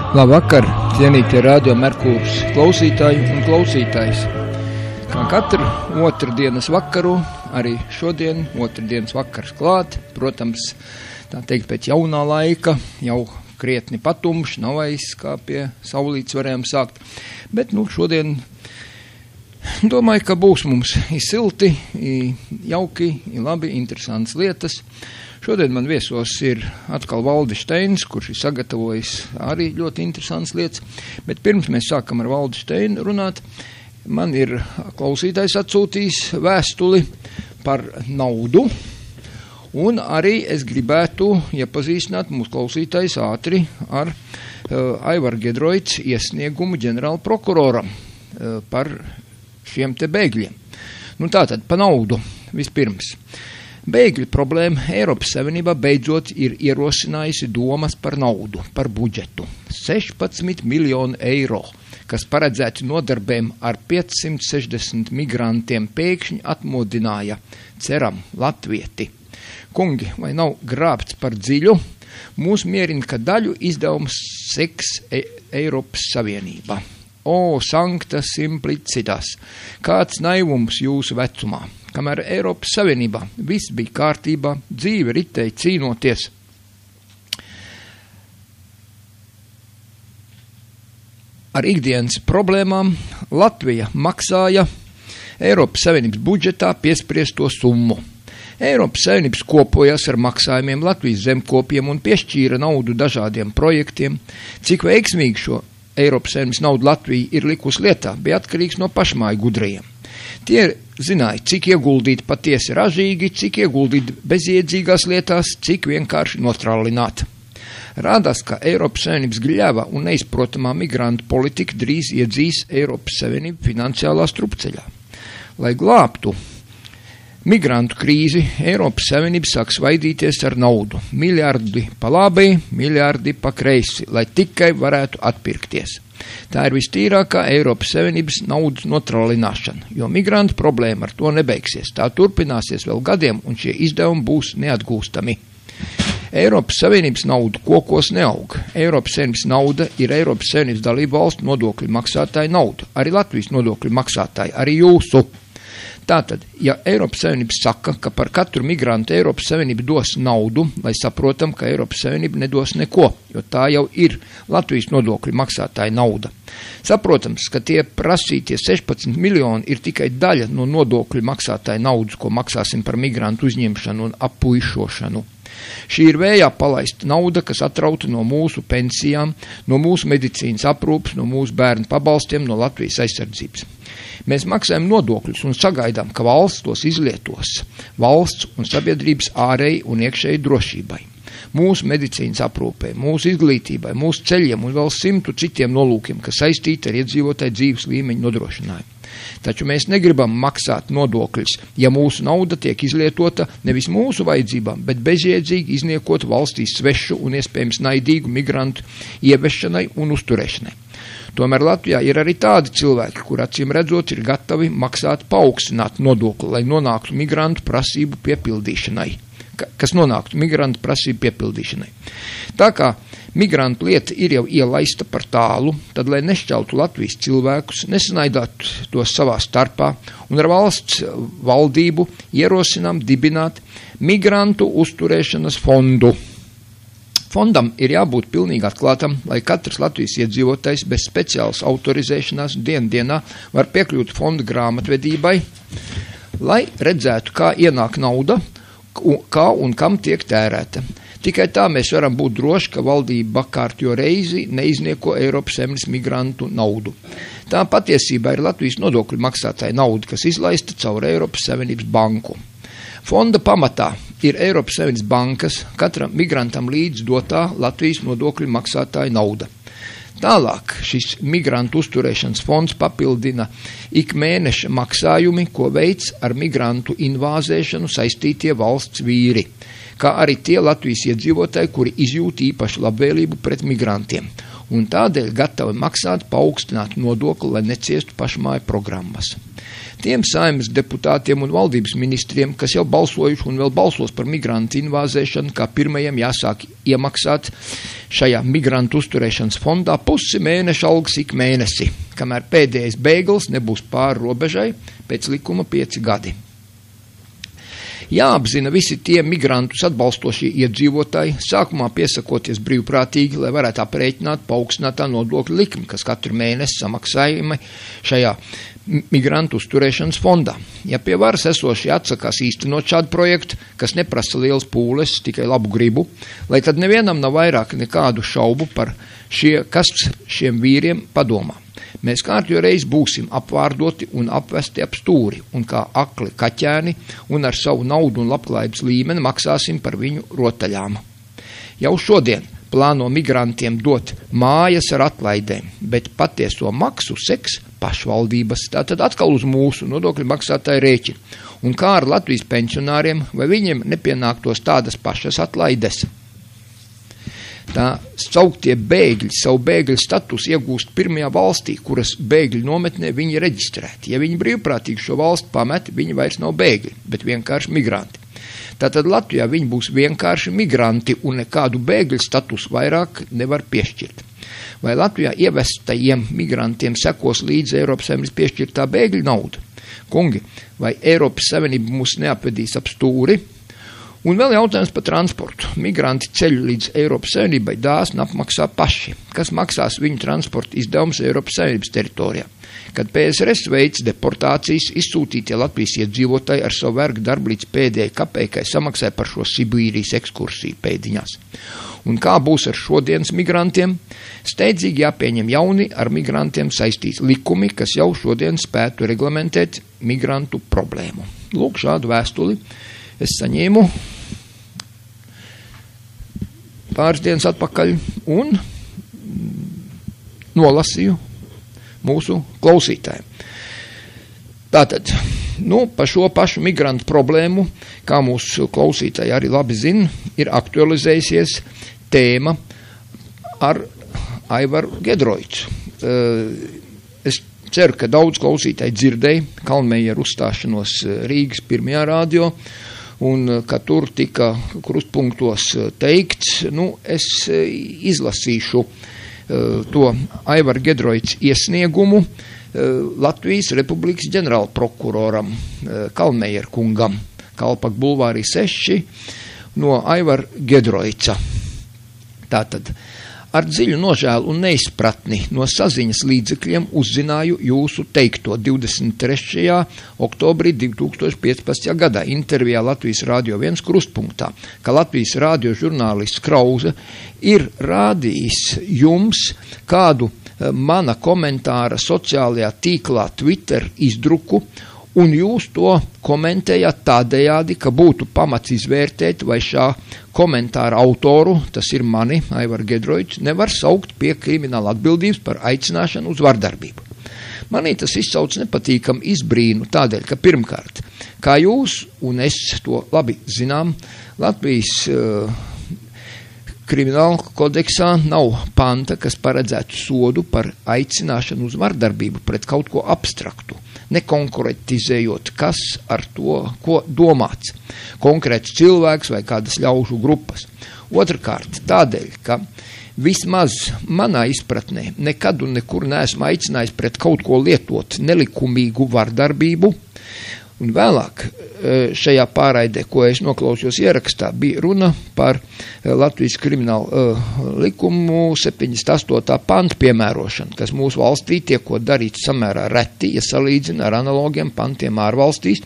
Labvakar, cienītie Radio Merkūrs klausītāji un klausītājs. Kā katru otrdienas vakaru, arī šodien otrdienas vakars klāt. Protams, tā teikt, pēc jaunā laika, jau krietni patumš, nav vairs kā pie saulītes varējām sākt. Bet, šodien domāju, ka būs mums silti, jauki, labi, interesantas lietas. Šodien man viesos ir atkal Valdis Steins, kurš ir sagatavojis arī ļoti interesants lietas, bet pirms mēs sākam ar Valdi Steinu runāt, man ir klausītājs atsūtījis vēstuli par naudu, un arī es gribētu iepazīstināt mūsu klausītājs ātri ar Aivaru Giedroica iesniegumu ģenerāla prokuroram par šiem te bēgļiem. Tātad pa naudu vispirms. Bēgļu problēma Eiropas Savienībā beidzot ir ierosinājusi domas par naudu, par budžetu. 16 miljonu eiro, kas paredzēti nodarbēm ar 560 migrantiem, pēkšņi atmodināja, ceram, latvieti. Kungi, vai nav grābts par dziļu? Mūs mierina, ka daļu izdevums seks Eiropas Savienība. O, sancta simplicitas! Kāds naivums jūsu vecumā! Kamēr Eiropas Savienībā viss bija kārtībā, dzīve ritēja cīnoties. Ar ikdienas problēmām Latvija maksāja Eiropas Savienības budžetā piespriesto summu. Eiropas Savienības kopojas ar maksājumiem Latvijas zemkopiem un piešķīra naudu dažādiem projektiem. Cik veiksmīgi šo Eiropas Savienības naudu Latvija ir likus lietā, bija atkarīgs no pašmāju gudrajiem. Tie zināja, cik ieguldīt patiesi ražīgi, cik ieguldīt bezjēdzīgās lietās, cik vienkārši notrālināt. Rādās, ka Eiropas Savienības gļava un neizprotamā migrantu politika drīz iedzīs Eiropas Savienību finansiālā strupceļā. Lai glābtu migrantu krīzi, Eiropas Savienība sāk svaidīties ar naudu. Miljardi pa labi, miljardi pa kreisi, lai tikai varētu atpirkties. Tā ir vistīrākā Eiropas Savienības naudas notrālināšana, jo migrantu problēma ar to nebeigsies. Tā turpināsies vēl gadiem, un šie izdevumi būs neatgūstami. Eiropas Savienības nauda kokos neaug. Eiropas Savienības nauda ir Eiropas Savienības dalību valstu nodokļu maksātāju nauda, arī Latvijas nodokļu maksātāju, arī jūsu. Tātad, ja Eiropas Savienība saka, ka par katru migrantu Eiropas Savienība dos naudu, lai saprotam, ka Eiropas Savienība nedos neko, jo tā jau ir Latvijas nodokļu maksātāja nauda. Saprotams, ka tie prasītie 16 miljoni ir tikai daļa no nodokļu maksātāja naudas, ko maksāsim par migrantu uzņemšanu un appuišošanu. Šī ir vējā palaista nauda, kas atrauta no mūsu pensijām, no mūsu medicīnas aprūpes, no mūsu bērnu pabalstiem, no Latvijas aizsardzības. Mēs maksājam nodokļus un sagaidām, ka valsts tos izlietos valsts un sabiedrības ārēji un iekšēji drošībai, mūsu medicīnas aprūpē, mūsu izglītībai, mūsu ceļiem un vēl 100 citiem nolūkiem, kas saistīti ar iedzīvotāju dzīves līmeņu nodrošinājumu. Taču mēs negribam maksāt nodokļus, ja mūsu nauda tiek izlietota nevis mūsu vajadzībām, bet bezjēdzīgi izniekot valstīs svešu un iespējams naidīgu migrantu ievešanai un uzturēšanai. Tomēr Latvijā ir arī tādi cilvēki, kur acīm redzot ir gatavi maksāt paaugstināt nodokli, lai nonāktu migrantu prasību piepildīšanai. Tā kā migrantu lieta ir jau ielaista par tālu, tad, lai nešķeltu Latvijas cilvēkus, nesanaidātu tos savā starpā un ar valsts valdību ierosinām dibināt migrantu uzturēšanas fondu. Fondam ir jābūt pilnīgi atklātam, lai katrs Latvijas iedzīvotājs bez speciālas autorizēšanās dienā var piekļūt fonda grāmatvedībai, lai redzētu, kā ienāk nauda, kā un kam tiek tērēta. Tikai tā mēs varam būt droši, ka valdība kārtjo reizi neiznieko Eiropas Savienības migrantu naudu. Tā patiesībā ir Latvijas nodokļu maksātāja nauda, kas izlaista caur Eiropas Savienības banku. Fonda pamatā ir Eiropas Savienības bankas katram migrantam līdz dotā Latvijas nodokļu maksātāja nauda. Tālāk šis migrantu uzturēšanas fonds papildina ik mēneša maksājumi, ko veic ar migrantu invāzēšanu saistītie valsts vīri, kā arī tie Latvijas iedzīvotāji, kuri izjūt īpašu labvēlību pret migrantiem. un tādēļ gatavi maksāt paaugstinātu nodokli, lai neciestu pašmāju programmas. Tiem Saeimas deputātiem un valdības ministriem, kas jau balsojuši un vēl balsos par migrantu invāzēšanu, kā pirmajiem jāsāk iemaksāt šajā migrantu uzturēšanas fondā pusi mēneša algas ik mēnesi, kamēr pēdējais bēglis nebūs pāri robežai pēc likuma 5 gadi. Jāapzina visi tie migrantus atbalstošie iedzīvotāji, sākumā piesakoties brīvprātīgi, lai varētu aprēķināt paaugstinātā nodokļa likmi, kas katru mēnesi samaksājumi šajā migrantu uzturēšanas fondā. Ja pie varas esošie atsakās īstenot šādu projektu, kas neprasa liels pūles, tikai labu gribu, lai tad nevienam nav vairāk nekādu šaubu par kas šiem vīriem padomā. Mēs kārtjo reiz būsim apvārdoti un apvesti ap stūri, un kā akli kaķēni, un ar savu naudu un labklājības līmeni maksāsim par viņu rotaļām. Jau šodien plāno migrantiem dot mājas ar atlaidēm, bet patieso maksu seks pašvaldības, tātad atkal uz mūsu nodokļu maksātāju rēķinu. Un kā ar Latvijas pensionāriem, vai viņiem nepienāktos tādas pašas atlaides? Tā sauktie bēgļi savu bēgļu statusu iegūst pirmajā valstī, kuras bēgļu nometnē viņi ir reģistrēti. Ja viņi brīvprātīgi šo valstu pamet, viņi vairs nav bēgļi, bet vienkārši migranti. Tātad Latvijā viņi būs vienkārši migranti un nekādu bēgļu statusu vairāk nevar piešķirt. Vai Latvijā ievestajiem migrantiem sekos līdz Eiropas Savienības piešķirtā bēgļu nauda? Kungi, vai Eiropas Savienība mūs neapvedīs ap stūri? Un vēl jautājums par transportu. Migranti ceļu līdz Eiropas Savienībai dāsni apmaksā paši, kas maksās viņu transporta izdevumus Eiropas Savienības teritorijā. Kad PSRS veids deportācijas, izsūtītie Latvijas iedzīvotāji ar savu vergu darbu līdz pēdējai kapeikai samaksāja par šo Sibīrijas ekskursiju pēdiņās. Un kā būs ar šodienas migrantiem? Steidzīgi jāpieņem jauni ar migrantiem saistīti likumi, kas jau šodien spētu reglamentēt migrantu problēmu. Lūk, šādu vēstuli es saņēmu pāris dienas atpakaļ un nolasīju mūsu klausītājiem. Tātad, par šo pašu migrantu problēmu, kā mūsu klausītāji arī labi zina, ir aktualizējusies tēma ar Aivaru Gedroicu. Es ceru, ka daudz klausītāji dzirdēja Kalnmejeru uzstāšanos Rīgas pirmajā radio, un ka tur tika krustpunktos teikts, es izlasīšu to Aivaru Gedroica iesniegumu Latvijas Republikas ģenerālprokuroram Kalnmejeru kungam, Kalpak bulvārī 6, no Aivara Gedroica. Tātad, ar dziļu nožēlu un neizpratni no saziņas līdzekļiem uzzināju jūsu teikto 23. oktobrī 2015. gadā intervijā Latvijas Rādio 1 krustpunktā, ka Latvijas rādio žurnālists Krauze ir rādījis jums kādu mana komentāra sociālajā tīklā Twitter izdruku, un jūs to komentējat tādējādi, ka būtu pamats izvērtēt, vai šā komentāra autoru, tas ir mani, Aivaru Gedroicu, nevar saukt pie krimināla atbildības par aicināšanu uz vardarbību. Manī tas izsauc nepatīkam izbrīnu tādēļ, ka pirmkārt, kā jūs un es to labi zinām, Latvijas Krimināla kodeksā nav panta, kas paredzētu sodu par aicināšanu uz vardarbību pret kaut ko abstraktu, nekonkretizējot, kas ar to, ko domāts, konkrēts cilvēks vai kādas ļaužu grupas. Otrkārt, tādēļ, ka vismaz manā izpratnē nekad un nekur neesmu aicinājis pret kaut ko lietot nelikumīgu vardarbību, un vēlāk šajā pārraidē, ko es noklausījos ierakstā, bija runa par Latvijas kriminālu likumu 78. pantu piemērošanu, kas mūsu valstī tiekot darīts samērā reti, ja salīdzina ar analogiem pantiem ārvalstīs,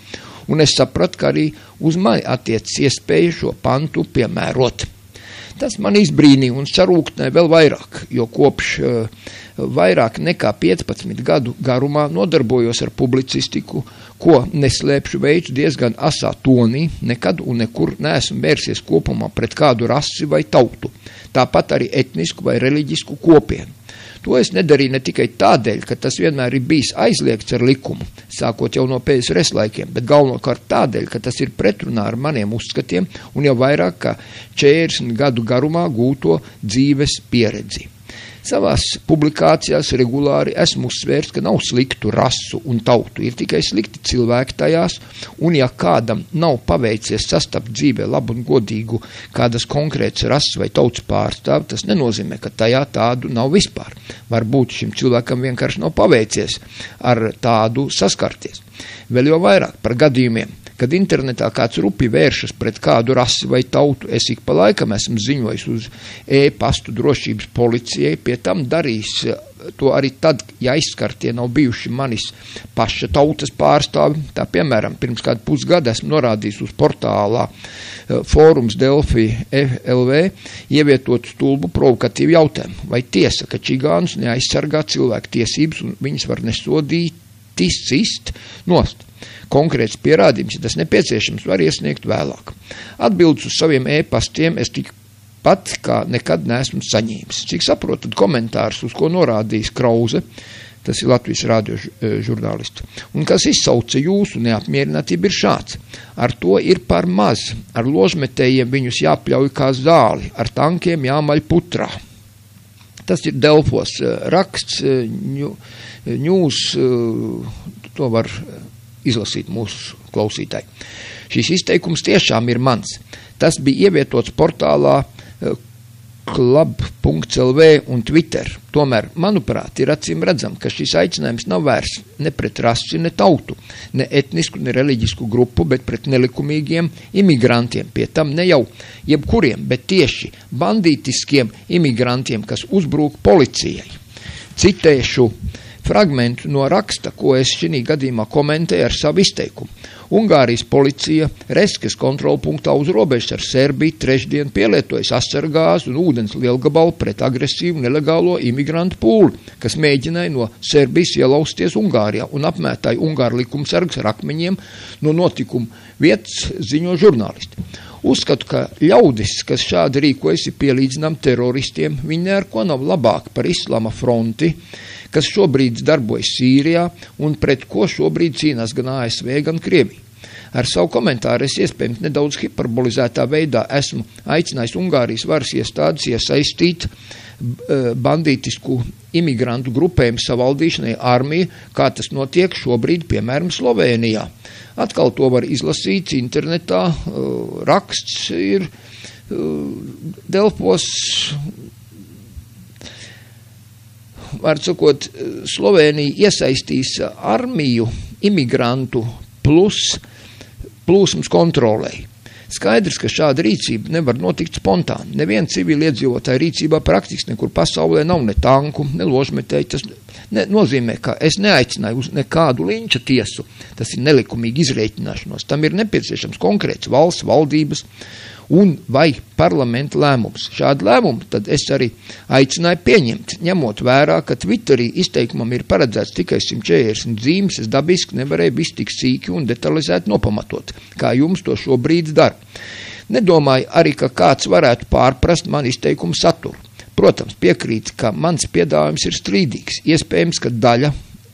un es sapratu, ka arī uz mani attiecas iespēja šo pantu piemērot. Tas man izbrīnīja un sarūktināja vēl vairāk, jo kopš vairāk nekā 15 gadu garumā nodarbojos ar publicistiku, ko neslēpšu veicu diezgan asā tonī, nekad un nekur neesmu vērsies kopumā pret kādu rasi vai tautu, tāpat arī etnisku vai reliģisku kopienu. To es nedarīju ne tikai tādēļ, ka tas vienmēr ir bijis aizliegts ar likumu, sākot jau no PSRS laikiem, bet galvenokārt tādēļ, ka tas ir pretrunā ar maniem uzskatiem un jau vairāk kā 40 gadu garumā gūto dzīves pieredzi. Savās publikācijās regulāri esmu uzsvērts, ka nav sliktu rasu un tautu, ir tikai slikti cilvēki tajās, un ja kādam nav paveicies sastapt dzīvē labu un godīgu kādas konkrētas rases vai tautas pārstāvi, tas nenozīmē, ka tajā tādu nav vispār. Varbūt šim cilvēkam vienkārši nav paveicies ar tādu saskarties. Vēl jau vairāk par gadījumiem, kad internetā kāds rupi vēršas pret kādu rasi vai tautu, es ik pa laikam esmu ziņojis uz e-pastu drošības policijai, pie tam darīs to arī tad, ja aizskartie nav bijuši manis paša tautas pārstāvi. Tā piemēram, pirms kādu pusgadu esmu norādījis uz portālā fórums Delfi LV ievietotu stulbu provokatīvu jautājumu. Vai tiesa, ka čigānus neaizsargā cilvēku tiesības un viņas var nesodīt cist nost? Konkrēts pierādījums, ja tas nepieciešams, var iesniegt vēlāk. Atbildes uz saviem e-pastiem es tikpat kā nekad neesmu saņēmis. Cik saprotu, tad komentārs, uz ko norādījis Krause, tas ir Latvijas radio žurnālists, un kas izsauca jūsu neapmierinātību, ir šāds. Ar to ir par maz, ar ložmetējiem viņus jāpļauj kā zāli, ar tankiem jāmaļ putrā. Tas ir Delfos raksts, ņūs, to var izlasīt mūsu klausītāji. Šis izteikums tiešām ir mans. Tas bija ievietots portālā klub.lv un Twitter. Tomēr, manuprāt, ir acīm redzam, ka šis aicinājums nav vērsts ne pret rasi, ne tautu, ne etnisku, ne reliģisku grupu, bet pret nelikumīgiem imigrantiem. Pie tam ne jau jebkuriem, bet tieši bandītiskiem imigrantiem, kas uzbrūk policijai. Citēšu fragmentu no raksta, ko es šī gadījumā komentēju ar savu izteikumu. Ungārijas policija Reskes kontrolpunktā uz robežas ar Serbiju trešdien pielietojas asargāzi un ūdens lielgabalu pret agresīvu nelegālo imigrantu pūli, kas mēģināja no Serbijas ielausties Ungārijā un apmētāja Ungāru likumsargus ar akmeņiem no notikuma vietas, ziņo žurnālisti. Uzskatu, ka ļaudis, kas šādi rīkojas, ir pielīdzinām teroristiem, viņi neko nav labāk par Islama fronti, kas šobrīd darbojas Sīrijā un pret ko šobrīd cīnās gan ASV, gan Krievija. Ar savu komentāru es iespējams nedaudz hiperbolizētā veidā esmu aicinājis Ungārijas varas iestādes iesaistīt bandītisku imigrantu grupējumu savaldīšanai armiju, kā tas notiek šobrīd, piemēram, Slovēnijā. Atkal to var izlasīt internetā, raksts ir Delfos, var sakot, Slovēnija iesaistīs armiju imigrantu plus plūsmas kontrolēji. Skaidrs, ka šāda rīcība nevar notikt spontāni. Neviena civiliedzīvotāja rīcībā praktiski nekur pasaulē nav ne tanku, ne ložmetēju. Tas nozīmē, ka es neaicināju uz nekādu linča tiesu. Tas ir nelikumīgi izrēķināšanos. Tam ir nepieciešams konkrēts valsts, valdības un vai parlamenta lēmums. Šādu lēmumu tad es arī aicināju pieņemt, ņemot vērā, ka Twitterī izteikumam ir paredzēts tikai 140 zīmes, es dabiski nevarēju visu tik sīki un detalizēti nopamatot, kā jums to šobrīd dara. Nedomāju arī, ka kāds varētu pārprast man izteikumu saturu. Protams, piekrīt, ka mans piedāvājums ir strīdīgs. Iespējams, ka daļa,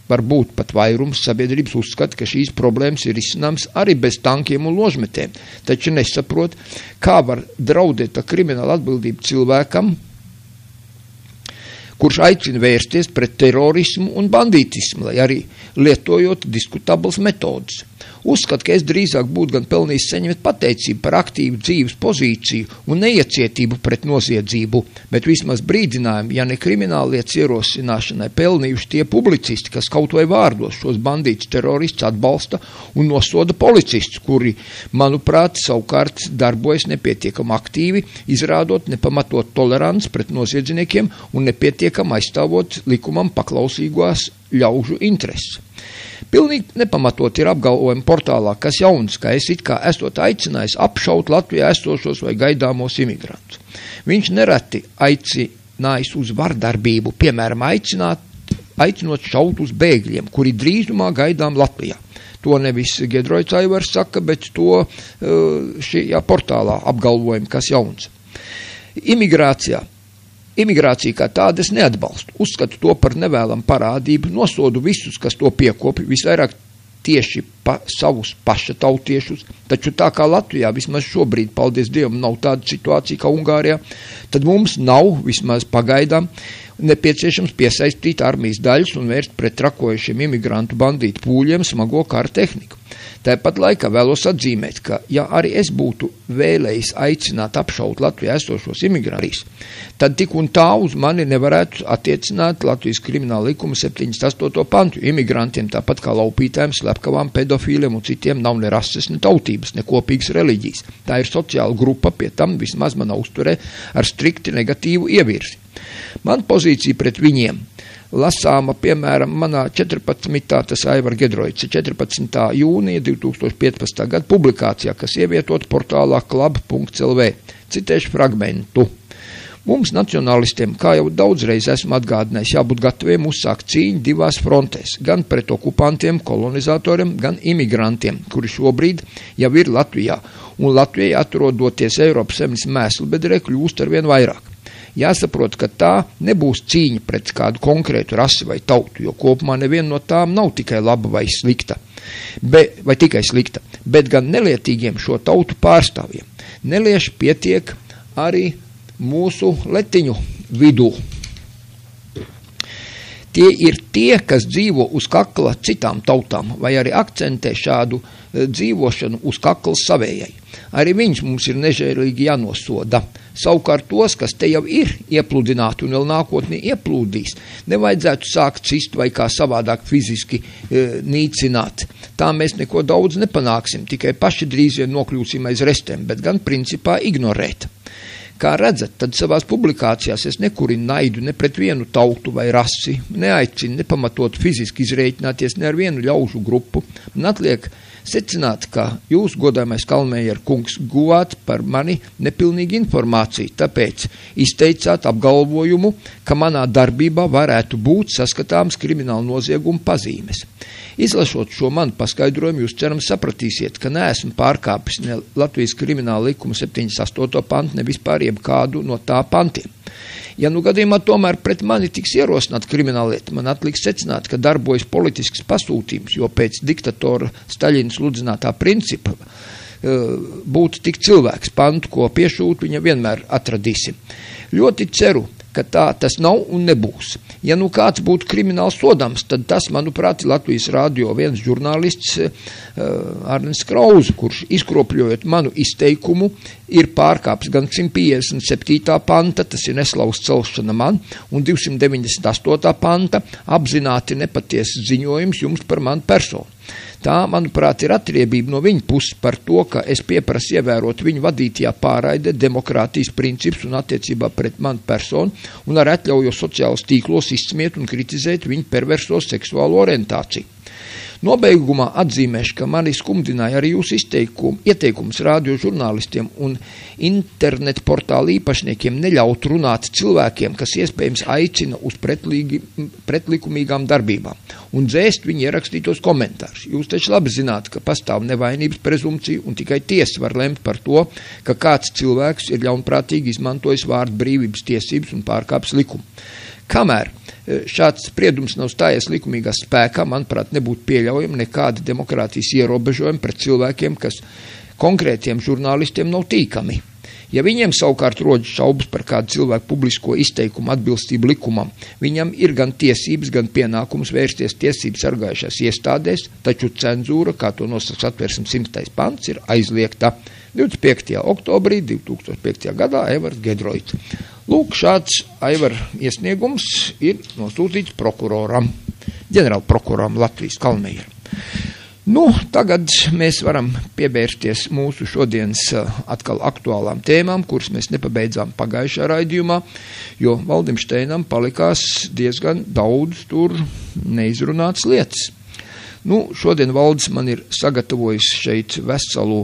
varbūt pat vairums sabiedrības uzskata, ka šīs problēmas ir izcināmas arī bez tankiem un ložmetēm, taču nesaprot, kā var draudēt ar kriminālu atbildību cilvēkam, kurš aicina vērsties pret terorismu un bandītismu, lai arī lietojot diskutablas metodas. Uzskatu, ka es drīzāk būtu gan pelnījis saņemt pateicību par aktīvu dzīves pozīciju un neiecietību pret noziedzību, bet vismaz brīdinājumu, ja ne krimināllietas ierosināšanai pelnījuši tie publicisti, kas kaut vai vārdos šos bandītus teroristus atbalsta un nosoda policistus, kuri, manuprāt, savukārt darbojas nepietiekam aktīvi, izrādot nepamatot toleranci pret noziedzniekiem un nepietiekam aizstāvot likumam paklausīgās ļaužu intereses. Pilnīgi nepamatot ir apgalvojumi portālā, kas jauns, ka es it kā esot aicinājis apšaut Latvijā esošos vai gaidāmos imigrantus. Viņš nereti aicinājis uz vardarbību, piemēram, aicinot šaut uz bēgļiem, kuri drīzumā gaidām Latvijā. To nevis Giedroļs Aivars saka, bet to šajā portālā apgalvojumi, kas jauns. Imigrācija kā tāda es neatbalstu. Uzskatu to par nevēlamu parādību, nosodu visus, kas to piekopi, visvairāk tieši savus paša tautiešus, taču tā kā Latvijā vismaz šobrīd, paldies Dievam, nav tāda situācija kā Ungārijā, tad mums nav vismaz pagaidām nepieciešams piesaistīt armijas daļas un vērst pret trakojušiem imigrantu bandītu pūļiem smago kara tehniku. Tāpat laikā vēlos atzīmēt, ka, ja arī es būtu vēlējis aicināt apšaut Latvijā esošos imigrantus, tad tik un tā uz mani nevarētu attiecināt Latvijas krimināla likuma 78. pantu. Imigrantiem, tāpat kā laupītājiem, slepkavām, pedofīliem un citiem, nav ne rases, ne tautības, ne kopīgas reliģijas. Tā ir sociāla grupa, pie tam vismaz manā uzturē ar strikti negatīvu ievirzi. Man pozīcija pret viņiem lasāma, piemēram, manā 14. tas Aivar Gedroica 14. jūnija 2015. gada publikācijā, kas ievietot portālā klub.lv. Citēšu fragmentu. Mums, nacionālistiem, kā jau daudzreiz esmu atgādinājis, jābūt gataviem uzsākt cīņu divās frontēs, gan pret okupantiem, kolonizatoriem, gan imigrantiem, kuri šobrīd jau ir Latvijā, un Latvijai atrodoties Eiropas Savienības mēslbedrē kļūst arvien vairāk. Jāsaprot, ka tā nebūs cīņa pret kādu konkrētu rasi vai tautu, jo kopumā neviena no tām nav tikai laba vai slikta, vai tikai slikta, bet gan nelietīgiem šo tautu pārstāvjiem. Nelieši pietiek arī mūsu letiņu vidū. Tie ir tie, kas dzīvo uz kakla citām tautām, vai arī akcentē šādu dzīvošanu uz kakla savējai. Arī viņš mums ir nežēlīgi jānosoda. Savukārt tos, kas te jau ir iepludināti un vēl nākotnē ieplūdīs, nevajadzētu sākt cist vai kā savādāk fiziski nīcināt. Tā mēs neko daudz nepanāksim, tikai paši drīz vien nokļūsim aiz restēm, bet gan principā ignorēt. Kā redzat, tad savās publikācijās es nekurinu naidu ne pret vienu tautu vai rasi, neaicinu nepamatot fiziski izrēķināties ne ar vienu ļaužu grupu. Man atliek secināt, ka jūs, godājamais Kalmējer kungs, guvāt par mani nepilnīgu informāciju, tāpēc izteicāt apgalvojumu, ka manā darbībā varētu būt saskatāms krimināla nozieguma pazīmes. Izlasot šo manu paskaidrojumu, jūs cerams sapratīsiet, ka neesmu pārkāpis ne Latvijas krimināla likuma 78. pantu, ne vispār jebkādu no tā pantiem. Ja nu gadījumā tomēr pret mani tiks ierosināt krimināllieta, man atliks secināt, ka darbojas politisks pasūtījums, jo pēc diktatora Staļina sludzinātā principa būtu tik cilvēks pantu, ko piešūt, viņa vienmēr atradīsim. Ļoti ceru, ka tā tas nav un nebūs. Ja nu kāds būtu krimināls sodams, tad tas, manuprāt, Latvijas radio viens žurnālists Arnis Krauze, kurš izkropļojot manu izteikumu, ir pārkāps gan 157. panta, tas ir neslaus celšana man, un 298. panta apzināti nepatiesas ziņojums jums par manu personu. Tā, manuprāt, ir atriebība no viņa puses par to, ka es pieprasu ievērot viņu vadītajā pārraidē demokrātijas principus un attiecībā pret manu personu, un arī atļaujos sociālos tīklos izsmiet un kritizēt viņu perverso seksuālo orientāciju. Nobeigumā atzīmēšu, ka mani skumdināja arī jūsu ieteikums radio žurnālistiem un internetu portālu īpašniekiem neļaut runāt cilvēkiem, kas iespējams aicina uz pretlikumīgām darbībām un dzēst viņu ierakstītos komentārus. Jūs taču labi zināt, ka pastāv nevainības prezumpcija un tikai tiesa var lemt par to, ka kāds cilvēks ir ļaunprātīgi izmantojis vārdu brīvības tiesības un pārkāpis likumu. Kamēr šāds spriedums nav stājies likumīgā spēkā, manuprāt, nebūtu pieļaujami nekādi demokrātijas ierobežojumi pret cilvēkiem, kas konkrētiem žurnālistiem nav tīkami. Ja viņiem savukārt rodas šaubas par kādu cilvēku publisko izteikumu atbilstību likumam, viņam ir gan tiesības, gan pienākums vērsties tiesības sargājušās iestādēs, taču cenzūra, kā to nosaka Satversmes 100. pants, ir aizliegta. 25. oktobrī 2005. gadā Aivars Gedroica. Lūk, šāds Aivar iesniegums ir nosūtīts prokuroram, ģenerālprokuroram Latvijas Kalmējeram. Nu, tagad mēs varam pievērsties mūsu šodienas atkal aktuālām tēmām, kuras mēs nepabeidzām pagājušā raidījumā, jo Valdim Šteinam palikās diezgan daudz tur neizrunāts lietas. Nu, šodien Valdis man ir sagatavojis šeit veselu,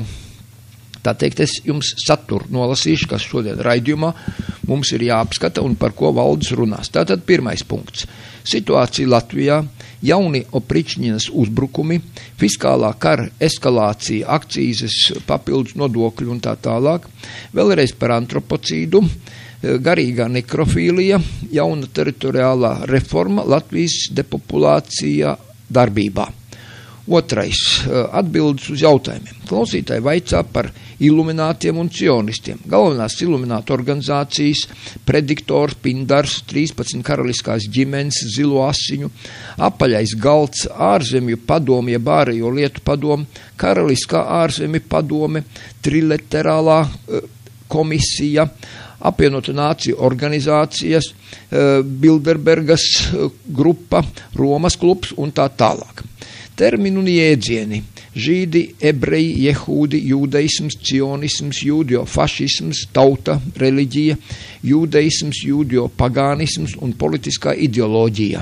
tā teikt, es jums saturu nolasīšu, kas šodien raidījumā mums ir jāapskata un par ko Valdis runās. Tātad pirmais punkts. Situācija Latvijā, jauni opričņinas uzbrukumi, fiskālā kara eskalācija, akcīzes, papildus nodokļu un tā tālāk, vēlreiz par antropocīdu, garīgā nekrofīlija, jauna teritoriālā reforma, Latvijas depopulācija darbībā. Otrais – atbildes uz jautājumiem. Klausītāji vaicā par iluminātiem un cionistiem. Galvenās iluminātu organizācijas – Prediktors, Pindars, 13 karaliskās ģimenes, Zilo asiņu, Apaļais galds, Ārzemju padome, jeb ārējo lietu padome, Karaliskā ārzemju padome, Trilaterālā komisija, Apvienotu nāciju organizācijas, Bilderbergas grupa, Romas klubs un tā tālāk. Termini un jēdzieni – žīdi, ebreji, jehūdi, jūdeisms, cionisms, jūdio-fašisms, tauta, reliģija, jūdeisms, jūdio-pagānisms un politiskā ideoloģija.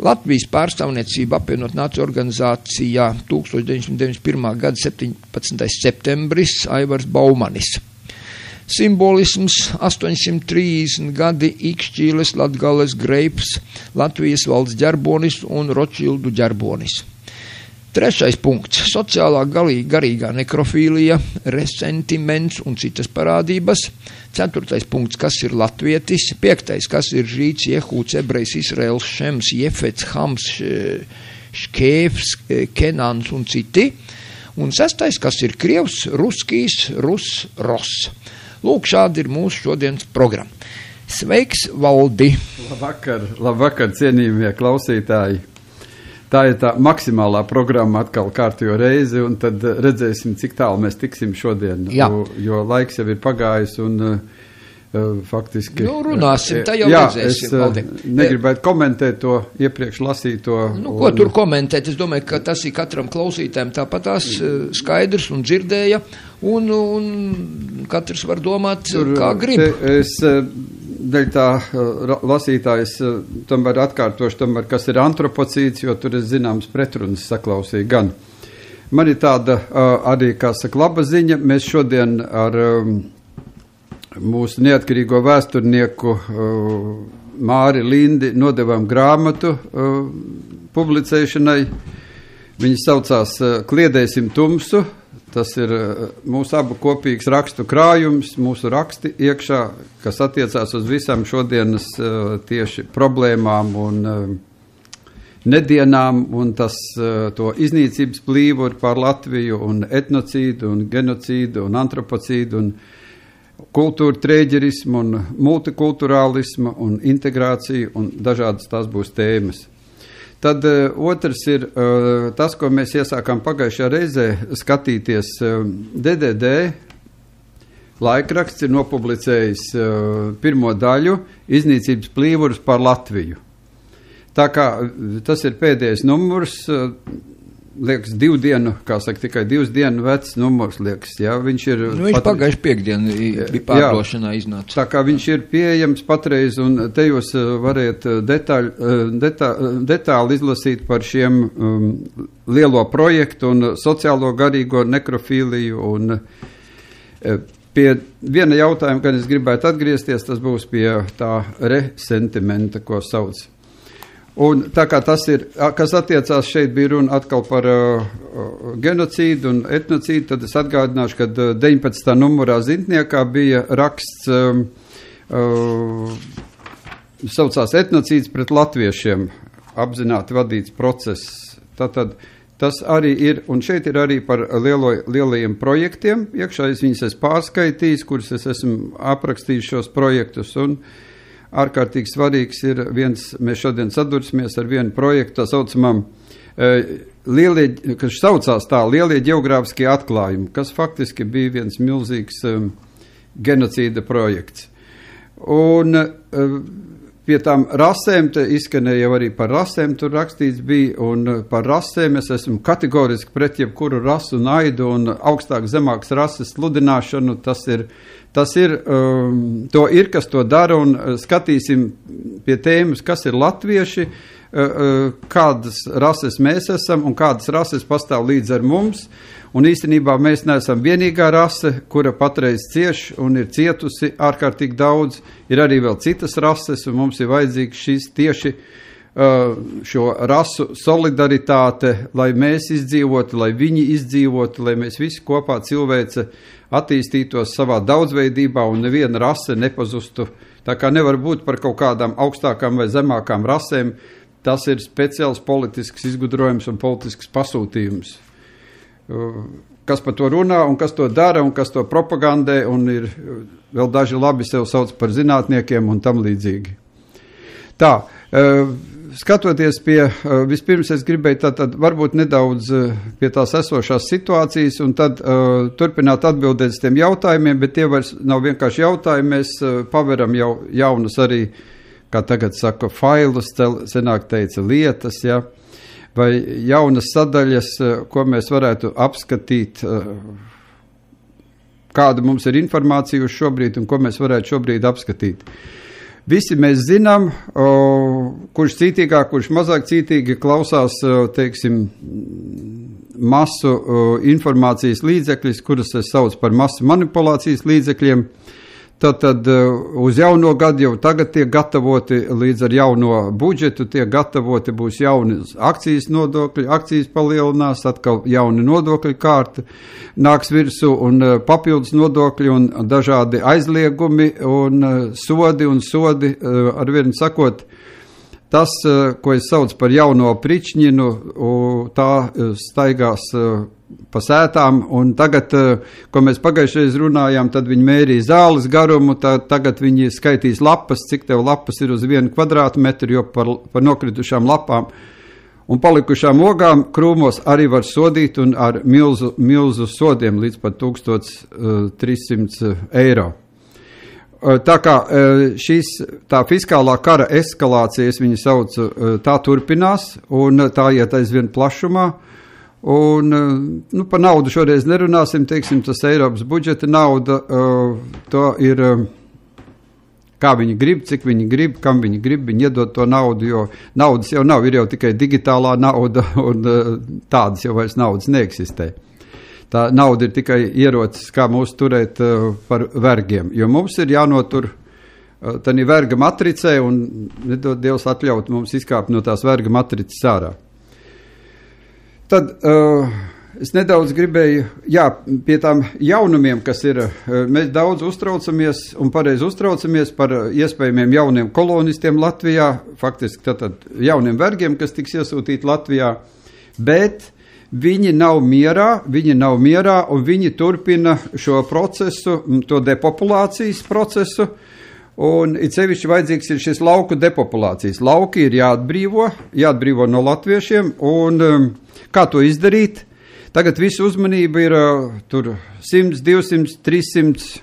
Latvijas pārstāvniecība Apvienot nāciju organizācijā 1991. gada 17. septembris Aivars Baumanis. Simbolisms 830 gadi Ikšķīles, Latgales, Greips, Latvijas valsts ģerbonis un Ročildu ģerbonis. Trešais punkts – sociālā garīgā nekrofīlija, resentiments un citas parādības. Ceturtais punkts – kas ir latvietis. Piektais – kas ir žīds, jehūds, ebrejs, Israels, Šems, Jefets, Hams, Škēfs, Kenāns un citi. Un sestais – kas ir krievs, ruskijs, rus, ros. Lūk, šādi ir mūsu šodienas programma. Sveiks, Valdi! Labvakar, cienījamie klausītāji! Tā ir tā maksimālā programma atkal kārtējo reizi, un tad redzēsim, cik tālu mēs tiksim šodien, jo laiks jau ir pagājis, un faktiski... Nu, runāsim, tā jau redzēsim, Valdi. Negribētu komentēt to iepriekš lasīto. Nu, ko tur komentēt? Es domāju, ka tas ir katram klausītājiem tāpatās skaidrs un dzirdēja, un katrs var domāt, kā grib. Dēļ tā lasītājs tomēr atkārtoši, kas ir antropocīds, jo tur ir zināms pretrunas saklausīja gan. Man ir tāda arī, kā saka, laba ziņa. Mēs šodien ar mūsu neatkarīgo vēsturnieku Māri Lindi nodevām grāmatu publicēšanai. Viņa saucās Kliedēsim tumsu. Tas ir mūsu abu kopīgs rakstu krājums, mūsu raksti iekšā, kas attiecās uz visām šodienas tieši problēmām un nedienām, un to iznīcības plīvuru pār Latviju, un etnocīdu, un genocīdu, un antropocīdu, un kultūra trēģerismu, un multikulturālismu, un integrāciju, un dažādas tās būs tēmas. Tad otrs ir tas, ko mēs iesākām pagājušajā reizē skatīties. DDD laikraksts ir nopublicējis pirmo daļu Iznīcības plīvurus par Latviju. Tā kā tas ir pēdējais numurs, liekas, 2 dienu, kā saka, tikai 2 dienu vecs numurs, liekas, jā, viņš ir... Nu, viņš pagājuši piekdienu bija pārdošanā iznāca. Tā kā viņš ir pieejams patreiz, un te jūs variet detāli izlasīt par šiem lielo projektu un sociālo garīgo nekrofīliju, un pie viena jautājuma, kad es gribētu atgriezties, tas būs pie tā resentimenta, ko sauc. Un tā kā tas ir, kas attiecās šeit bija runa atkal par genocīdu un etnocīdu, tad es atgādināšu, ka 19. numurā Zintniekā bija raksts, saucās etnocīds pret latviešiem, apzināti vadīts process. Tātad tas arī ir, un šeit ir arī par lielajiem projektiem, iekšā es viņus esmu pārskaitījis, kurus es esmu aprakstījis šos projektus, un ārkārtīgi svarīgs ir mēs šodien sadursimies ar vienu projektu, tā saucamam, kas saucās tā, lielie ģeogrāfiskie atklājumi, kas faktiski bija viens milzīgs genocīda projekts. Un pie tām rasēm, te izskanēja jau arī par rasēm, tur rakstīts bija, un par rasēm es esmu kategoriski pret jebkuru rasu naidu un augstāk zemāks rases sludināšanu, to ir, kas to dara, un skatīsim pie tēmas, kas ir latvieši, kādas rases mēs esam un kādas rases pastāv līdz ar mums, un īstenībā mēs neesam vienīgā rase, kura patreiz cieš un ir cietusi ārkārtīgi daudz, ir arī vēl citas rases, un mums ir vajadzīgs šīs tieši šo rasu solidaritāte, lai mēs izdzīvotu, lai viņi izdzīvotu, lai mēs visi kopā cilvēce attīstītos savā daudzveidībā un neviena rase nepazustu. Tā kā nevar būt par kaut kādām augstākām vai zemākām rasēm. tas ir speciāls politisks izgudrojums un politisks pasūtījums. Kas par to runā un kas to dara un kas to propagandē, un ir vēl daži labi sev sauc par zinātniekiem un tam līdzīgi. Tā, skatoties pie, vispirms es gribēju tātad varbūt nedaudz pie tās esošās situācijas un tad turpināt atbildēt uz tiem jautājumiem, bet tie vairs nav vienkārši jautājumi, mēs paveram jau jaunus arī, kā tagad saka, failus, senāk teica lietas, ja, vai jaunas sadaļas, ko mēs varētu apskatīt, kāda mums ir informācija uz šobrīd un ko mēs varētu šobrīd apskatīt. Visi mēs zinām, kurš cītīgāk, kurš mazāk cītīgi klausās, teiksim, masu informācijas līdzekļus, kurus es saucu par masu manipulācijas līdzekļiem. Tad uz jauno gadu jau tagad tiek gatavoti līdz ar jauno budžetu, tiek gatavoti būs jauni akcijas nodokļi, akcijas palielinās, atkal jauni nodokļu kārta nāks virsū un papildus nodokļi un dažādi aizliegumi un sodi, arvien sakot, tas, ko es saucu par jauno pričņinu, tā staigās pa sētām, un tagad, ko mēs pagājušreiz runājām, tad viņi mērīja zāles garumu, tagad viņi skaitīs lapas, cik tev lapas ir uz 1 kvadrātmetru, jo par nokritušām lapām un palikušām ogām krūmos arī var sodīt un ar milzu sodiem līdz pat 1300 eiro. Tā kā tā fiskālā kara eskalācija, es viņu saucu, tā turpinās, un tā iet aizvien plašumā. Un, par naudu šoreiz nerunāsim, teiksim, tas Eiropas budžeta nauda, to ir, kā viņi grib, cik viņi grib, kam viņi grib, viņi iedod to naudu, jo naudas jau nav, ir jau tikai digitālā nauda, un tādas jau vairs naudas neeksistē. Tā nauda ir tikai ierocis, kā mūs turēt par vergiem, jo mums ir jānotur tani verga matricē, un nedod Dievs atļaut mums izkāpt no tās verga matricas ārā. Tad es nedaudz gribēju, pie tām jaunumiem, kas ir, mēs daudz uztraucamies un pareizi uztraucamies par iespējamiem jauniem kolonistiem Latvijā, faktiski tātad jauniem vergiem, kas tiks iesūtīti Latvijā, bet viņi nav mierā un viņi turpina šo procesu, to depopulācijas procesu, un it sevišķi vajadzīgs ir šis lauku depopulācijas. Lauki ir jāatbrīvo no latviešiem, un kā to izdarīt? Tagad visu uzmanība ir tur 100, 200, 300,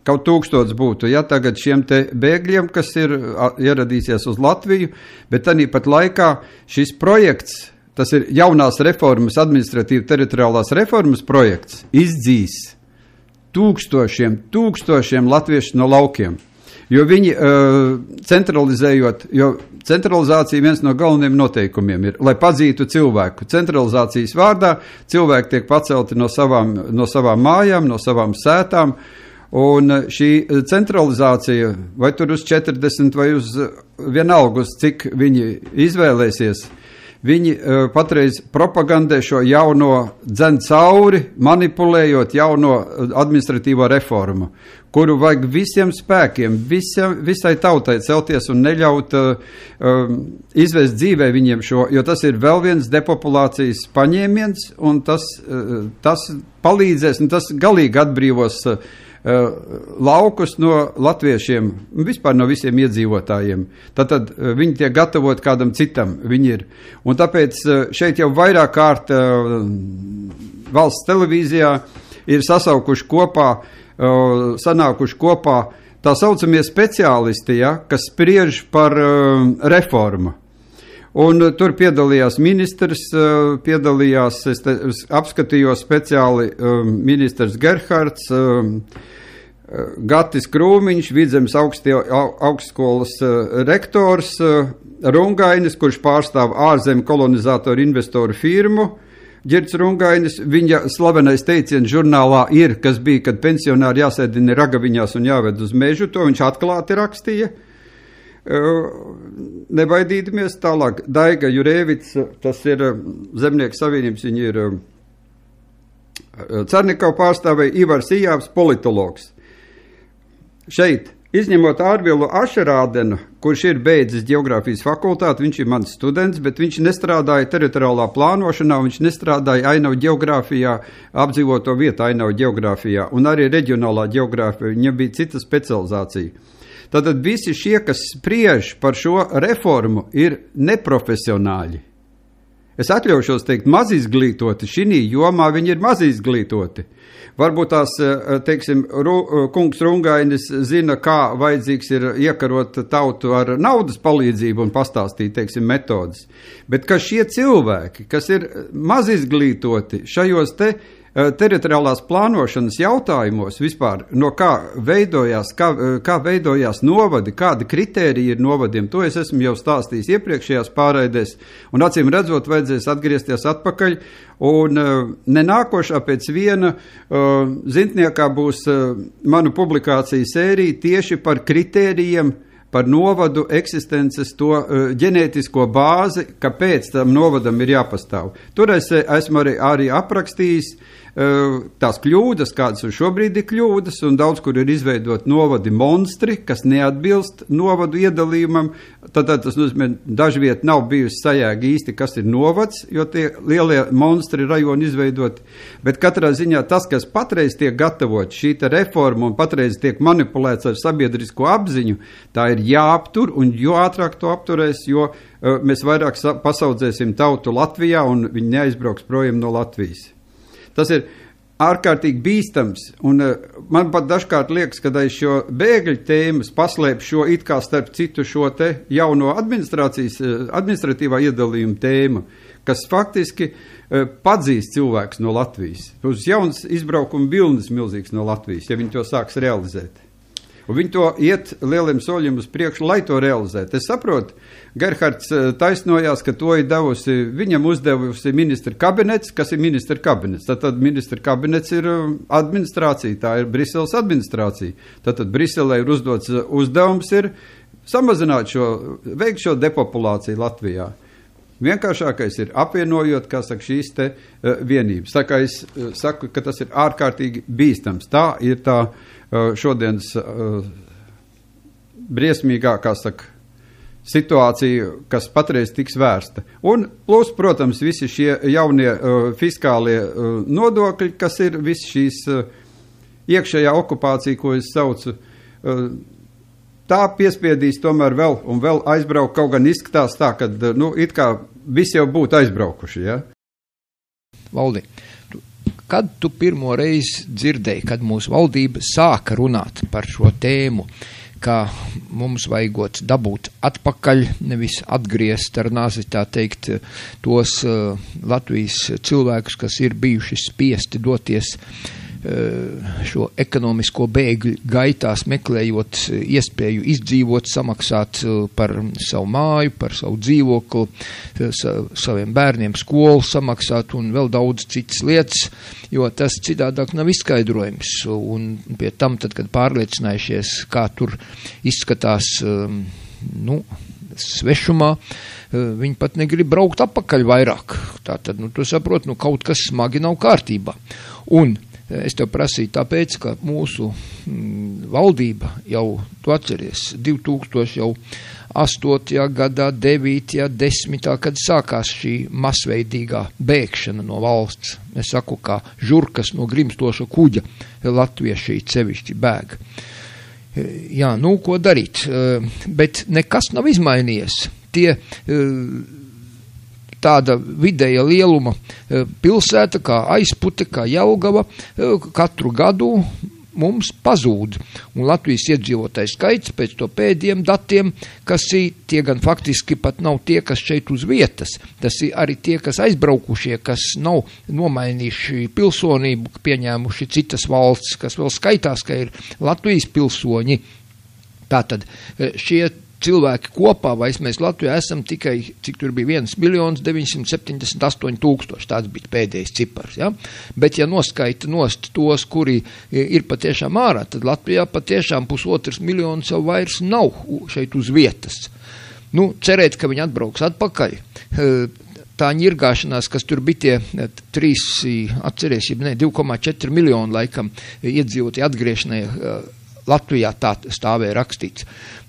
kaut 1000 būtu, ja tagad šiem te bēgļiem, kas ir ieradīsies uz Latviju, bet tāpat laikā šis projekts, tas ir jaunās reformas, administratīva teritoriālās reformas projekts, izdzīs tūkstošiem latviešu no laukiem. Jo viņi centralizējot, jo centralizācija viens no galvenajiem noteikumiem ir, lai padzītu cilvēku. Centralizācijas vārdā cilvēki tiek pacelti no savām mājām, no savām sētām, un šī centralizācija, vai tur uz 40 vai uz vienalga, uz cik viņi izvēlēsies, viņi patreiz propagandē šo jauno dzen cauri, manipulējot jauno administratīvo reformu, kuru vajag visiem spēkiem, visai tautai celties un neļaut izvest dzīvē viņiem šo, jo tas ir vēl viens depopulācijas paņēmiens, un tas palīdzēs, un tas galīgi atbrīvos laukus no latviešiem, vispār no visiem iedzīvotājiem. Tad viņi tiek gatavot kādam citam, viņi ir. Un tāpēc šeit jau vairāk kārt valsts televīzijā ir sanākuši kopā tā saucamie speciālisti, kas spriež par reformu. Un tur piedalījās ministrs, es apskatījos speciāli ministrs Gerhards, Gatis Krūmiņš, Vidzemes augstskolas rektors, Rungainis, kurš pārstāv ārzemju kolonizatoru investoru firmu, Ģirds Rungainis, viņa slavenais teiciens žurnālā ir, kas bija, kad pensionāri jāsēdina ragaviņās un jāved uz mežu, to viņš atklāti rakstīja. Nebaidīdamies tālāk. Daiga Jurēvics, tas ir Zemnieku savienības, viņi ir Cernikau pārstāvēja, Ivars Ijāvs, politologs. Šeit Izņemot Ārvilu Ašerādenu, kurš ir beidzis ģeogrāfijas fakultāti, viņš ir mans students, bet viņš nestrādāja teritoriālā plānošanā, viņš nestrādāja ainavu ģeogrāfijā, apdzīvoto vietu ainavu ģeogrāfijā, un arī reģionālā ģeogrāfija, viņam bija cita specializācija. Tātad visi šie, kas spriež par šo reformu, ir neprofesionāļi. Es atļaušos teikt mazizglītoti, šinī jomā viņi ir mazizglītoti. Varbūt tās, teiksim, kungs Rungainis zina, kā vajadzīgs ir iekarot tautu ar naudas palīdzību un pastāstīt, teiksim, metodas. Bet ka šie cilvēki, kas ir mazizglītoti šajos teritoriālās plānošanas jautājumos vispār, no kā veidojās novadi, kādi kritēriji ir novadiem, to es esmu jau stāstījis iepriekšējās pārraidēs, un acīm redzot, vajadzēs atgriezties atpakaļ, un nenākošā pēc viena zintniekā būs manu publikāciju sērija tieši par kritērijiem, par novadu eksistences to ģenētisko bāzi, kāpēc tam novadam ir jāpastāv. Tur es esmu arī aprakstījis tās kļūdas, kādas šobrīd ir kļūdas, un daudz, kur ir izveidot novadi monstri, kas neatbilst novadu iedalījumam. Tad tas nozīmē, dažviet nav bijusi sajēga īsti, kas ir novads, jo tie lielie monstri rajoni izveidoti. Bet katrā ziņā tas, kas patreiz tiek gatavot, šī reforma un patreiz tiek manipulēts ar sabiedrisko apziņu, tā ir jāaptur, un jo ātrāk to apturēs, jo mēs vairāk pasaudzēsim tautu Latvijā, un viņi neaizbrauks projām no Latvijas. Tas ir ārkārtīgi bīstams, un man pat dažkārt liekas, kad aiz šo bēgļu tēmas paslēp šo it kā starp citu šo te jauno administratīvā iedalījuma tēmu, kas faktiski padzīs cilvēks no Latvijas. Uz jauns izbraukuma vilnis milzīgs no Latvijas, ja viņi to sāks realizēt. Un viņi to iet lieliem soļiem uz priekšu, lai to realizētu. Es saprotu, Gerhards taisnojās, ka to ir viņam uzdevusi ministra kabinets, kas ir ministra kabinets. Tātad ministra kabinets ir administrācija, tā ir Briseles administrācija. Tātad Briselē ir uzdots uzdevums ir samazināt veikt šo depopulāciju Latvijā. Vienkāršākais ir apvienojot, kā saka, šīs te vienības. Tā kā es saku, ka tas ir ārkārtīgi bīstams. Tā ir tā šodienas briesmīgākā, saka, situācija, kas patreiz tiks vērsta. Un plus, protams, visi šie jaunie fiskālie nodokļi, kas ir visi šīs iekšējā okupācija, ko es saucu, tā piespiedīs tomēr vēl un vēl aizbraukt, kaut gan izskatās tā, ka, it kā visi jau būtu aizbraukuši, ja? Valdi, kad tu pirmo reizi dzirdēji, kad mūsu valdība sāka runāt par šo tēmu, ka mums vajagot dabūt atpakaļ, nevis atgriezt ar nāzi, tā teikt, tos Latvijas cilvēkus, kas ir bijuši spiesti doties šo ekonomisko bēgļu gaitās, meklējot iespēju izdzīvot, samaksāt par savu māju, par savu dzīvokli, saviem bērniem skolu samaksāt un vēl daudz citas lietas, jo tas citādāk nav izskaidrojums. Un pie tam, tad, kad pārliecinājušies, kā tur izskatās, svešumā, viņi pat negrib braukt atpakaļ vairāk. Tātad, tu saproti, kaut kas smagi nav kārtībā. Un es tev prasīju tāpēc, ka mūsu valdība jau, tu atceries, 2008. gadā, 9., 10., kad sākās šī masveidīgā bēgšana no valsts. Es saku, kā žurkas no grimstoša kuģa latvieši sevišķi bēg. Jā, ko darīt? Bet nekas nav izmainījies. Tie tāda vidēja lieluma pilsēta, kā Aizpute, kā Jelgava, katru gadu mums pazūd. Un Latvijas iedzīvotāju skaits pēc to pēdējiem datiem, kas ir tie gan faktiski pat nav tie, kas šeit uz vietas. Tas ir arī tie, kas aizbraukušie, kas nav nomainījuši pilsonību, pieņēmuši citas valsts, kas vēl skaitās, ka ir Latvijas pilsoņi. Tātad šie cilvēki kopā, vai mēs Latvijā esam tikai, cik tur bija 1,978,000, tāds bija pēdējais cipars, ja? Bet ja noskaita nost tos, kuri ir patiešām ārā, tad Latvijā patiešām 1,5 miljonu jau vairs nav šeit uz vietas. Cerēt, ka viņi atbrauks atpakaļ. Tā ņirgāšanās, kas tur bija tie 2,4 miljonu laikam iedzīvotāji atgriešanai Latvijā tā stāvēja rakstīts.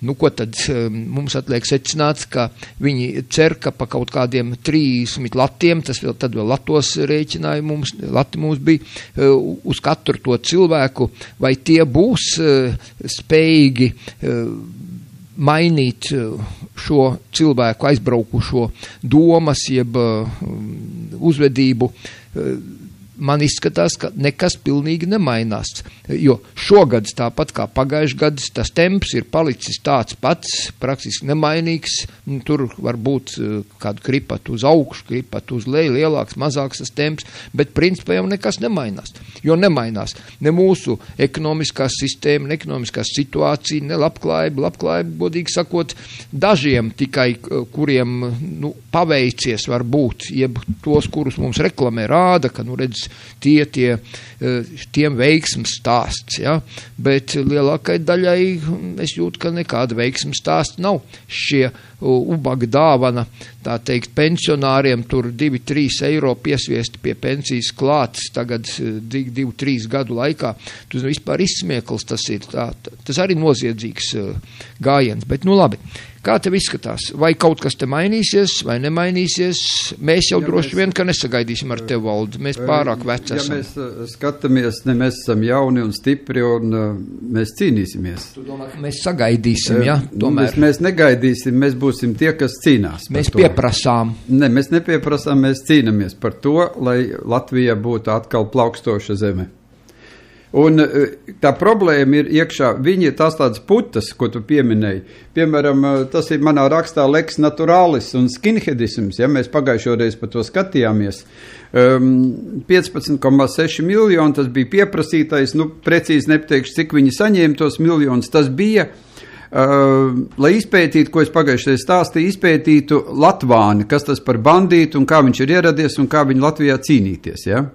Nu, ko tad mums atliek secināt, ka viņi cer, ka pa kaut kādiem 30 latiem, tas vēl tad vēl latos rēķināja mums, lati mums bija uz katru to cilvēku, vai tie būs spējīgi mainīt šo cilvēku aizbraukušo domas, jeb uzvedību. Man izskatās, ka nekas pilnīgi nemainās, jo šogad tāpat kā pagājuši gads, tas temps ir palicis tāds pats, praktiski nemainīgs, tur var būt kādu kripatu uz augšu, kripatu uz leju, lielāks, mazāks tas temps, bet principā jau nekas nemainās, jo nemainās ne mūsu ekonomiskā sistēma, ne ekonomiskā situācija, ne labklājība, godīgi sakot, dažiem tikai, kuriem, paveicies var būt, jeb tos, kurus mums reklamē rāda, ka, redz, tiem veiksmes stāsts, ja? Bet lielākai daļai es jūtu, ka nekāda veiksmes stāsts nav. Šie ubaga dāvana, tā teikt, pensionāriem tur 2-3 eiro piesviesti pie pensijas klāts tagad 2-3 gadu laikā. Tas vispār izsmiekls tas ir. Tas arī noziedzīgs gājiens, bet labi. Kā tev izskatās? Vai kaut kas te mainīsies, vai nemainīsies? Mēs jau droši vien, ka nesagaidīsim ar tevi, Valdi. Mēs pārāk veci esam. Ja mēs skatāmies, mēs esam jauni un stipri un mēs cīnīsimies. Tu domā, ka mēs sagaidīsim, ja? Tomēr. Mēs negaidīsim, mēs būsim tie, kas cīnās. Mēs pieprasām. Ne, mēs nepieprasām, mēs cīnamies par to, lai Latvija būtu atkal plaukstoša zeme. Un tā problēma ir iekšā, viņi tās tādas putas, ko tu pieminēji, piemēram, tas ir manā rakstā lex naturalis un skinheadisms, ja mēs pagājušoreiz par to skatījāmies, 15,6 miljoni, tas bija pieprasītais, precīzi nepateikšu, cik viņi saņēma tos miljonus, tas bija, lai izpētītu, ko es pagājušajā stāstīju, izpētītu Latvāni, kas tas par bandītu un kā viņš ir ieradies un kā viņi Latvijā cīnīties, ja?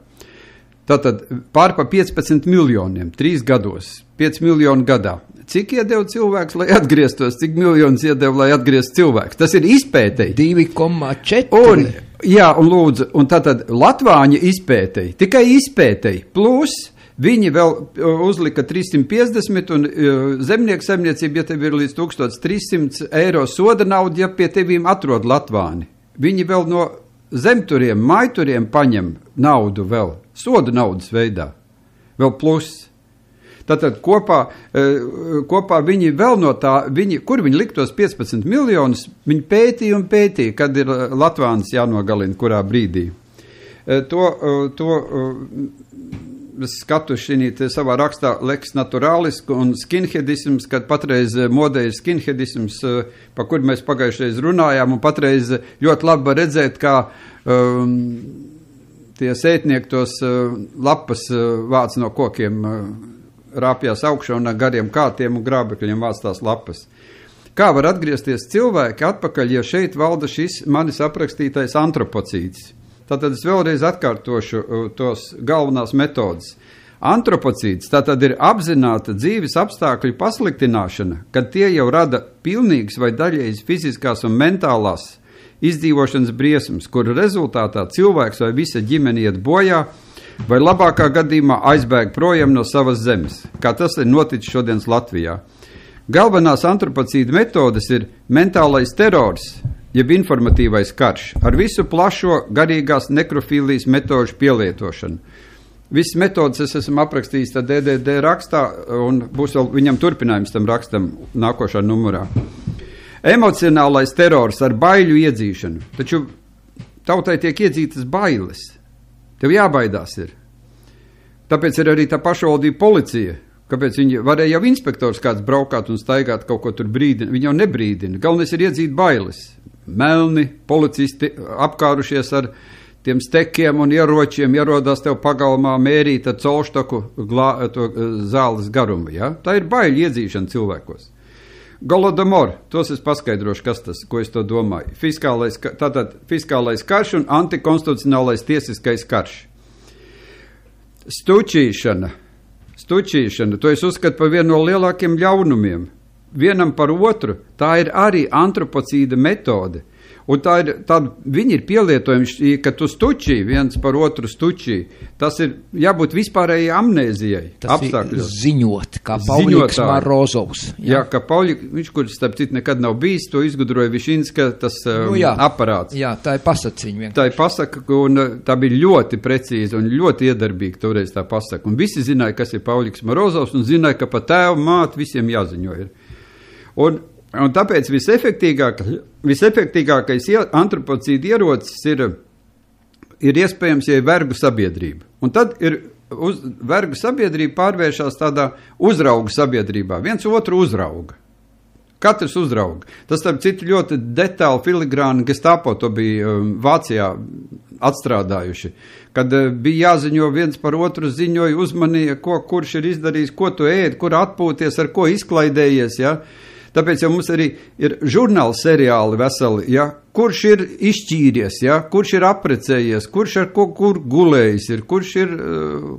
Tātad pārpa 15 miljoniem, 3 gados, 5 miljonu gadā. Cik iedeva cilvēks, lai atgrieztos, cik miljonus iedeva, lai atgrieztos cilvēks? Tas ir izpētēji. 2,4. Jā, un lūdzu, un tātad Latvāņi izpētēji, tikai izpētēji, plus viņi vēl uzlika 350 un zemnieku saimniecība, ja tev ir līdz 1300 eiro soda nauda, ja pie tevīm atrod Latvāni. Viņi vēl no zemturiem, maituriem paņem naudu vēl, soda naudas veidā, vēl plus. Tātad kopā viņi vēl no tā, kur viņi liktos 15 miljonus, viņi pētīja, kad ir Latvāns jānogalina, kurā brīdī. Es skatu šī savā rakstā lex naturalis un skinheadisms, kad patreiz modē ir skinheadisms, pa kur mēs pagājušreiz runājām, un patreiz ļoti labi var redzēt, kā tie sētnieki tos lapas vāc no kokiem, rāpjās augšā un ar gariem kātiem un grābekļiem vāc tās lapas. Kā var atgriezties cilvēki atpakaļ, ja šeit valda šis manis aprakstītais antropocīds? Tātad es vēlreiz atkārtošu tos galvenās metodas. Antropocīds tātad ir apzināta dzīves apstākļu pasliktināšana, kad tie jau rada pilnīgas vai daļējas fiziskās un mentālās izdzīvošanas briesmas, kuru rezultātā cilvēks vai visa ģimene iet bojā, vai labākā gadījumā aizbēg projām no savas zemes, kā tas ir noticis šodienas Latvijā. Galvenās antropocīda metodas ir mentālais terors, jeb informatīvais karš, ar visu plašo garīgās nekrofīlijas metožu pielietošanu. Visas metodas es esmu aprakstījis tā DDD rakstā, un būs vēl viņam turpinājums tam rakstam nākošā numurā. Emocionālais terors ar baiļu iedzīšanu, taču tautai tiek iedzītas bailes. Tev jābaidās ir. Tāpēc ir arī tā pašvaldība policija, kāpēc viņi varēja jau inspektors kāds braukāt un staigāt kaut ko tur brīdina, viņi jau nebrīdina. Galvenais ir iedzīt bailes. Melni policisti apkārušies ar tiem stekiem un ieročiem, ierodās tev pagalmā mērīt ar colštaku zāles garumu. Ja? Tā ir baiļu iedzīšana cilvēkos. Golodomor, tos es paskaidrošu, kas tas, ko es to domāju. Fiskālais karš un antikonstitucionālais tiesiskais karš. Stučīšana, to es uzskatu par vienu no lielākiem ļaunumiem. Vienam par otru, tā ir arī antropocīda metode. Un viņi ir pielietojumi, ka tu stučī viens par otru stučī. Tas ir jābūt vispārējai amnēzijai. Tas apstākļos. Ir ziņot, kā Pauļiks Morozovs. Jā, kā viņš, kurš starp citu nekad nav bijis, to izgudroja Višinska, tas aparāts. Jā, tā ir pasaciņa vienkārši. Tā ir pasaka, un tā bija ļoti precīza un ļoti iedarbīga toreiz tā pasaka. Un visi zināja, kas ir Pauļiks Morozovs, un zināja, ka pa tēvu māti visiem jāziņo ir. Un tāpēc visefektīgākais antropocīda ierocis ir iespējams, ja ir vergu sabiedrība. Un tad vergu sabiedrība pārvēršās tādā uzrauga sabiedrībā. Viens otru uzrauga. Katrs uzrauga. Tas, starp citu, ļoti detāli filigrāni Gestapo to bija Vācijā atstrādājuši. Kad bija jāziņo viens par otru, ziņoja, uzmanīja, kurš ir izdarījis, ko tu ēd, kur atpūties, ar ko izklaidējies, ja? Tāpēc jau mums arī ir žurnāla seriāli veseli, ja? Kurš ir izšķīries, ja? Kurš ir aprecējies, kurš ar kur gulējis ir, kurš ir,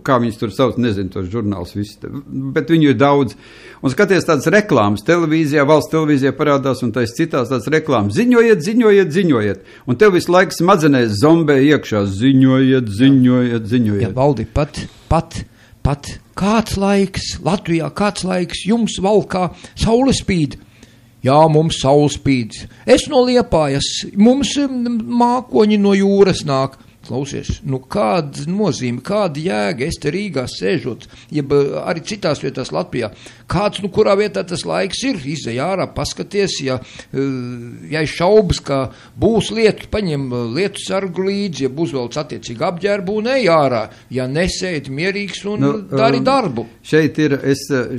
kā viņus tur sauc, nezinu tos žurnāls visu, bet viņu ir daudz. Un skaties tādas reklāmas televīzijā, valsts televīzijā parādās un tais citās tādas reklāmas. Ziņojiet. Un tev visu laiku smadzenēs zombē iekšā. Ziņojiet. Ja, Valdi, pat kāds laiks, Latvijā kāds laiks jums valkā saule spīd. Jā, mums saule spīd. Es no Liepājas, mums mākoņi no jūras nāk. Klausies, kāda nozīme, kāda jēga, es te Rīgā sēžot, jeb arī citās vietās Latvijā, kāds, kurā vietā tas laiks ir, izej ārā, paskaties, ja ir šaubas, ka būs lietu, paņem lietu sargu līdzi, ja būs vēl attiecīgi apģērbu un ej ārā, ja nesēdi mierīgs un dari darbu. Šeit ir,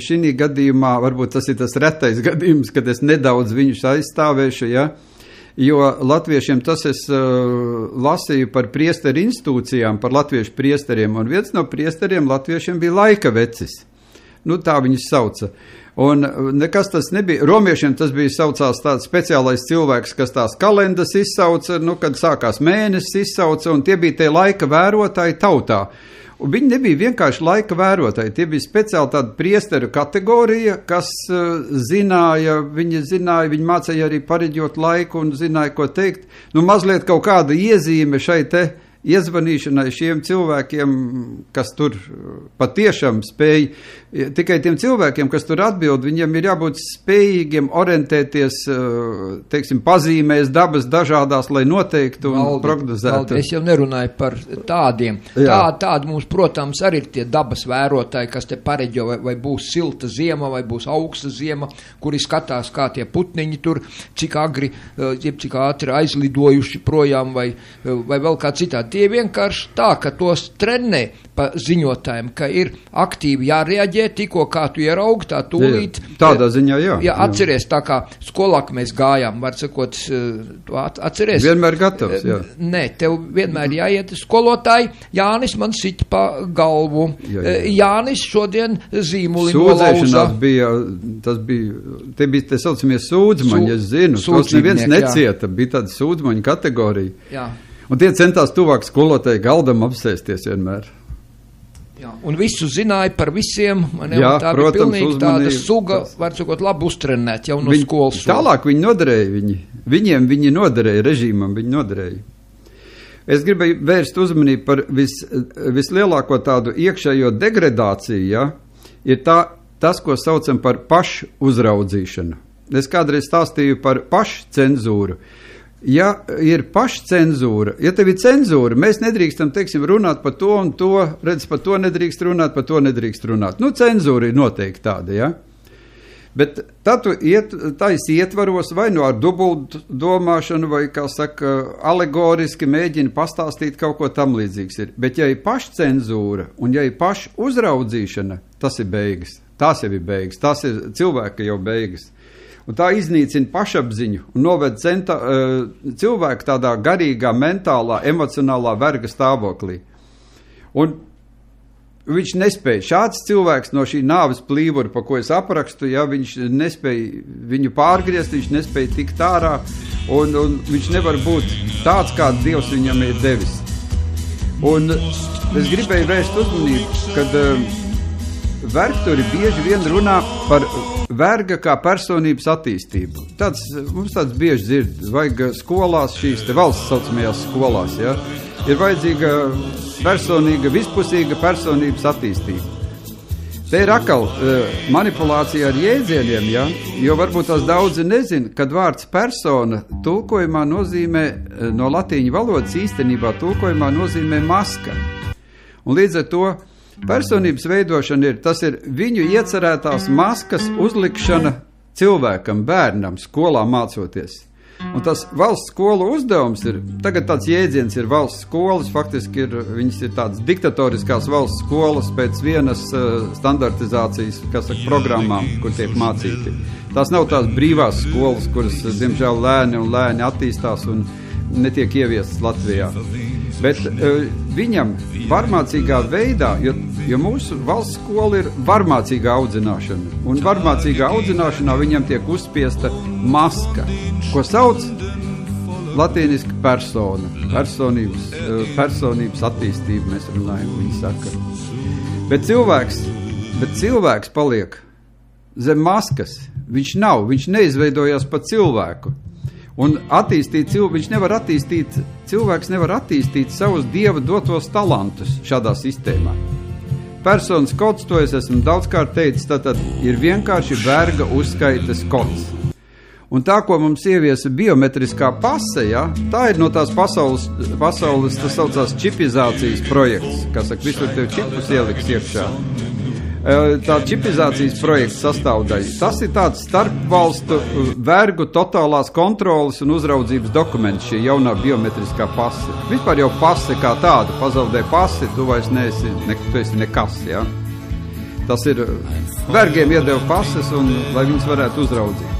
šī gadījumā, varbūt tas ir tas retais gadījums, kad es nedaudz viņus aizstāvēšu, ja? Jo latviešiem tas es lasīju par priesteru institūcijām, par latviešu priesteriem, un viens no priesteriem latviešiem bija laika vecis. Tā viņus sauca. Un nekas tas nebija. Romiešiem tas bija saucās tāds speciālais cilvēks, kas tās kalendas izsauca, kad sākās mēnesis izsauca, un tie bija tie laika vērotāji tautā. Un viņi nebija vienkārši laika vērotāji, tie bija speciāli tāda priesteru kategorija, kas zināja, viņi mācīja arī pareģot laiku un zināja, ko teikt. Mazliet kaut kāda iezīme šai te iezvanīšanai šiem cilvēkiem, kas tur patiešām spēj, tikai tiem cilvēkiem, kas tur atbild, viņiem ir jābūt spējīgiem orientēties, teiksim, pazīmēs dabas dažādās, lai noteiktu un prognozētu. Es jau nerunāju par tādiem. Tādi mums, protams, arī ir tie dabas vērotāji, kas te pareģo, vai būs silta ziema, vai būs augsta ziema, kuri skatās, kā tie putniņi tur, cik agri, cik ātri aizlidojuši projām, vai vēl kā citādi. Tie vienkārši tā, ka tos trenē pa ziņotājiem, ka ir aktīvi jārēģē, tikko kā tu ieraugi, tā tūlīt. Tādā ziņā, jā. Jā, atceries, tā kā skolā, ka mēs gājām, var sakot, atceries. Vienmēr gatavs, jā. Nē, tev vienmēr jāiet skolotāji, Jānis man sit pa galvu. Jā. Jānis šodien zīmuli nolauza. Sūdzēšanās bija, te saucamie sūdzmaņi, es zinu, tos neviens necieta, bija tāda sūdzmaņa kategorija. Jā. Un tie centās tuvāk skolotāji galdam apsēsties vienmēr. Jā, un visu zināja par visiem, tā protams, bija pilnīgi tāda suga, var sakot, labi uztrenēt jau no skolas. Tālāk viņi noderēja, viņi noderēja, režīmam viņi noderēja. Es gribēju vērst uzmanību par vislielāko tādu iekšējo degradāciju, ir tas, ko saucam par pašu uzraudzīšanu. Es kādreiz stāstīju par pašcenzūru. Ja ir pašcenzūra, ja tev ir cenzūra, mēs nedrīkstam, teiksim, runāt par to un to, redz, par to nedrīkst runāt, par to nedrīkst runāt. Cenzūra ir noteikti tāda, ja? Bet tad tu ietvaros vai ar dubultu domāšanu, vai, kā saka, alegoriski mēģini pastāstīt kaut ko tam līdzīgs ir. Bet ja ir pašcenzūra un ja ir pašu uzraudzīšana, tas ir beigas. Tās jau ir beigas, tās ir cilvēka jau beigas. Un tā iznīcina pašapziņu un noved cilvēku tādā garīgā, mentālā, emocionālā verga stāvoklī. Un viņš nespēja, šāds cilvēks no šī nāves plīvura, pa ko es aprakstu, viņš nespēja viņu pārgriezt, viņš nespēja tikt ārā, un viņš nevar būt tāds, kāds Dievs viņam ir devis. Un es gribēju vērst uzmanību, kad vergturi bieži vien runā par verga kā personības attīstību. Mums tāds bieži dzird, vajag skolās šīs te valsts saucamajās skolās, ja? Ir vajadzīga personīga, vispusīga personības attīstība. Te ir atkal manipulācija ar jēdzieniem, ja? Jo varbūt tās daudzi nezin, kad vārds persona tulkojumā nozīmē, no latīņu valodas īstenībā tulkojumā nozīmē maska. Un līdz ar to personības veidošana tas ir viņu iecerētās maskas uzlikšana cilvēkam, bērnam, skolā mācoties. Un tas valsts skolu uzdevums ir, tagad tāds jēdziens ir valsts skolas, faktiski viņas ir tādas diktatoriskās valsts skolas pēc vienas standartizācijas, programmām, kur tiek mācīti. Tās nav tās brīvās skolas, kuras, diemžēl, lēni attīstās un netiek ieviestas Latvijā. Bet viņam varmācīgā veidā, jo mūsu valsts skola ir varmācīgā audzināšana, un varmācīgā audzināšanā viņam tiek uzspiesta maska, ko sauc latīniski persona, personības attīstība, mēs runājam, viņi saka. Bet cilvēks paliek zem maskas, viņš neizveidojās pa cilvēku. Un cilvēks nevar attīstīt savus Dieva dotos talantus šādā sistēmā. Personas kods, to es esmu daudzkārt teicis, tātad ir vienkārši verga uzskaites kods. Un tā, ko mums ieviesa biometriskā pase, ja, tā ir no tās pasaules, tas saucās čipizācijas projekts, kas saka, visur tev čipus ieliks iekšā. Tā čipizācijas projekts sastāvdaļa. Tas ir tāds starpvalstu vergu totālās kontrolas un uzraudzības dokuments, šī jaunā biometriskā pase. Vispār jau pase kā tāda, pazaudē pasi, tu vairs tu esi nekas, ja? Tas ir, vergiem iedeva pases, un lai viņus varētu uzraudzīt.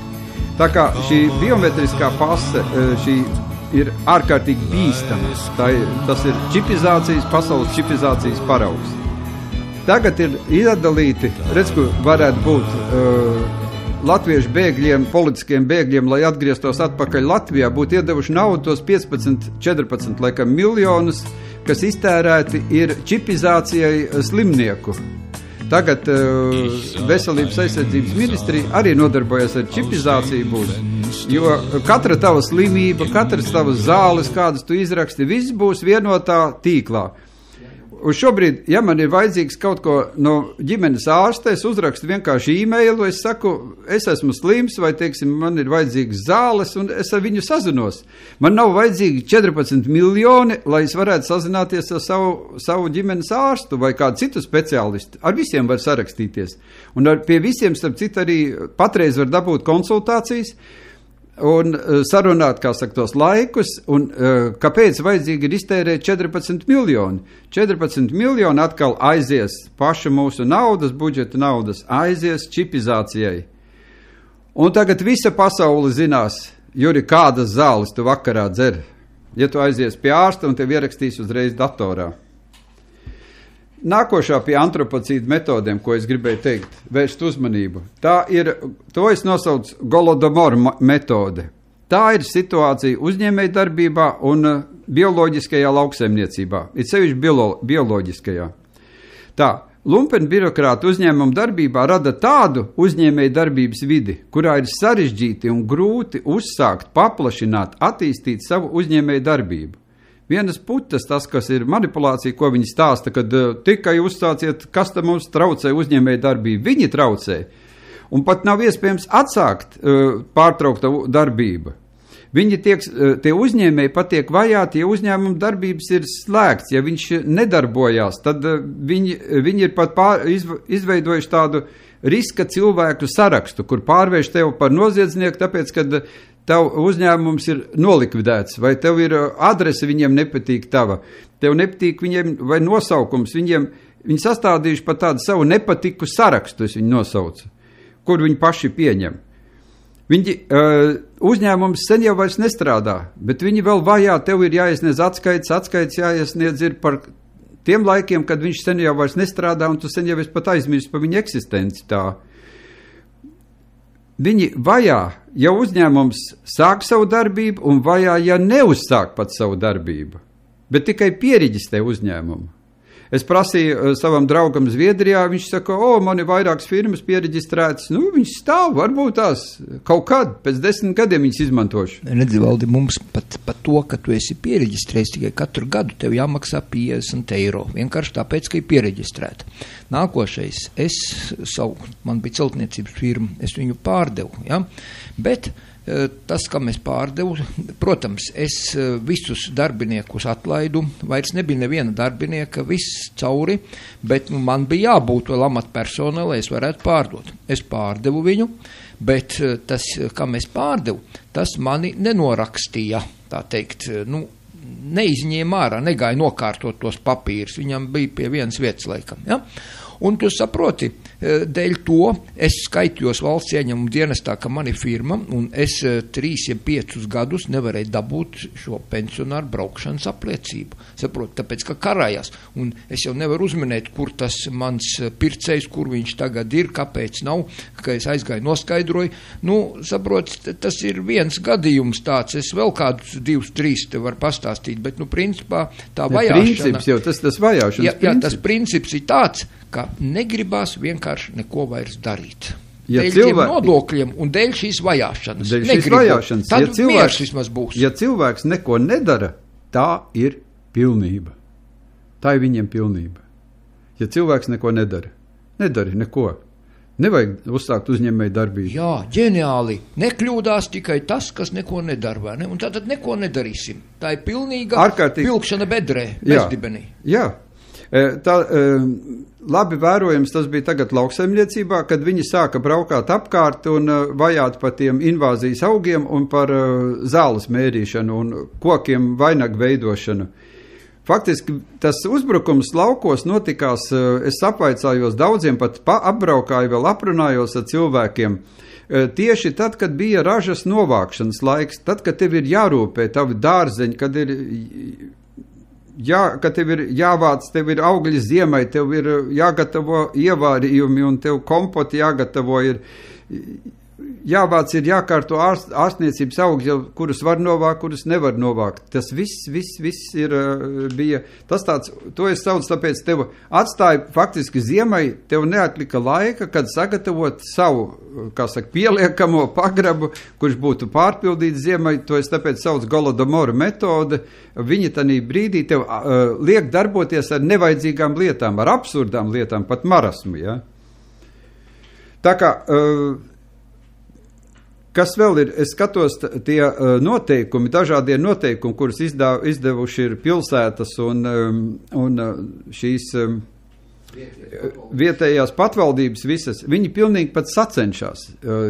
Tā kā šī biometriskā pase, šī ir ārkārtīgi bīstama. Tas ir čipizācijas, pasaules čipizācijas paraugs. Tagad ir iedalīti, redz, ka varētu būt latviešu bēgļiem, politiskiem bēgļiem, lai atgrieztos atpakaļ Latvijā, būtu iedevuši naudu tos 14 laikam miljonus, kas iztērēti ir čipizācijai slimnieku. Tagad Veselības aizsardzības ministrija arī nodarbojas ar čipizāciju būs, jo katra tava slimība, katras tavas zāles, kādas tu izraksti, viss būs vienotā tīklā. Un šobrīd, ja man ir vajadzīgs kaut ko no ģimenes ārsta, es uzrakstu vienkārši e-mailu, es saku, es esmu slims, vai, teiksim, man ir vajadzīgs zāles, un es ar viņu sazinos. Man nav vajadzīgi 14 miljoni, lai es varētu sazināties ar savu ģimenes ārstu vai kādu citu speciālistu. Ar visiem var sarakstīties. Un pie visiem, starp citu, arī patreiz var dabūt konsultācijas, un sarunāt, kā saka, tos laikus, un kāpēc vajadzīgi ir iztērēt 14 miljoni. 14 miljoni atkal aizies paša mūsu naudas, budžeta naudas, aizies čipizācijai. Un tagad visa pasaule zinās, Juri, kādas zāles tu vakarā dzer, ja tu aizies pie ārsta un tev ierakstīs uzreiz datorā. Nākošā pie antropocīdu metodēm, ko es gribēju teikt, vērst uzmanību. To es nosaucu Golodomora metode. Tā ir situācija uzņēmēju darbībā un bioloģiskajā lauksaimniecībā, it sevišķi bioloģiskajā. Tā, lumpeni birokrāti uzņēmumu darbībā rada tādu uzņēmēju darbības vidi, kurā ir sarežģīti un grūti uzsākt, paplašināt, attīstīt savu uzņēmēju darbību. Vienas putas, tas, kas ir manipulācija, ko viņi stāsta, kad tikai uzsāciet, kas tam mums traucē uzņēmēju darbību. Viņi traucē. Un pat nav iespējams atsākt pārtraukta darbība. Tie uzņēmēji patiek vajāti, ja uzņēmuma darbības ir slēgts, ja viņš nedarbojās, tad viņi ir pat izveidojuši tādu riska cilvēku sarakstu, kur pārvērš tev par noziedznieku, tāpēc, kad tev uzņēmums ir nolikvidēts, vai tev ir adrese, viņiem nepatīk tava, tev nepatīk viņiem, vai nosaukums, viņi sastādījuši pat tādu savu nepatiku sarakstu, es viņu nosaucu, kur viņi paši pieņem. Uzņēmums sen jau vairs nestrādā, bet viņi vēl vajā, tev ir jāiesniedz atskaits jāiesniedz ir par tiem laikiem, kad viņš sen jau vairs nestrādā, un tu sen jau esi pat aizmirst par viņa eksistenci tā. Viņi vajā, ja uzņēmums sāk savu darbību, un vajā, ja neuzsāk pat savu darbību, bet tikai pieriģistē uzņēmumu. Es prasīju savam draugam Zviedrijā, viņš saka, man ir vairākas firmas piereģistrētas, viņš stāv, varbūt tās kaut kad, pēc 10 gadiem viņas izmantošu. Redzi, Valdi, mums pat to, ka tu esi piereģistrējis tikai katru gadu, tev jāmaksā 50 eiro, vienkārši tāpēc, ka ir piereģistrēta. Nākošais, man bija celtniecības firma, es viņu pārdevu, ja? Bet tas, kā mēs pārdevu, protams, es visus darbiniekus atlaidu, vairs nebija neviena darbinieka, viss cauri, bet man bija jābūt vēl amatpersonai, lai es varētu pārdot. Es pārdevu viņu, bet tas, kā mēs pārdevu, tas mani nenorakstīja, tā teikt, neizņēma ārā, negāja nokārtot tos papīrus, viņam bija pie vienas vietas laikam, ja? Un tu saproti, dēļ to es skaitļos valsts ieņemumu dienestā, ka man ir firma, un es 3 ja 5 gadus nevarēju dabūt šo pensionāru braukšanas apliecību. Saproti, tāpēc, ka karājās, un es jau nevaru uzminēt, kur tas mans pircējs, kur viņš tagad ir, kāpēc nav, ka es aizgāju noskaidroju. Saproti, tas ir viens gadījums tāds, es vēl kādus 2-3 te varu pastāstīt, bet, principā, tā vajāšana. Princips jau, tas vajāšanas princips. Jā, tas princips ir tāds, ka negribās vienkārši neko vairs darīt. Ja dēļ tiem nodokļiem un dēļ šīs vajāšanas. Tad miers vismaz būs. Ja cilvēks neko nedara, tā ir pilnība. Tā ir viņiem pilnība. Ja cilvēks neko nedara neko. Nevajag uzsākt uzņēmēju darbību. Jā, ģeniāli. Nekļūdās tikai tas, kas neko nedara, vai ne? Un tātad neko nedarīsim. Tā ir pilnīga vilkšana bedrē, bezdibenī. Jā. Labi vērojams tas bija tagad lauksaimniecībā, kad viņi sāka braukāt apkārt un vajāt par tiem invāzijas augiem un par zāles mērīšanu un kokiem vainagu veidošanu. Faktiski tas uzbrukums laukos notikās, es apvaicājos daudziem, pat apbraukāju, vēl aprunājos ar cilvēkiem. Tieši tad, kad bija ražas novākšanas laiks, tad, kad tev ir jārūpē tavi dārzeņi, kad tev ir jāvāc, tev ir augļi ziemai, tev ir jāgatavo ievārījumi un tev kompoti jāgatavo, jāvāc, ir jākārto ārstniecības augļi, kurus var novākt, kurus nevar novākt. Tas viss ir, bija, tas tāds, to es saucu, tāpēc tev atstāja faktiski ziemai, tev neatlika laika, kad sagatavot savu, pieliekamo pagrabu, kurš būtu pārpildīts ziemai, to es tāpēc saucu Golodomora metode. Viņi tanī brīdī tev liek darboties ar nevajadzīgām lietām, ar absurdām lietām, pat marasmu, ja? Tā kā, kas vēl ir, es skatos tie noteikumi, dažādie noteikumi, kurus izdevuši ir pilsētas un šīs vietējās patvaldības visas, viņi pilnīgi pat sacenšās.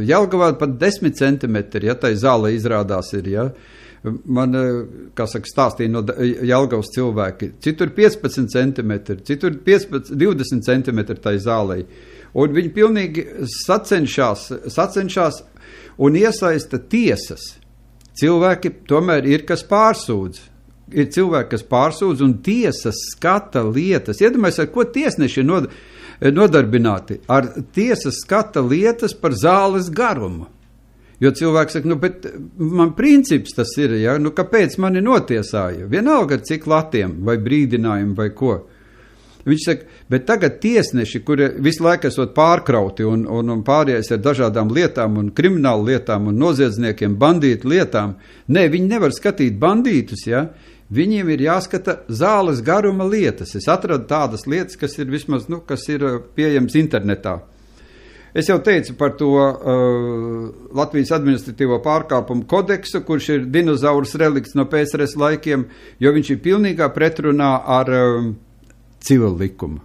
Jelgavā pat 10 centimetri, ja tai zāle izrādās ir, ja. Man, stāstīja no Jelgavas cilvēki, citur 15 centimetri, citur 20 centimetri tai zālei. Un viņi pilnīgi sacenšās un iesaista tiesas. Cilvēki tomēr ir, kas pārsūdz. Ir cilvēki, kas pārsūdz, un tiesas skata lietas. Iedomājies, ar ko tiesneši ir nodarbināti? Ar tiesas skata lietas par zāles garumu. Jo cilvēks saka, bet man princips tas ir, ja? Kāpēc mani notiesāja? Vienalga, cik latiem, vai brīdinājumi, vai ko. Viņš saka, bet tagad tiesneši, kuri visu laiku esot pārkrauti un pārējais ar dažādām lietām un kriminālu lietām un noziedzniekiem, bandītu lietām, viņi nevar skatīt bandītus, ja? Viņiem ir jāskata zāles garuma lietas. Es atradu tādas lietas, kas ir vismaz, kas ir pieejams internetā. Es jau teicu par to Latvijas administratīvo pārkāpumu kodeksu, kurš ir dinozaurus relikts no PSRS laikiem, jo viņš ir pilnīgā pretrunā ar civil likumu.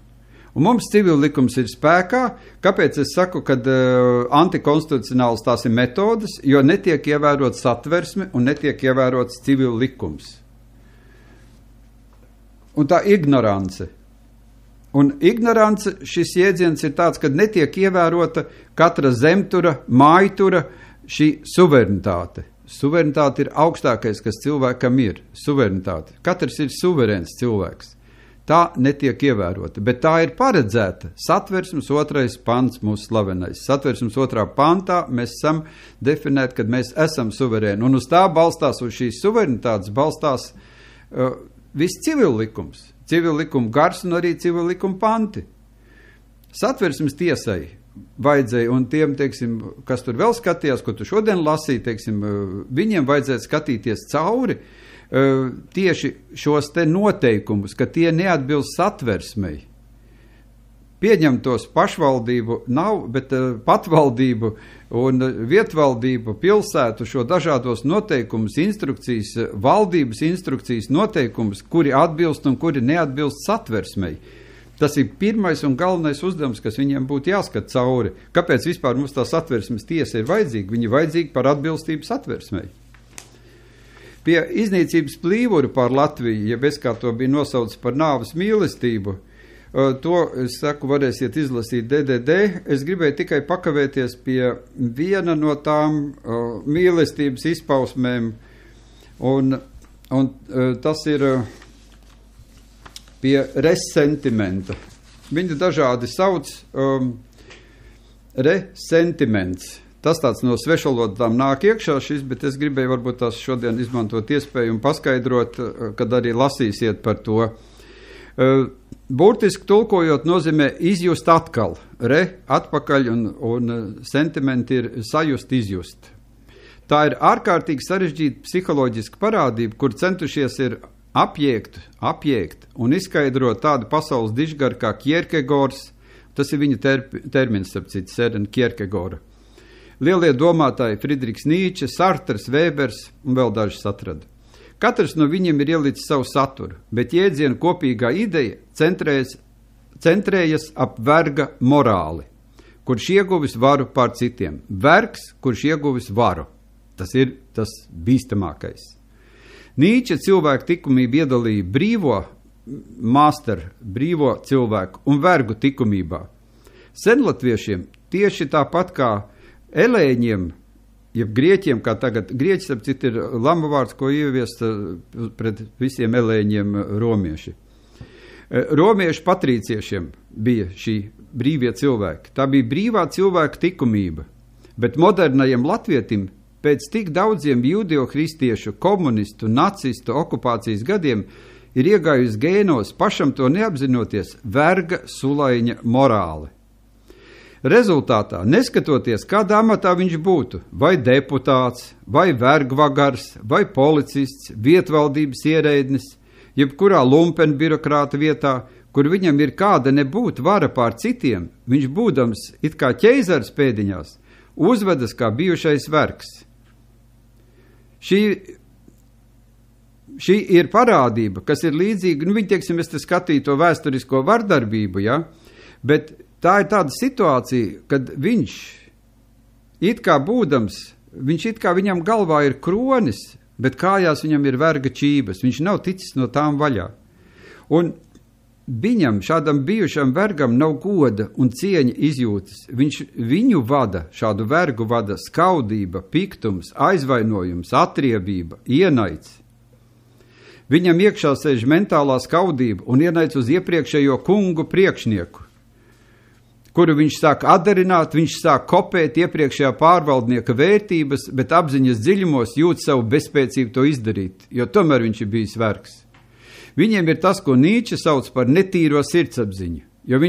Un mums civil likums ir spēkā, kāpēc es saku, kad antikonstitucionāls tās ir metodas, jo netiek ievērots satversme un netiek ievērots civil likums. Un tā ignorance. Un ignorance, šis jēdziens ir tāds, kad netiek ievērota katra zemtura, mājtura šī suverenitāte. Suverenitāte ir augstākais, kas cilvēkam ir. Suverenitāte. Katrs ir suverēns cilvēks. Tā netiek ievērota, bet tā ir paredzēta. Satversmes 2. pants mūsu slavenais. Satversmes 2. pantā mēs esam definēti, kad mēs esam suverēni. Un uz tā balstās, uz šīs suverenitātes balstās viss civil likums. civila likuma gars un arī civila likuma panti. Satversmes tiesai vajadzēja, un tiem, teiksim, kas tur vēl skatījās, ko tu šodien lasīji, teiksim, viņiem vajadzēja skatīties cauri tieši šos te noteikumus, ka tie neatbilst satversmei. Pieņemtos pašvaldību nav, bet patvaldību un vietvaldību, pilsētu šo dažādos noteikumus, instrukcijas, valdības instrukcijas noteikumus, kuri atbilst un kuri neatbilst satversmei. Tas ir pirmais un galvenais uzdevums, kas viņiem būtu jāskat cauri. Kāpēc vispār mums tā satversmes tiesa ir vajadzīga? Viņa ir vajadzīga par atbilstību satversmei. Pie iznīcības plīvuru pār Latviju, ja bez kā to bija nosaucis par nāves mīlestību, to, es saku, varēsiet izlasīt DDD. Es gribēju tikai pakavēties pie viena no tām mīlestības izpausmēm, un tas ir pie resentimenta. Viņi dažādi sauc resentiments. Tas tāds no svešvalodām nāk iekšā šis, bet es gribēju varbūt tās šodien izmantot iespēju un paskaidrot, kad arī lasīsiet par to. Burtiski tulkojot nozīmē izjust atkal, atpakaļ un sentimenti ir sajust, izjust. Tā ir ārkārtīgi sarežģīta psiholoģiska parādība, kur centušies ir apjēgt un izskaidrot tādu pasaules dižgaru kā Kierkegors, tas ir viņa termins, apcīt, Søren Kierkegora. Lielie domātāji Friedrichs Nīče, Sarters, Vēbers un vēl dažas atrada. Katrs no viņiem ir ielicis savu saturu, bet jēdziena kopīgā ideja centrējas ap verga morāli, kurš ieguvis varu pār citiem. Vergs, kurš ieguvis varu. Tas ir tas bīstamākais. Nīče cilvēku likumību iedalīja brīvo cilvēku un vergu likumībā. Senlatviešiem tieši tāpat kā elēņiem, jeb grieķiem, kā tagad, grieķis, ap citu, ir lamavārds, ko ieviest pret visiem elēņiem romieši. Romiešu patrīciešiem bija šī brīvie cilvēki. Tā bija brīvā cilvēka likumība, bet modernajam latvietim pēc tik daudziem jūdeo-kristiešu, komunistu, nacistu okupācijas gadiem ir iegājusi gēnos, pašam to neapzinoties, verga sulaiņa morāli. Rezultātā, neskatoties, kādā amatā viņš būtu, vai deputāts, vai vergvagars, vai policists, vietvaldības ierēdnis, jebkurā lumpen birokrāta vietā, kur viņam ir kāda nebūt vara pār citiem, viņš būdams it kā ķeizars pēdiņās, uzvedas kā bijušais vergs. Šī ir parādība, kas ir līdzīga, viņi, teiksim, es te skatīju to vēsturisko vardarbību, ja, bet tā ir tāda situācija, kad viņš, it kā būdams, viņam galvā ir kronis, bet kājās viņam ir verga čības, viņš nav ticis no tām vaļā. Un viņam, šādam bijušam vergam, nav goda un cieņa izjūtas. Viņu vada, šādu vergu vada skaudība, piktums, aizvainojums, atriebība, ienaids. Viņam iekšā sēž mentālā skaudība un ienaids uz iepriekšējo kungu priekšnieku, kuru viņš sāk atdarināt, viņš sāk kopēt iepriekšējā pārvaldnieka vērtības, bet apziņas dziļumos jūt savu bezspēcību to izdarīt, jo tomēr viņš ir bijis vergs. Viņiem ir tas, ko Nīče sauc par netīro sirdsapziņu, jo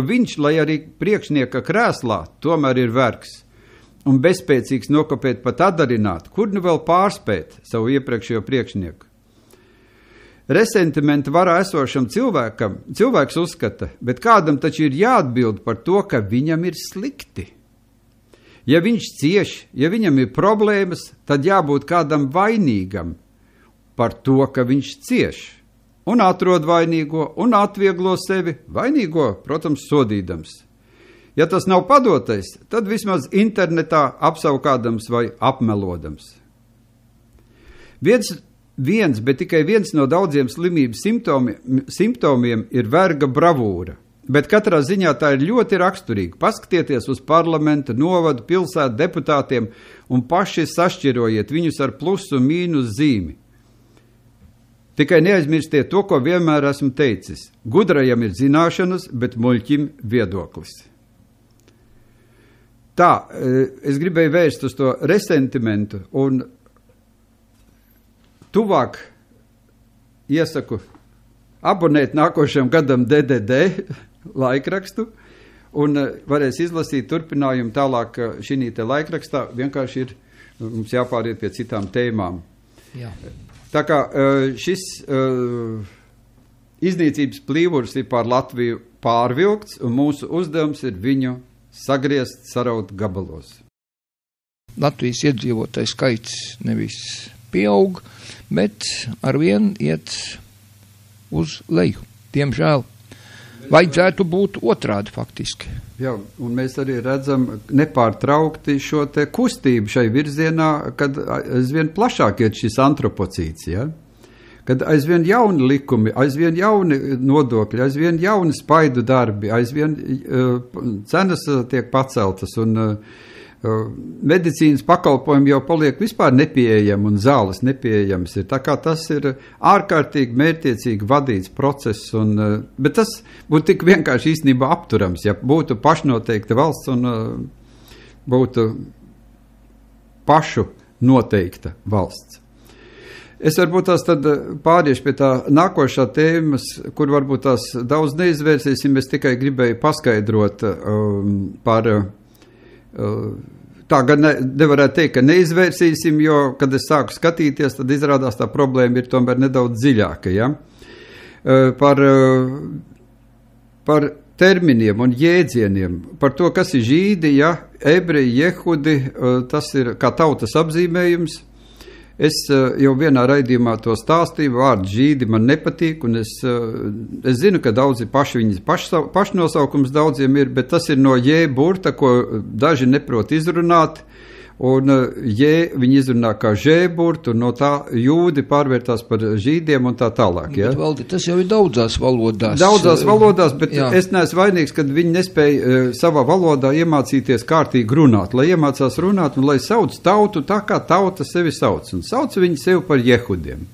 viņš, lai arī priekšnieka krēslā, tomēr ir vergs un bezspēcīgs nokopēt pat atdarināt, kur nu vēl pārspēt savu iepriekšējo priekšnieku. Resentimenta varā esošam cilvēks uzskata, bet kādam taču ir jāatbild par to, ka viņam ir slikti. Ja viņš cieš, ja viņam ir problēmas, tad jābūt kādam vainīgam par to, ka viņš cieš. Un atrod vainīgo un atvieglo sevi, vainīgo, protams, sodīdams. Ja tas nav padotais, tad vismaz internetā apsaukādams vai apmelodams. Bet tikai viens no daudziem slimības simptomiem ir verga bravūra, bet katrā ziņā tā ir ļoti raksturīga. Paskatieties uz parlamenta, novadu, pilsētu deputātiem un paši sašķirojiet viņus ar plusu un mīnus zīmi. Tikai neaizmirstiet to, ko vienmēr esmu teicis. Gudrajam ir zināšanas, bet muļķim viedoklis. Tā, es gribēju vērst uz to resentimentu un tuvāk iesaku abonēt nākošajam gadam DDD laikrakstu, un varēs izlasīt turpinājumu tālāk šī te laikrakstā. Vienkārši ir mums jāpāriet pie citām tēmām. Jā. Tā kā šis iznīcības plīvurs ir pār Latviju pārvilkts, un mūsu uzdevums ir viņu sagriezt, saraut gabalos. Latvijas iedzīvotāju skaits nevis pieaug, bet arvien iet uz leju. Diemžēl. Vajadzētu būt otrādi faktiski. Jā, un mēs arī redzam nepārtraukti šo te kustību šai virzienā, kad aizvien plašāk iet šis antropocīts, ja? Kad aizvien jauni likumi, aizvien jauni nodokļi, aizvien jauni spaidu darbi, aizvien cenas tiek paceltas un medicīnas pakalpojumi jau paliek vispār nepieejami un zāles nepieejams ir. Tā kā tas ir ārkārtīgi mērķiecīgi vadīts process, bet tas būtu tik vienkārši īstenībā apturams, ja būtu pašnoteikta valsts un būtu pašu noteikta valsts. Es varbūt tās tad pāriešu pie tā nākošā tēmas, kur varbūt tās daudz neizvērsīsim, es tikai gribēju paskaidrot par, tā gan nevarētu teikt, ka neizvērsīsim, jo, kad es sāku skatīties, tad izrādās tā problēma ir tomēr nedaudz dziļāka, ja? Par terminiem un jēdzieniem, par to, kas ir žīdi, ja, ebreji, jehudi, tas ir kā tautas apzīmējums. Es jau vienā raidījumā to stāstīju, vārds žīdi man nepatīk, un es zinu, ka daudzi viņas pašnosaukums daudziem ir, bet tas ir no jē burta, ko daži neprot izrunāt, un jē viņi izrunā kā žē burtu, un no tā jūdi pārvērtās par žīdiem un tā tālāk. Ja? Bet, Valdi, tas jau ir daudzās valodās. Daudzās valodās, bet jā. Es neesmu vainīgs, kad viņi nespēja savā valodā iemācīties kārtīgi runāt, lai iemācās runāt un lai sauc tautu tā, kā tauta sevi sauc. Un sauc viņi sevi par jehudiem.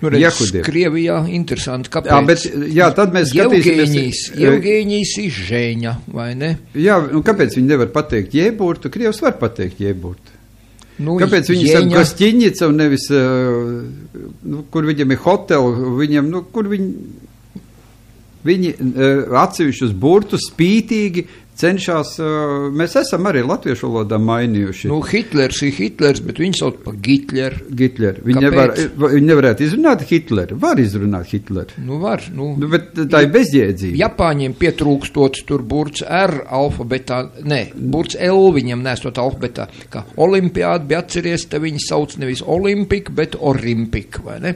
Nu, redz, Krievijā interesanti, kāpēc? Jā, tad mēs skatīsimies. Jevgēņijs ir žēņa, vai ne? Jā, un kāpēc viņi nevar pateikt jēburtu? Krievs var pateikt jēburtu. Nu, kāpēc viņi saka Gostiņica un nevis, kur viņam ir hoteli, viņam, kur viņi atsevišķus burtus spītīgi cenšas, mēs esam arī latviešu valodā mainījuši. Nu, Hitlers ir Hitlers, bet viņi sauc par Gitler. Viņi nevarētu izrunāt Hitleru. Var izrunāt Hitleru. Nu, var. Bet tā ir bezjēdzība. Japāņiem pietrūkstot tur burts R alfabetā, burts L viņam nesot alfabetā, kā olimpiāda, bet atceries, te viņi sauc nevis olimpik, bet orimpik, vai ne?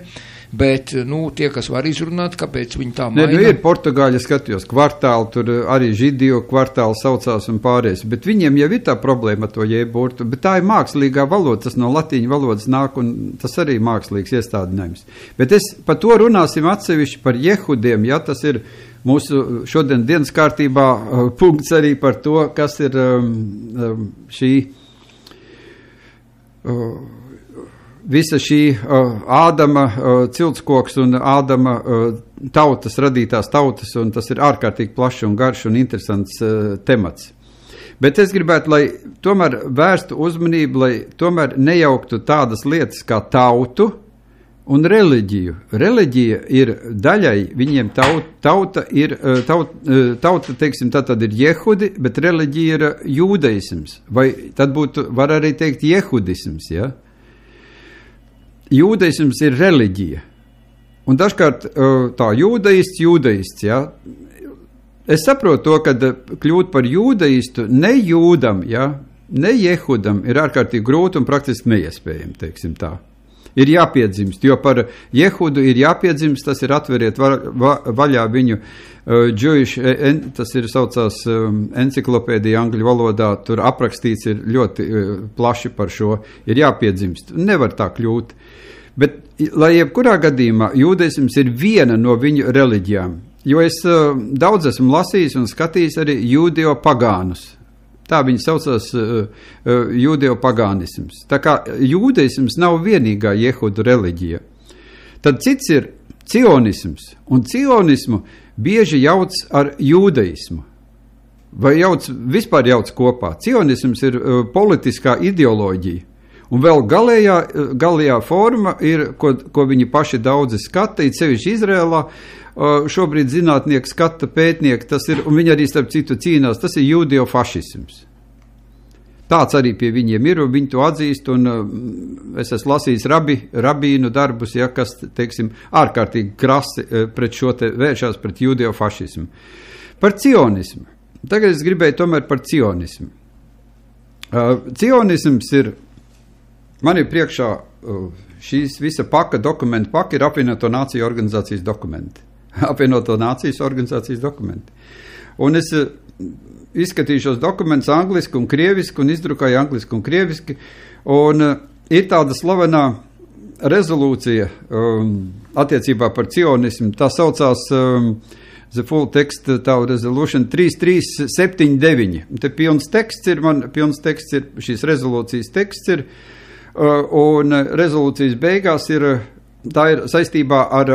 Bet, tie, kas var izrunāt, kāpēc viņi tā maina? Ir Portugāļa skatījos kvartāli, tur arī židiju kvartāli saucās un pārējais, bet viņiem jau ir tā problēma ar to jēburtu, bet tā ir mākslīgā valoda, tas no latīņu valodas nāk, un tas arī mākslīgs iestādinājums. Bet par to runāsim atsevišķi par jehudiem, ja tas ir mūsu šodien dienas kārtībā punkts arī par to, kas ir šī visa šī Ādama ciltskoks un Ādama tautas, radītās tautas, un tas ir ārkārtīgi plašs un garš un interesants temats. Bet es gribētu, lai tomēr vērstu uzmanību, lai tomēr nejauktu tādas lietas kā tautu un reliģiju. Reliģija ir daļai, viņiem tauta, teiksim, tad ir jehudi, bet reliģija ir jūdaisms, vai tad var arī teikt jehudisms, ja? Jūdaisms ir reliģija. Un dažkārt tā jūdaists, ja? Es saprotu to, ka kļūt par jūdaistu ne jūdam, ja? Ne jehudam ir ārkārtīgi grūti un praktiski neiespējami, teiksim tā. Ir jāpiedzimst, jo par jehudu ir jāpiedzimst, tas ir atveriet vaļā viņu Jewish, tas ir saucās enciklopēdija angļu valodā, tur aprakstīts ir ļoti plaši par šo, ir jāpiedzimst, nevar tā kļūt. Bet, lai jebkurā gadījumā jūdaisms ir viena no viņu reliģijām, jo es daudz esmu lasījis un skatījis arī jūdeo-pagānus. Tā viņi saucās jūdeo-pagānisms. Tā kā jūdaisms nav vienīgā jehudu reliģija. Tad cits ir cionisms, un cionismu bieži jauc ar jūdaismu. Vai vispār jauc kopā. Cionisms ir politiskā ideoloģija. Un vēl galējā forma ir, ko viņi paši daudzi skata, it sevišķi Izrēlā, šobrīd zinātnieki skata pētnieki, tas ir, un viņi arī starp citu cīnās, tas ir jūdeofašisms. Tāds arī pie viņiem ir, un viņi to atzīst, un es esmu lasījis rabīnu darbus, ja, kas, teiksim, ārkārtīgi krasi pret šo te vēršās pret jūdeofašismu. Par cionismu. Tagad es gribēju tomēr par cionismu. Cionisms ir, man ir priekšā šīs visa dokumentu paka ir apvienoto nāciju organizācijas dokumenti. Apvienoto nācijas organizācijas dokumenti. Un es izskatīju šos dokumentus angliski un krieviski un izdrukāju angliski un krieviski. Un ir tāda slavenā rezolūcija attiecībā par cionismu. Tā saucās The Full Text Resolution 3379. Te pilns teksts ir, šīs rezolūcijas teksts ir, un rezolūcijas beigās ir, tā ir saistībā ar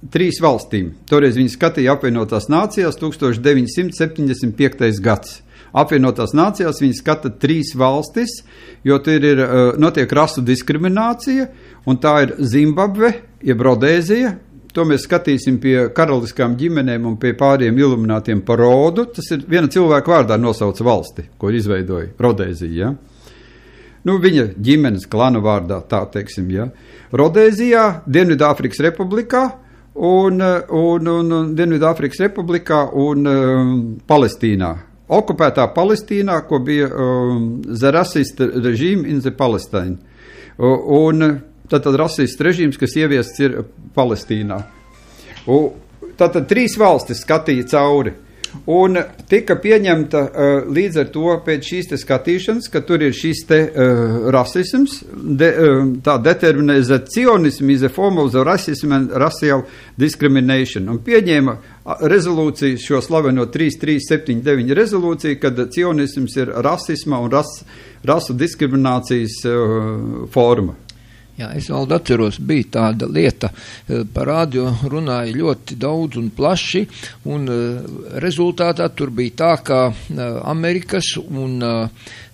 3 valstīm. Toreiz viņi skatīja apvienotās nācijās 1975. gads. Apvienotās nācijās viņi skata 3 valstis, jo tur ir notiek rasu diskriminācija, un tā ir Zimbabve, jeb Rodēzija. To mēs skatīsim pie karaliskām ģimenēm un pie pāriem iluminātiem par rodu. Tas ir viena cilvēka vārdā nosauca valsti, ko izveidoja Rodēzija. Ja? Nu, viņa ģimenes klana vārdā, tā teiksim. Ja? Rodēzijā, Dienvidāfrikas republikā, un Dienvidāfrikas republikā un Palestīnā. Okupētā Palestīnā, ko bija the racist regime in the Palestine. Un tātad racist režīms, kas ieviests ir Palestīnā. Tātad 3 valstis skatīja cauri. Un tika pieņemta līdz ar to pēc šīs te skatīšanas, ka tur ir šis te rasisms, tā determinēja, that cionism is a form of the racism and racial discrimination. Un pieņēma rezolūciju, šo slaveno 3379 rezolūciju, kad cionisms ir rasisma un rasu diskriminācijas forma. Jā, es vēl atceros, bija tāda lieta, par radio runāja ļoti daudz un plaši, un rezultātā tur bija tā, ka Amerikas un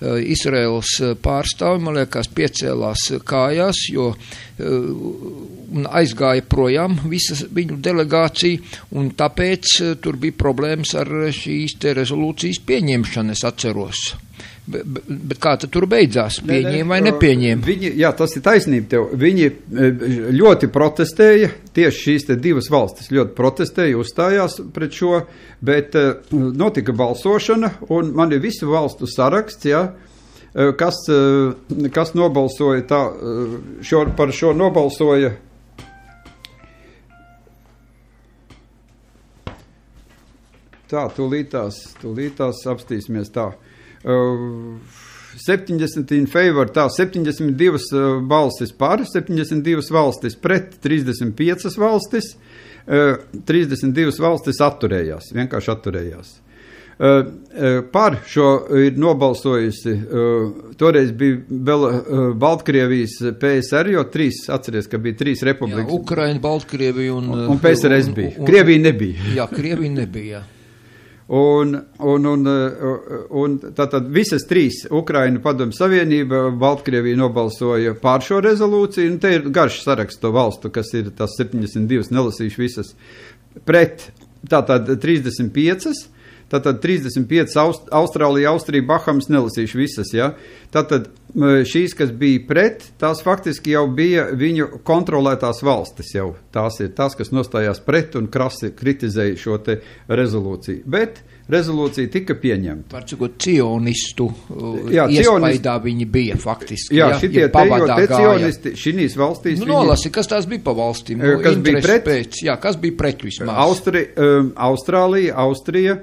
Izraels pārstāvi, man liekas, piecēlās kājās, jo aizgāja projām visa viņu delegācija, un tāpēc tur bija problēmas ar šīs te rezolūcijas pieņemšanu, es atceros. Bet kā tad tur beidzās? Pieņēma vai nepieņēma? Viņi, jā, tas ir taisnība tev. Viņi ļoti protestēja, tieši šīs te 2 valstis ļoti protestēja, uzstājās pret šo, bet notika balsošana, un man ir visu valstu saraksts, jā, kas nobalsoja tā, par šo nobalsoja. Tā, tūlītās apstīsimies tā. 70 in favor, tā 72 balstis par, 72 valstis pret, 35 valstis, 32 valstis atturējās, vienkārši atturējās. Par šo ir nobalsojusi, toreiz bija vēl Baltkrievijas PSR, jo 3, atceries, ka bija 3 republikas. Jā, Ukraina, Baltkrievija un PSRS bija. Krievija nebija. Jā, Krievija nebija, jā. Un tātad visas 3 Ukraina Padomju Savienība, Baltkrievija nobalsoja pār šo rezolūciju, un te ir garš saraksts to valstu, kas ir tās 72, nelasīšu visas, pret tātad 35, tātad 35 Austrālija, Austrija, Bahamas, nelasīšu visas, ja. Tātad šīs, kas bija pret, tās faktiski jau bija viņu kontrolētās valstis jau. Tās ir tās, kas nostājās pret un krasi kritizēja šo te rezolūciju. Bet rezolūcija tika pieņemta. Par cikot cionistu iespaidā viņi bija faktiski. Jā, šitie te cionisti šinīs valstīs. Nu, nolasi, kas tās bija pa valstīm? Kas bija pret? Pēc, jā, kas bija pret vismaz? Austrālija, Austrija,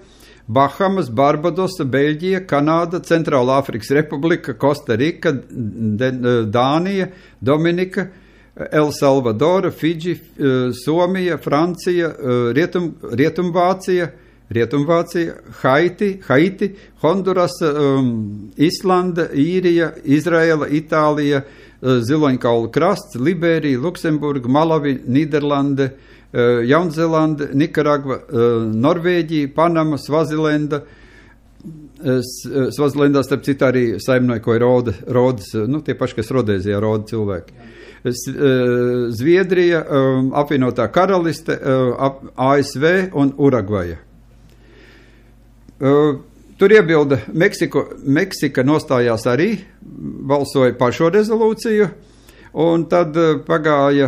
Bahamas, Barbadosa, Beļģija, Kanāda, Centrāla Afrikas Republika, Kostarika, Dānija, Dominika, El Salvadora, Fidži, Somija, Francija, Rietumvācija, Haiti, Honduras, Islanda, Īrija, Izraela, Itālija, Ziloņkaula krasts, Liberija, Luksemburga, Malavi, Nīderlande, Jaunzēlanda, Nikaragva, Norvēģija, Panama, Svazilenda, Svazilendā, starp citu, arī saimniekoja Rodas, tie paši, kas Rodēzijā roda cilvēki. Zviedrija, apvienotā karaliste, ASV un Urugvaja. Tur iebilda Meksika nostājās arī, balsoja par šo rezolūciju, un tad pagāja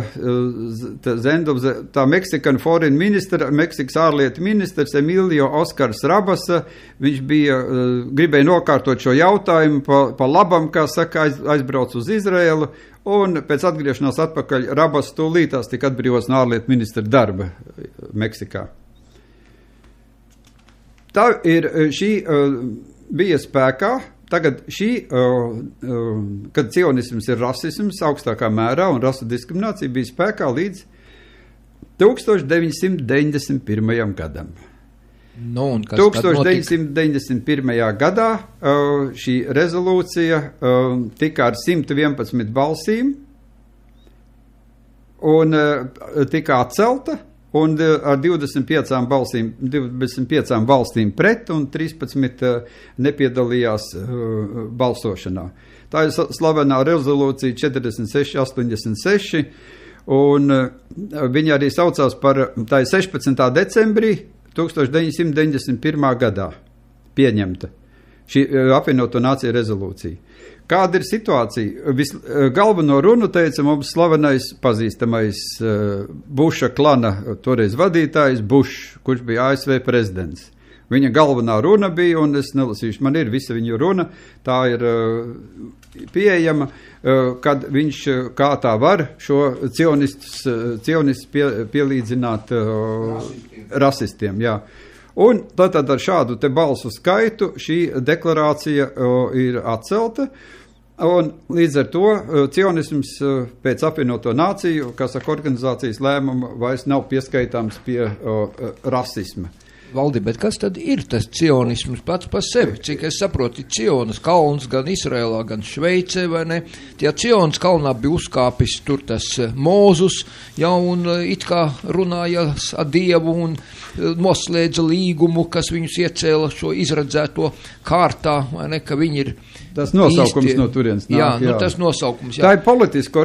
tā Mexican Foreign Minister, Meksikas ārlietu ministrs Emilio Oskars Rabasa, viņš gribēja nokārtot šo jautājumu pa labam, kā saka, aizbrauc uz Izraēlu, un pēc atgriešanās atpakaļ Rabas tūlītās tika atbrīvots no ārlietu ministra darba Meksikā. Tā ir šī bija spēkā. Tagad kad cionisms ir rasisms augstākā mērā un rasu diskriminācija bija spēkā līdz 1991. gadam. 1991. gadā šī rezolūcija tika ar 111 balsīm un tika atcelta. Un ar 25 valstīm pret un 13 nepiedalījās balsošanā. Tā ir slavenā rezolūcija 4686, un viņa arī saucās par, tā ir 16. decembrī 1991. gadā pieņemta šī apvienoto nāciju rezolūcija. Kāda ir situācija? Galveno runu teica mums slavenais pazīstamais Buša klana toreiz vadītājs Bušs, kurš bija ASV prezidents. Viņa galvenā runa bija, un es nelasīšu, man ir visa viņa runa, tā ir pieejama, kad viņš kā tā var šo cionistus pielīdzināt rasistiem, jā. Un tātad ar šādu te balsu skaitu šī deklarācija ir atcelta, un līdz ar to cionisms pēc apvienoto nāciju, kas saka, organizācijas lēmuma vairs nav pieskaitāms pie rasisma. Valdi, bet kas tad ir tas cionisms pats par sevi? Cik es saprotu, Cionas kalns gan Izrēlā, gan Šveicē, vai ne? Tie Cionas kalnā bija uzkāpis tur tas Mūzus, ja, un it kā runājās ar Dievu un noslēdza līgumu, kas viņus iecēla šo izredzēto kārtā, vai ne, ka viņi ir tas nosaukums īsti, no turienes nāk. Jā, tas nosaukums, jā. Tā ir politiska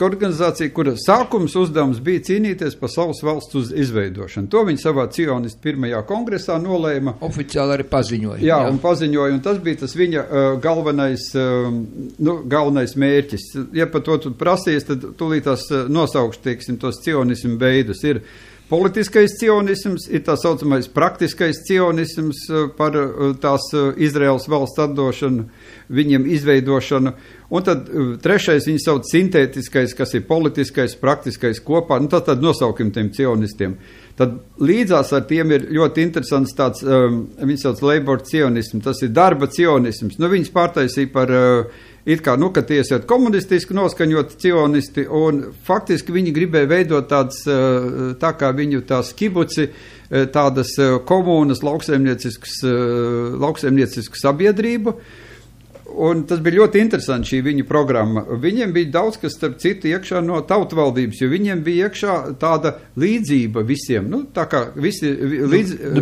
organizācija, kura sākums uzdevums bija cīnīties par savas valsts izveidošanu. To viņi savā cionistu pirmajā kongresā nolēma. Oficiāli arī paziņoja. Jā, un paziņoja, un tas bija tas viņa galvenais mērķis. Ja par to tu prasīs, tad tūlītās nosaukšu, teiksim, tos cionismu veidus. Ir politiskais cionisms, ir tā saucamais praktiskais cionisms par tās Izraēlas valsts atdošanu, viņiem izveidošanu, un tad trešais viņi sauc sintētiskais, kas ir politiskais, praktiskais kopā, tad nosaukim tiem cionistiem. Tad līdzās ar tiem ir ļoti interesants tāds, viņi sauc labor cionisms, tas ir darba cionisms, viņus pārtaisīja par it kā, ka tie esat komunistiski noskaņoti cionisti, un faktiski viņi gribēja veidot tāds, tā kā viņu tās kibuci, tādas komunas lauksaimniecisku sabiedrību, un tas bija ļoti interesanti šī viņu programma. Viņiem bija daudz, kas starp citu iekšā no tautvaldības, jo viņiem bija iekšā tāda līdzība visiem, tā kā visi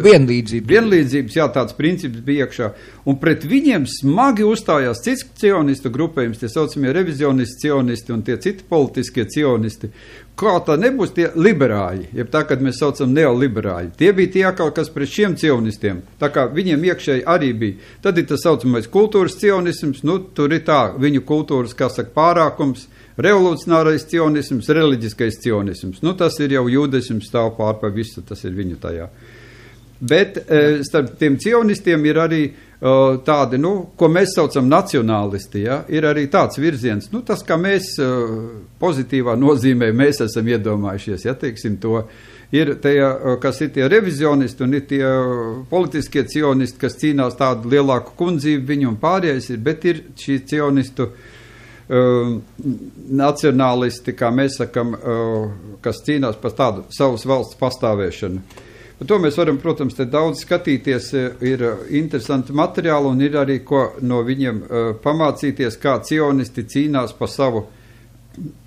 vienlīdzības, jā, tāds princips bija iekšā. Un pret viņiem smagi uzstājās cits cionistu grupējums, tie saucamie revizionisti cionisti un tie citi politiskie cionisti. Kā tā nebūs tie liberāļi, jeb tā, kad mēs saucam neoliberāļi. Tie bija tie atkal, kas pret šiem cionistiem, tā kā viņiem iekšēji arī bija. Tad ir tas saucamais kultūras cionisms, tur ir tā, viņu kultūras, kā saka, pārākums, revolucionārais cionisms, reliģiskais cionisms. Tas ir jau jūdesms stāv pār pa visu, tas ir viņu tajā. Bet starp tiem cionistiem ir arī tādi, ko mēs saucam nacionālisti, ja? Ir arī tāds virziens, tas, kā mēs pozitīvā nozīmē, mēs esam iedomājušies, ja, teiksim to, ir tie, kas ir tie revizionisti un ir tie politiskie cionisti, kas cīnās tādu lielāku kundzību viņu un pārējais ir, bet ir šī cionistu nacionālisti, kā mēs sakam, kas cīnās par tādu savas valsts pastāvēšanu. Par to mēs varam, protams, te daudz skatīties, ir interesanti materiāli un ir arī ko no viņiem pamācīties, kā cionisti cīnās par savu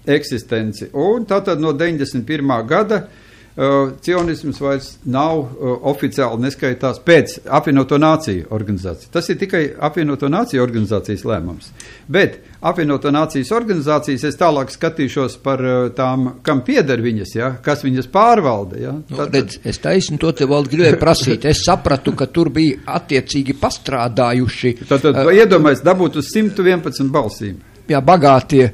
eksistenci. Un tātad no 91. gada cionisms vairs nav oficiāli neskaitās pēc apvienoto nāciju organizācijas. Tas ir tikai apvienoto nāciju organizācijas lēmums. Bet apvienoto nācijas organizācijas es tālāk skatīšos par tām, kam pieder viņas, ja, kas viņas pārvalda. Ja. Redz, es taisnu to te vēl gribēju prasīt. Es sapratu, ka tur bija attiecīgi pastrādājuši. Tad iedomājies dabūt uz 111 balsīm. Jā, bagātie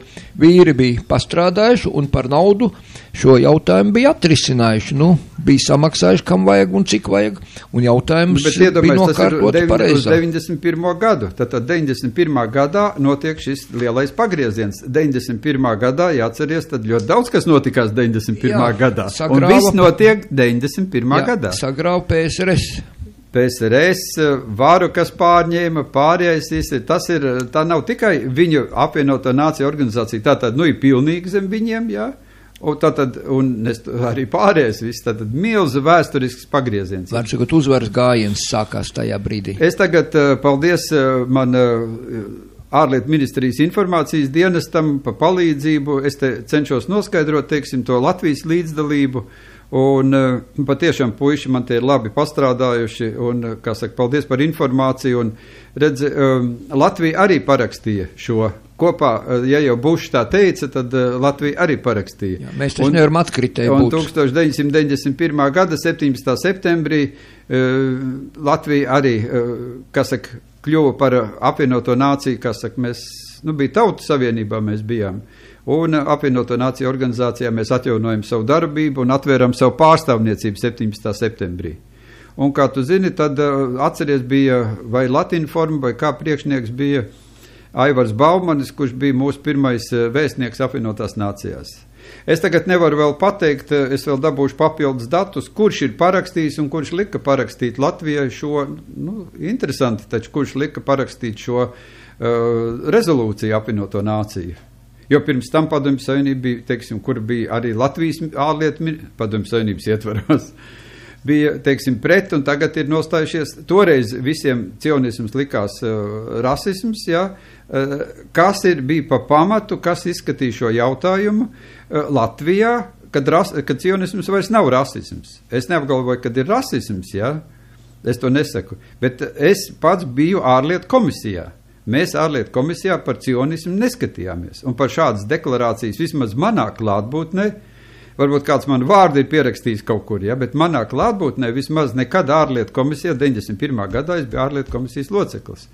vīri bija pastrādājuši un par naudu šo jautājumu bija atrisinājuši. Nu, bija samaksājuši, kam vajag un cik vajag, un jautājums bija nokārtot pareizā. Uz 91. gadu. Tad 91. gadā notiek šis lielais pagrieziens. 91. gadā, jāatceries, tad ļoti daudz kas notikās 91. gadā. Un viss notiek 91. gadā. Sagrāva PSRS. PSRS, varu, kas pārņēma, pārējais, tā nav tikai viņu apvienoto nāciju organizācija, tātad, ir pilnīgi zem viņiem, jā, un arī pārējais viss, tātad milza vēsturisks pagrieziens. Var sakot, uzvaras gājiens sākās tajā brīdī. Es tagad, paldies man ārlietu ministrijas informācijas dienestam pa palīdzību, es te cenšos noskaidrot, teiksim, to Latvijas līdzdalību, un patiešām puiši man te ir labi pastrādājuši, un, kā saka, paldies par informāciju, un redzi, Latvija arī parakstīja šo kopā, ja jau Bušs tā teica, tad Latvija arī parakstīja. Jā, mēs taču nevaram atkritēji būt. Un 1991. gada 17. septembrī Latvija arī, kā saka, kļuva par apvienoto nāciju, kā saka, mēs, bija tautu savienībā mēs bijām. Un apvienoto nāciju organizācijā mēs atjaunojam savu darbību un atvēram savu pārstāvniecību 17. septembrī. Un kā tu zini, tad atceries bija vai Latinforma, vai kā priekšnieks bija Aivars Baumanis, kurš bija mūsu pirmais vēstnieks apvienotās nācijās. Es tagad nevaru vēl pateikt, es vēl dabūšu papildus datus, kurš ir parakstījis un kurš lika parakstīt Latvijai šo, interesanti taču, kurš lika parakstīt šo rezolūciju apvienoto nāciju. Jo pirms tam Padomju Savienība bija, teiksim, kur bija arī Latvijas ārlietu Padomju Savienības ietvaros, bija, teiksim, pret, un tagad ir nostājušies. Toreiz visiem cionisms likās rasisms, ja, kas bija pa pamatu, kas izskatīja šo jautājumu Latvijā, kad cionisms vairs nav rasisms. Es neapgalvoju, kad ir rasisms, ja, es to nesaku, bet es pats biju ārlietu komisijā. Mēs ārlietu komisijā par cionismu neskatījāmies, un par šādas deklarācijas vismaz manā klātbūtnē, varbūt kāds man vārdu ir pierakstījis kaut kur, ja, bet manā klātbūtnē vismaz nekad ārlietu komisijā, 91. gadā es biju ārlietu komisijas loceklis.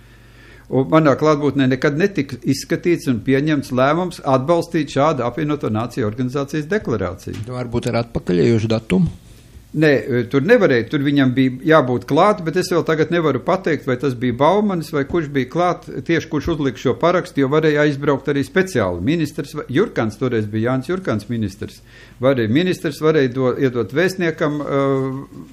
Un manā klātbūtnē nekad netika izskatīts un pieņemts lēmums atbalstīt šādu apvienoto nāciju organizācijas deklarāciju. Varbūt ar atpakaļējušu datumu? Nē, tur nevarēja, tur viņam bija jābūt klāt, bet es vēl tagad nevaru pateikt, vai tas bija Baumanis, vai kurš bija klāt, tieši kurš uzlika šo parakstu, jo varēja aizbraukt arī speciāli. Ministrs, Jurkans, toreiz bija Jānis Jurkans ministrs, ministrs varēja iedot vēstniekam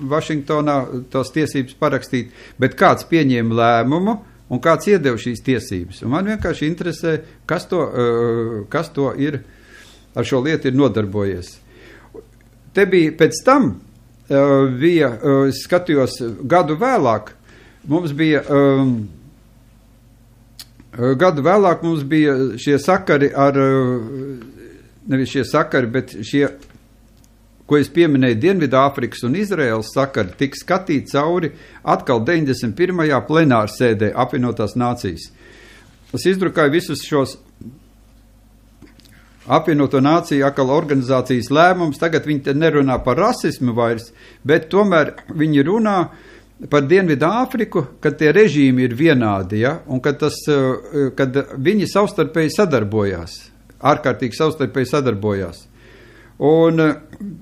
Vašingtonā tos tiesības parakstīt, bet kāds pieņēma lēmumu un kāds iedeva šīs tiesības. Un man vienkārši interesē, kas to ir, ar šo lietu ir nodarbojies. Te bija pēc tam, es skatījos gadu vēlāk, mums bija šie sakari ar, nevis šie sakari, bet šie, ko es pieminēju, Dienvidāfrikas un Izraēlas sakari, tika skatīt cauri atkal 91. plenārsēdē apvienotās nācijas. Es izdrukāju visus šos apvienoto nāciju atkal organizācijas lēmums, tagad viņi te nerunā par rasismu vairs, bet tomēr viņi runā par Dienvidāfriku, kad tie režīmi ir vienādi, ja, un kad viņi savstarpēji sadarbojās, ārkārtīgi savstarpēji sadarbojās. Un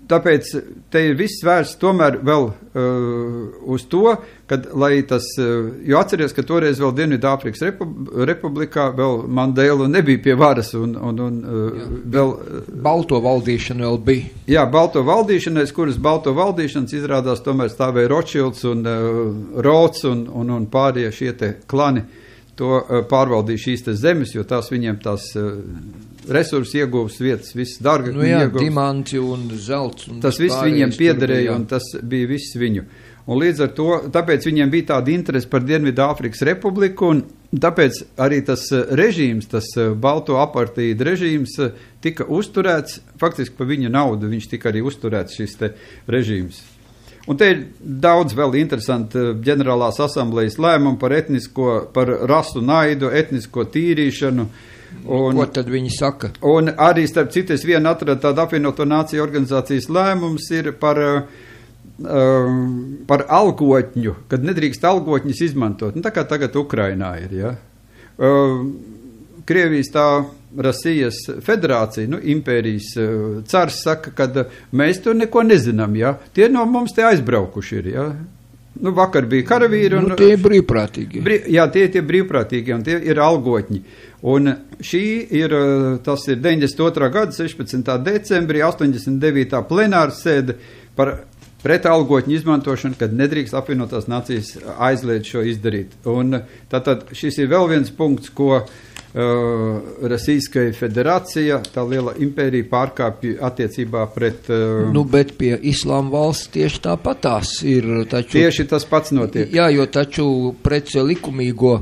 tāpēc te ir viss vērsts tomēr vēl uz to, kad, lai tas, jo atceries, ka toreiz vēl Dienvidāfrikas republikā vēl Mandela nebija pie varas un vēl... Balto valdīšana vēl bija. Jā, balto valdīšanais, kuras balto valdīšanas izrādās tomēr stāvēja Rothschilds un Rots un pārējie šie te klani. To pārvaldīja šīs te zemes, jo tās viņiem tās resursi ieguvas vietas, viss dārga. Dimanti un zelts. Un tas viss viņiem piederēja, un tas bija viss viņu. Un līdz ar to, tāpēc viņiem bija tāda interese par Dienvidāfrikas republiku, un Tāpēc arī tas režīms, tas balto apartīda režīms tika uzturēts, faktiski pa viņa naudu viņš tika arī uzturēts šis te režīms. Un te ir daudz vēl interesanti ģenerālās asamblejas lēmumu par rasu naidu, etnisko tīrīšanu. Un, ko tad viņi saka? Un arī, starp citu, es vienu atradu tādu apvienoto nāciju organizācijas lēmums ir par algotņu, kad nedrīkst algotņus izmantot. Nu, tā kā tagad Ukrainā ir, ja. Krievijas tā Rasijas federācija, nu, impērijas cars saka, kad mēs tur neko nezinām, ja. Tie no mums te aizbraukuši ir, ja. Nu, vakar bija karavīri. Un, tie ir brīvprātīgi. Jā, tie brīvprātīgi, un tie ir algotņi. Un tas ir 92. gada 16. decembrī, 89. plenāra sēde par pretalgotņu izmantošanu, kad nedrīkst apvienotās nācijas aizliedz šo izdarīt. Un tātad šis ir vēl viens punkts, ko Rasijskai federācija, tā liela impērija pārkāpja attiecībā pret... Nu, bet pie Islāma valsts tieši tāpatās ir taču... Tieši tas pats notiek. Jā, jo taču pret likumīgo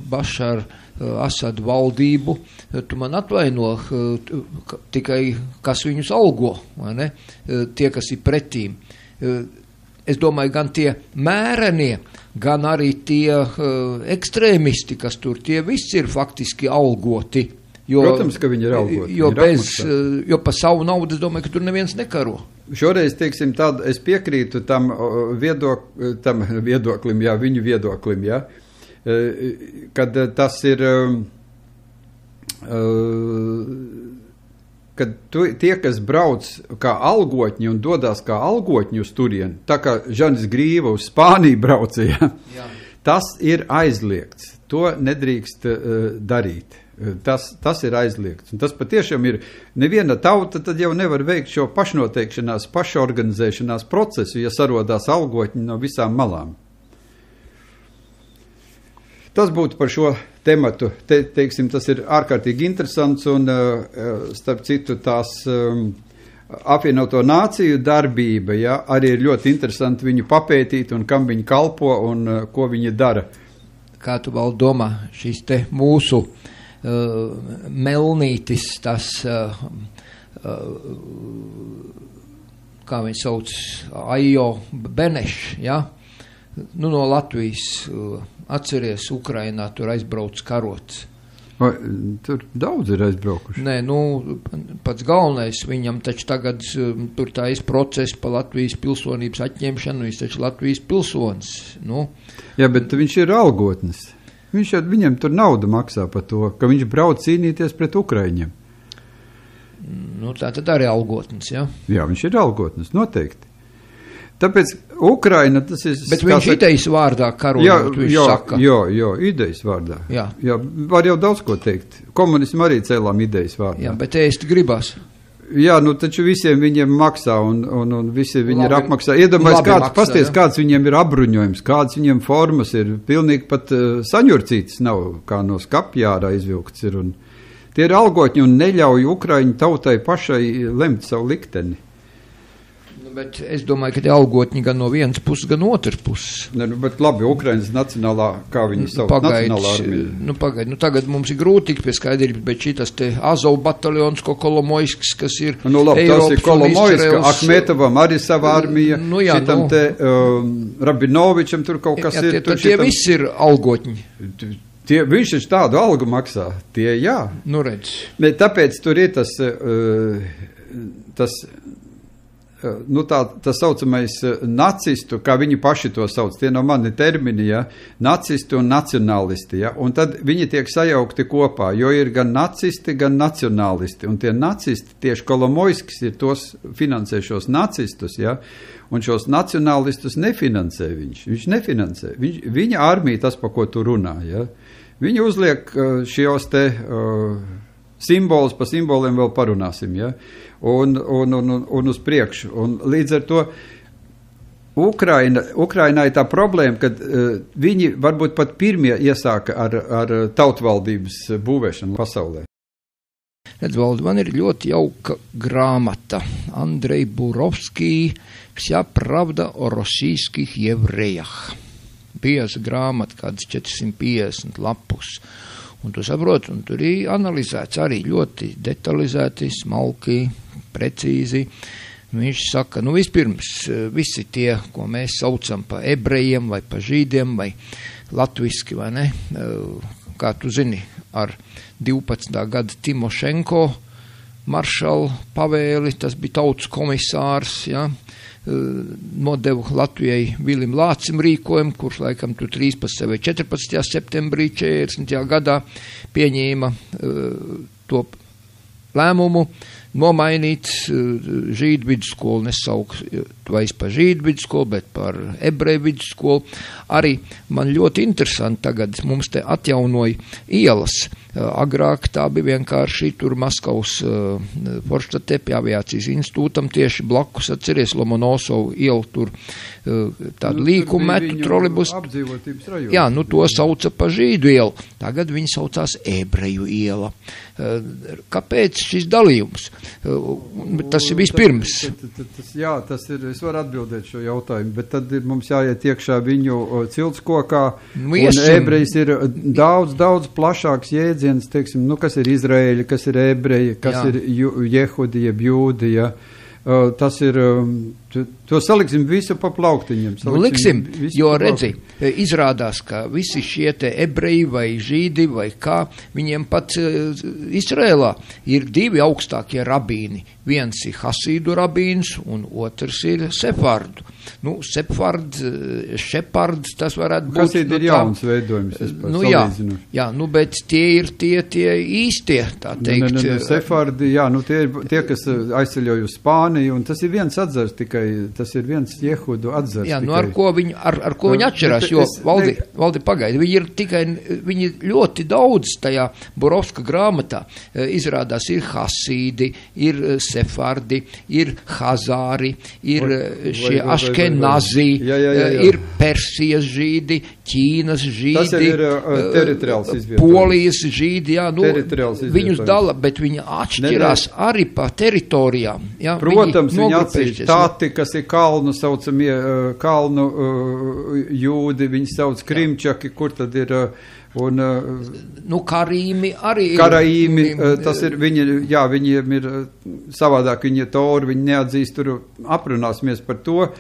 Bašar Asad valdību, tu man atvaino tikai, kas viņus algo, vai ne? Tie, kas ir pretīm. Es domāju, gan tie mērenie, gan arī tie ekstrēmisti, kas tur, tie visi ir faktiski algoti. Jo, protams, ka viņi ir algoti. Jo pa savu naudu, es domāju, ka tur neviens nekaro. Šoreiz, teiksim, es piekrītu tam viedoklim, jā, viņu viedoklim, jā, kad tas ir, kad tie, kas brauc kā algotņi un dodās kā algotņi uz turieni, tā kā Žanis Grīva uz Spāniju braucija, tas ir aizliegts. To nedrīkst darīt. Tas ir aizliegts. Un tas patiešām ir, neviena tauta tad jau nevar veikt šo pašnoteikšanās, pašorganizēšanās procesu, ja sarodās algotņi no visām malām. Tas būtu par šo tematu. Teiksim, tas ir ārkārtīgi interesants un, starp citu, tās apvienoto nāciju darbība, ja, arī ir ļoti interesanti viņu papētīt un kam viņi kalpo un ko viņi dara. Kā tu vēl domā, šis te mūsu melnītis, tas, kā viņi sauc, Ajo Beneš, ja? Nu, no Latvijas, atceries, Ukrainā tur aizbrauc karots. Vai, tur daudz ir aizbraukuši? Nē, nu, pats galvenais viņam taču tagad tur tā ir process pa Latvijas pilsonības atņemšanu, viņš taču Latvijas pilsonis, nu. Jā, bet viņš ir algotnis. Viņam tur nauda maksā par to, ka viņš brauc cīnīties pret Ukraiņiem. Nu, tā tad arī algotnis, jā? Jā, viņš ir algotnis, noteikti. Tāpēc Ukraina tas ir... Bet viņš idejas vārdā karojot, viņš saka. Jā, idejas vārdā. Jā, var jau daudz ko teikt. Komunismu arī cēlām idejas vārdā. Jā, bet ēst gribas. Jā, nu taču visiem viņiem maksā un visi viņi ir apmaksā. Iedomājies, kāds viņiem ir apbruņojums, kāds viņiem formas ir. Pilnīgi pat saņurcītis nav, kā no skapjāra izvilkts ir. Un tie ir algotņi un neļauj Ukraiņu tautai pašai lemt savu likteni. Bet es domāju, ka tie algotņi gan no vienas puses, gan otras puses. Ne, nu, bet labi, Ukrainas nacionālā, kā viņi sauc, nacionālā armija. Pagaid, tagad mums ir grūti tik pie skaidrības, bet šitas te Azov bataljons, ko Kolomoisks, kas ir nu, labi, Eiropas tas ir Kolomoiska, Ahmetovam arī sava armija, nu, jā, šitam te Rabinovičam tur kaut kas ir. Tie visi ir algotņi. Viņš taču tādu algu maksā, tie jā. Nu redz. Bet tāpēc tur ir nu tā saucamais nacistu, kā viņi paši to sauc, tie no mani termini, ja, nacisti un nacionālisti, ja, un tad viņi tiek sajaukti kopā, jo ir gan nacisti, gan nacionālisti, un tie nacisti, tieši Kolomoiskis ir tos finansē šos nacistus, ja, un šos nacionālistus nefinansē viņš nefinansē, viņa armija tas, pa ko tu runā, ja, viņi uzliek šos te simbolus, pa simboliem vēl parunāsim, ja, un uz priekšu. Un līdz ar to Ukrainā ir tā problēma, kad viņi varbūt pat pirmie iesāka ar tautvaldības būvēšanu pasaulē. Redz, Valdi, man ir ļoti jauka grāmata. Andrej Burovskij, Vся pravda o rossijskih jevreях. bieza grāmata, kādas 450 lapus. Un tu saproti, un tur ir analizēts arī ļoti detalizēti, smalki, precīzi. Viņš saka, vispirms visi tie, ko mēs saucam pa ebrejiem vai pa žīdiem vai latviski, vai ne, kā tu zini, ar 12. gada Timošenko maršalu pavēli, tas bija tautas komisārs, ja, nodevu Latvijai Vilim Lācim rīkojumu, kurš laikam tu 13. vai 14. septembrī 40. gadā pieņēma to lēmumu nomainīt žīdu vidusskolu, nesaukt vairs par žīdu vidusskolu, bet par ebreju vidusskolu. Arī man ļoti interesanti tagad mums te atjaunoja ielas. Agrāk tā bija vienkārši tur Maskavas Forštatē pie aviācijas institūtam tieši blakus, atceries Lomonosovu ielu, tur tādu līkumu metu trolibus. Jā, to sauca pa žīdu ielu. Tagad viņi saucās ebreju iela. Kāpēc šis dalījums? Tas ir vispirms. Tas ir, es varu atbildēt šo jautājumu, bet tad mums jāiet iekšā viņu ciltskokā, un ebrejs ir daudz plašāks jēdziens, teiksim, kas ir Izraēļi, kas ir ebreji, kas ir jehudi, jeb jūdi, ja. Tas ir, to saliksim visu pa plauktiņiem. Liksim, jo redzi, izrādās, ka visi šie te ebreji vai žīdi vai kā, viņiem pat Izrēlā ir divi augstākie rabīni. Viens ir Hasīdu rabīns un otrs ir Sefardu. Šepards, tas varētu būt. Hasīdi ir jauns veidojums, salīdzinu. Jā, bet tie ir tie īstie, tā teikt. Sefardi, tie, kas aizceļoja uz Spāniju, un tas ir viens atzars tikai, tas ir viens jehudu atzars. Jā, ar ko viņi atšķirās, jo valdi pagaidi, viņi ļoti daudz tajā Borovska grāmatā izrādās ir Hasīdi, ir Sefardi, ir Hazāri, ir šie Aškenazi, ir Persijas žīdi, Ķīnas žīdi, tas ir teritoriāls izvietojums. Polijas žīdi, viņus dala, bet viņi atšķirās arī pa teritorijām. Jā, protams, viņi atsevišķi tāti, kas ir kalnu saucamie, kalnu jūdi, viņi sauc Krimčaki, kur tad ir, un Karīmi arī ir. Karaīmi, tas ir, viņiem ir savādāk, viņi ir tori, viņi neatzīst, tur aprunāsimies par to.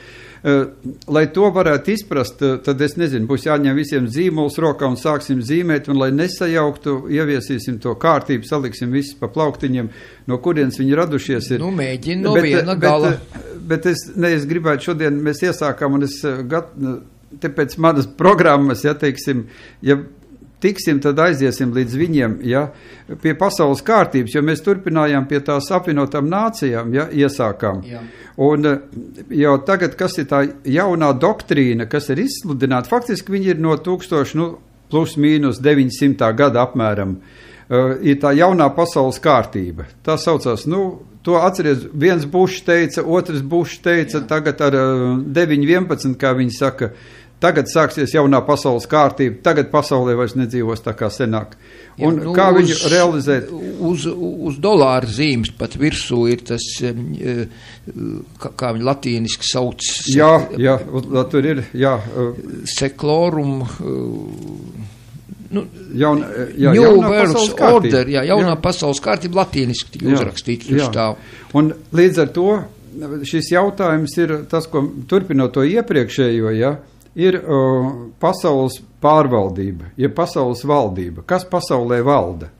Lai to varētu izprast, tad es nezinu, būs jāņem visiem zīmuls rokā un sāksim zīmēt, un lai nesajauktu, ieviesīsim to kārtību, saliksim visus pa plauktiņiem, no kurienes viņi radušies ir. Mēģina no viena gala. Bet es gribētu šodien, mēs iesākām, un es te pēc manas programmas, teiksim, tiksim, tad aiziesim līdz viņiem, pie pasaules kārtības, jo mēs turpinājām pie tās apvienotām nācijām, iesākām. Jā. Un jau tagad, kas ir tā jaunā doktrīna, kas ir izsludināta, faktiski viņi ir no 1000, plus mīnus 900. Gada apmēram, ir tā jaunā pasaules kārtība. Tā saucās, to atceries, viens Bušs teica, otrs Bušs teica, tagad ar 9.11, kā viņi saka, tagad sāksies jaunā pasaules kārtība, tagad pasaulē vairs nedzīvos tā kā senāk. Un kā viņu realizēt? Uz dolāra zīmes pat virsū ir tas, kā viņi latīniski sauc. Jā, tur ir, seklorum, jaunā pasaules order, jaunā pasaules kārtība latīniski tika uzrakstīts uz stāvu. Un līdz ar to šis jautājums ir tas, ko turpinot to iepriekšējo, ir pasaules pārvaldība, pasaules valdība. Kas pasaulē valda?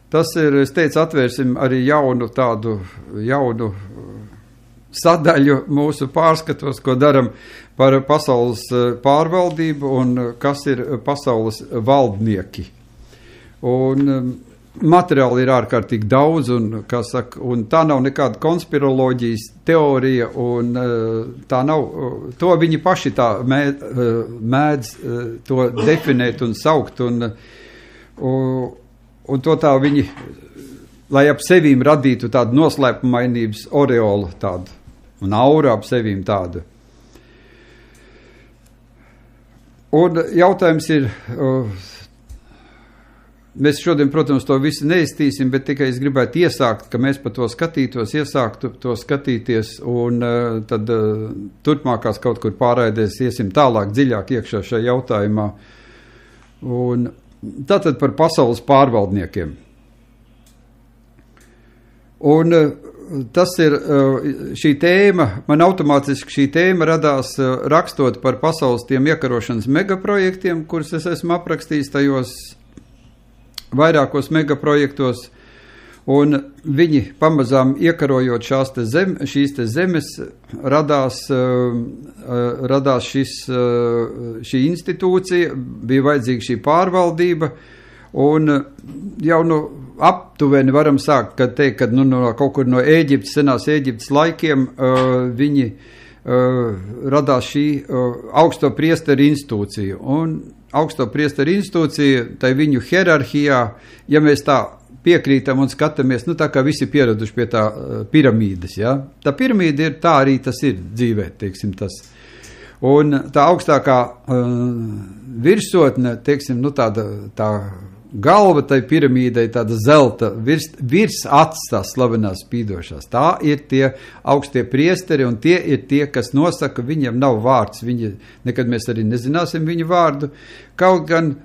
Tas ir, es teicu, atvērsim arī jaunu sadaļu mūsu pārskatos, ko daram par pasaules pārvaldību un kas ir pasaules valdnieki. Un materiāli ir ārkārtīgi daudz, un tā nav nekāda konspiroloģijas teorija, un tā nav, to viņi paši tā mēdz to definēt un saukt, un to tā viņi, lai ap sevīm radītu tādu noslēpumainības oreolu tādu, un aura ap sevīm tādu. Un jautājums ir, Mēs šodien, protams, to visu neiztīsim, bet tikai es gribētu iesākt, ka mēs par to skatītos, iesāktu to skatīties, un tad turpmākās kaut kur pārraidēs iesim tālāk, dziļāk iekšā šajā jautājumā. Un tātad par pasaules pārvaldniekiem. Un tas ir šī tēma, man automātiski šī tēma radās rakstot par pasaules tiem iekarošanas megaprojektiem, kurus es esmu aprakstījis tajos vairākos megaprojektos, un viņi pamazām iekarojot šīs te zemes, radās šī institūcija, bija vajadzīga šī pārvaldība, un jau aptuveni varam sākt, kad teikt, kad kaut kur no Ēģiptes, senās Ēģiptes laikiem viņi radās šī augsto priesteru institūcija, un augsto priesteru institūcija, tai viņu hierarhijā, ja mēs tā piekrītam un skatāmies, tā kā visi pieraduši pie tā piramīdas, ja? Tā piramīda ir, tā arī tas ir dzīvē, teiksim tas. Un tā augstākā virsotne, teiksim, tā galva tai piramīdai, tāda zelta virs acis tās slavenās spīdošās. Tā ir tie augstie priesteri, un tie ir tie, kas nosaka, viņiem nav vārds, nekad mēs arī nezināsim viņu vārdu. Kaut gan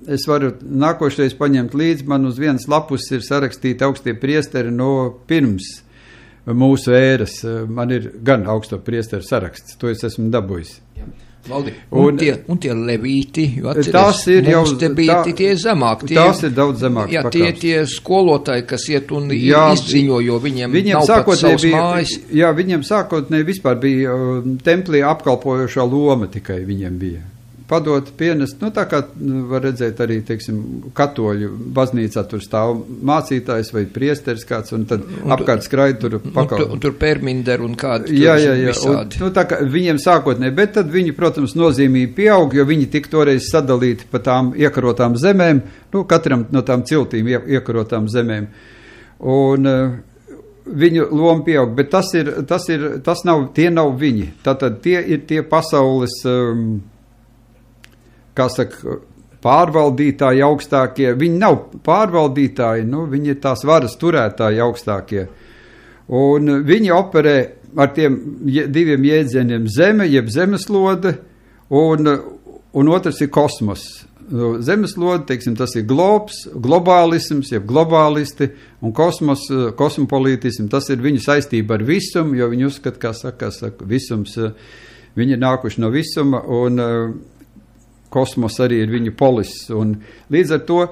es varu nākošais paņemt līdzi, man uz vienas lapus ir sarakstīti augstie priesteri no pirms mūsu ēras. Man ir gan augsto priesteru saraksts, to es esmu dabūjis. Valdi, un tie levīti, jo atceries, mums te bija tie zemāk. Tās ir daudz zemāk. Jā, tie skolotāji, kas iet un izziņo, jo viņiem nav pat savs mājas. Jā, viņiem sākotnēji vispār bija templī apkalpojošā loma tikai viņiem bija. Padot, pienest, tā kā var redzēt arī, teiksim, katoļu baznīcā tur stāv mācītājs vai priesteris kāds, un tad apkārt skraid tur pakal. Un tur pērminder un kādi visādi. Un, tā kā viņiem sākotnēji, bet tad viņi, protams, nozīmīgi pieaug, jo viņi tik toreiz sadalīti pa tām iekarotām zemēm, katram no tām ciltīm iekarotām zemēm. Un viņu loma pieaug, bet tie nav viņi. Tātad tie ir tie pasaules kā saka, pārvaldītāji augstākie, viņi nav pārvaldītāji, viņi ir tās varas turētāji augstākie. Un viņi operē ar tiem diviem jēdzieniem zeme, jeb zemeslode, un otrs ir kosmos. Zemeslode, teiksim, tas ir globālisms, jeb globālisti, un kosmopolītisms, tas ir viņu saistība ar visumu, jo viņi uzskata, kā saka, visums, viņi ir nākuši no visuma, un kosmos arī ir viņu polis, un līdz ar to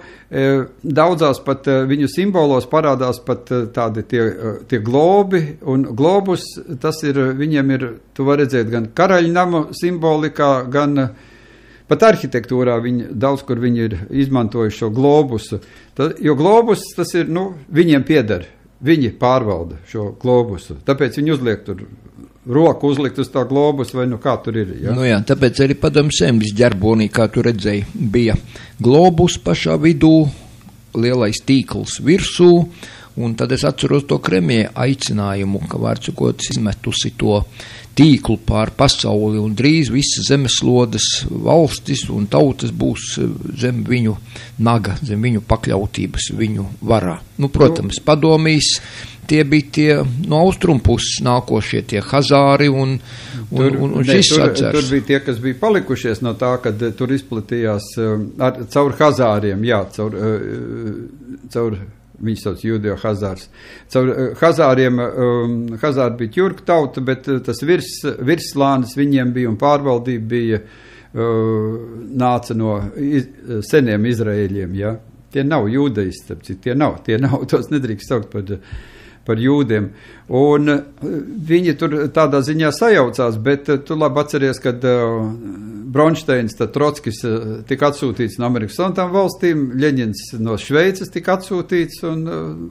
daudzās pat viņu simbolos parādās pat tādi tie globi, un globus, tas ir, viņiem ir, tu var redzēt, gan karaļnamu simbolikā, gan pat arhitektūrā daudz, kur viņi ir izmantojuši šo globusu, jo globus, tas ir, viņiem pieder, viņi pārvalda šo globusu, tāpēc viņi uzliek tur roku uzlikt uz tā globus, vai kā tur ir. Ja? Jā, tāpēc arī Padomu Saeimas ģerbonī, kā tu redzēji, bija globus pašā vidū, lielais tīkls virsū, un tad es atceros to Kremie aicinājumu, ka vārdsakot izmetusi to tīklu pār pasauli, un drīz visas zemeslodes valstis un tautas būs zem viņu naga, zem viņu pakļautības, viņu varā. Protams, padomīs, tie bija tie no austrumpuses nākošie, tie Hazāri un šis atzars. Tur bija tie, kas bija palikušies no tā, kad tur izplatījās caur Hazāriem, caur viņi sauc Jūdeo Hazārs. Caur Hazāriem, Hazāri bija ķurku tauta, bet tas virslānis viņiem bija un pārvaldība bija, nāca no seniem Izraēļiem, ja. Tie nav jūdeisti, tie nav, tos nedrīkst saukt par jūdiem. Un viņi tur tādā ziņā sajaucās, bet tu labi atceries, kad Bronšteins, tad Trotskis tika atsūtīts no Amerikas Savienotām valstīm, Ļeņins no Šveices tika atsūtīts un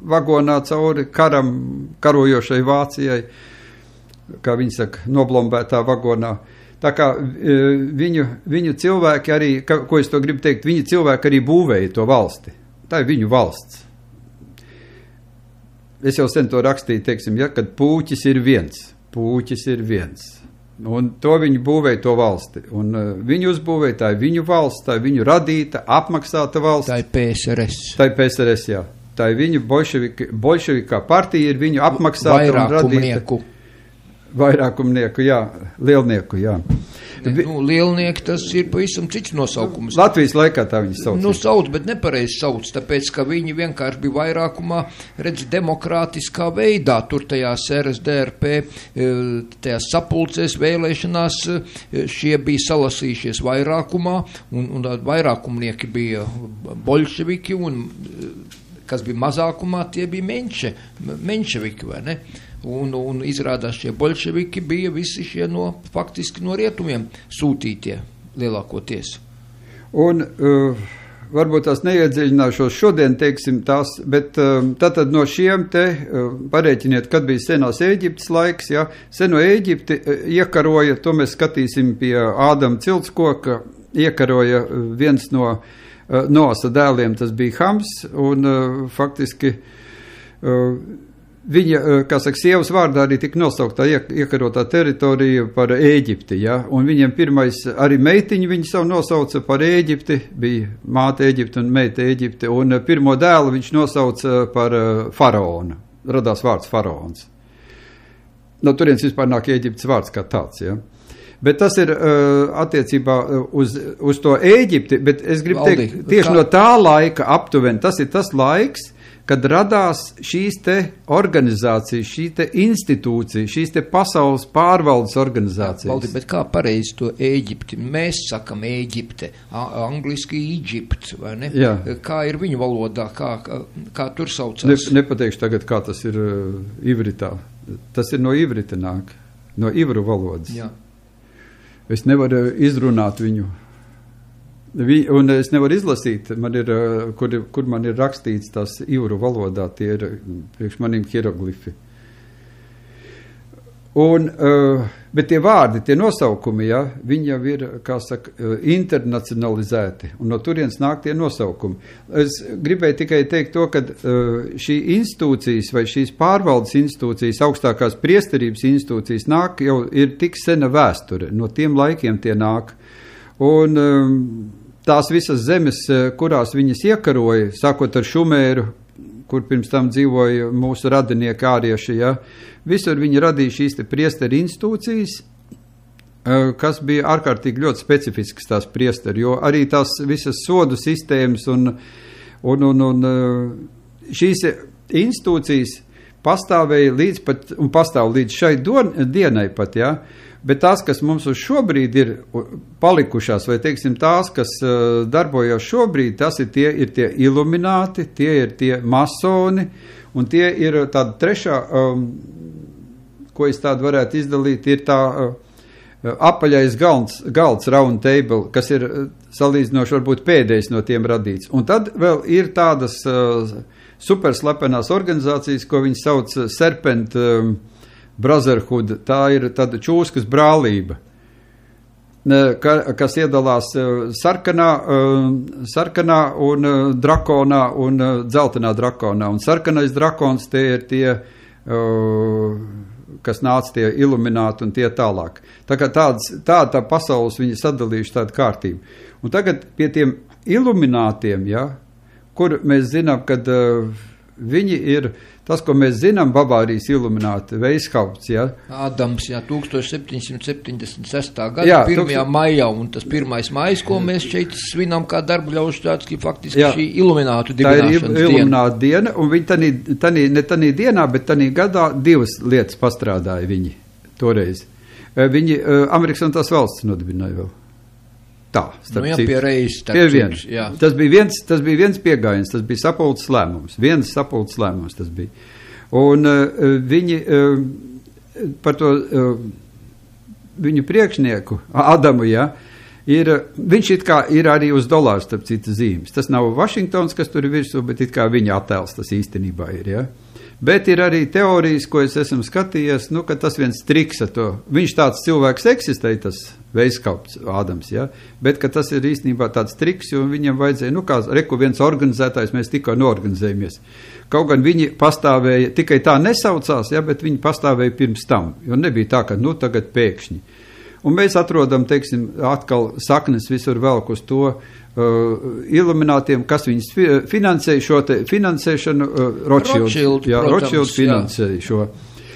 vagonā cauri karojošai Vācijai, kā viņi saka, noblombētā vagonā. Tā kā viņu cilvēki arī, ko es to gribu teikt, viņi cilvēki arī būvēja to valsti. Tā ir viņu valsts. Es jau sen to rakstīju, teiksim, kad pūķis ir viens. Un to viņi būvēja to valsti. Un viņi uzbūvēja, tā ir viņu valsts, tā ir viņu radīta, apmaksāta valsts. Tā ir PSRS. Tā ir PSRS, jā. Tā ir viņu bolševikā partija, ir viņu apmaksāta un radīta. Vairākumnieku, jā. Lielnieku, jā. Lielnieki tas ir pavisam cits nosaukums. Latvijas laikā tā viņi sauc. Sauc, bet nepareizi sauc, tāpēc, ka viņi vienkārši bija vairākumā, redz, demokrātiskā veidā, tur tajās RSDRP, tajās sapulcēs, vēlēšanās, šie bija salasījušies vairākumā, un vairākumnieki bija bolševiki, un kas bija mazākumā, tie bija menševiki, vai ne? Un izrādās šie bolševiki bija visi šie faktiski no rietumiem sūtītie lielākoties. Un varbūt tās neiedziļināšos šodien, teiksim tās, bet tātad no šiem te parēķiniet, kad bija senās Ēģiptes laiks, ja, seno Ēģipti iekaroja, to mēs skatīsim pie Ādama ciltskoka, iekaroja viens no Noasa dēliem, tas bija Hams, un faktiski viņa, kā saka, sievas vārdā arī tika nosauktā iekarotā teritorija par Ēģipti, ja? Un viņiem pirmais, arī meitiņu viņi savu nosauca par Ēģipti, bija māte Ēģipte un meita Ēģipte, un pirmo dēlu viņš nosauca par faraonu, radās vārds faraons. No turienes vispār nāk Ēģiptes vārds kā tāds, ja? Bet tas ir attiecībā uz to Ēģipti, bet es gribu teikt, tieši no tā laika aptuveni, tas ir tas laiks, kad radās šīs te organizācijas, šī te institūcija, šīs te pasaules pārvaldes organizācijas. Valdi, bet kā pareizi to Ēģipti? Mēs sakam Ēģipte, angliski Egypt, vai ne? Jā. Kā ir viņu valodā, kā tur saucās? Nepateikšu tagad, kā tas ir ivritā. Tas ir no ivrita nāk, no ivru valodas. Jā. Es nevaru izrunāt viņu. Un es nevaru izlasīt, man ir, kur man ir rakstīts tās ivru valodā, tie ir priekš maniem hieroglifi. Bet tie vārdi, tie nosaukumi, ja, viņi jau ir, kā saka, internacionalizēti, un no turienes nāk tie nosaukumi. Es gribēju tikai teikt to, ka šī institūcijas vai šīs pārvaldes institūcijas, augstākās priesterības institūcijas nāk, jau ir tik sena vēsture, no tiem laikiem tie nāk. Un tās visas zemes, kurās viņas iekaroja, sākot ar Šumēru, kur pirms tam dzīvoja mūsu radinieki ārieši, ja, visur viņi radīja šīs te priesteri institūcijas, kas bija ārkārtīgi ļoti specifisks tās priesteri, jo arī tās visas sodu sistēmas un šīs institūcijas pastāvēja līdz pat, un pastāv līdz šai dienai pat, ja, bet tās, kas mums uz šobrīd ir palikušās, vai teiksim tās, kas darbojas šobrīd, tas ir tie ilumināti, tie ir tie masoni, un tie ir tāda trešā, ko es tādu varētu izdalīt, ir tā apaļais galds round table, kas ir salīdzinoši varbūt pēdējais no tiem radīts. Un tad vēl ir tādas superslepenās organizācijas, ko viņi sauc Serpent Brotherhood, tā ir tāda čūskas brālība, kas iedalās sarkanā un drakonā un dzeltenā drakonā. Un sarkanais drakons tie ir tie, kas nāca tie ilumināti un tie tālāk. Tā kā tāda pasaules viņi sadalījuši tādu kārtību. Un tagad pie tiem iluminātiem, ja, kur mēs zinām, kad viņi ir tas, ko mēs zinām, Bavārijas ilumināti, Weishaupts, ja. Ādams, jā, 1776. gada 1. maijā, un tas 1. maijs, ko mēs šeit svinām kā darbu ļaužu tāds, ka faktiski šī iluminātu dibināšanas diena. Tā ir ilumināta diena, un viņi ne tanī dienā, bet tanī gadā divas lietas pastrādāja viņi toreiz. Viņi Amerikas un tās valsts nodibināja vēl. Tā, jā, pie reizes. Tas bija viens piegājiens, tas bija sapulces lēmums. Viens sapulces lēmums tas bija. Un viņi par to viņu priekšnieku, Adamu, ja, viņš it kā ir arī uz dolāru starp citu zīmes. Tas nav Vašingtons, kas tur ir virsū, bet it kā viņa attēls tas īstenībā ir, ja. Bet ir arī teorijas, ko es esmu skatījies, ka tas viens triks ar to. Viņš tāds cilvēks eksistē, tas Weishaupts Ādams, ja? Bet ka tas ir īstenībā tāds triks, jo viņam vajadzēja, kā reku viens organizētājs, mēs tikko noorganizējamies. Kaut gan viņi pastāvēja, tikai tā nesaucās, ja, bet viņi pastāvēja pirms tam, jo nebija tā, ka tagad pēkšņi. Un mēs atrodam, teiksim, atkal saknes visur velk uz to iluminātiem, kas viņus finansēja šo te finansēšanu, Rothschild finansēja šo.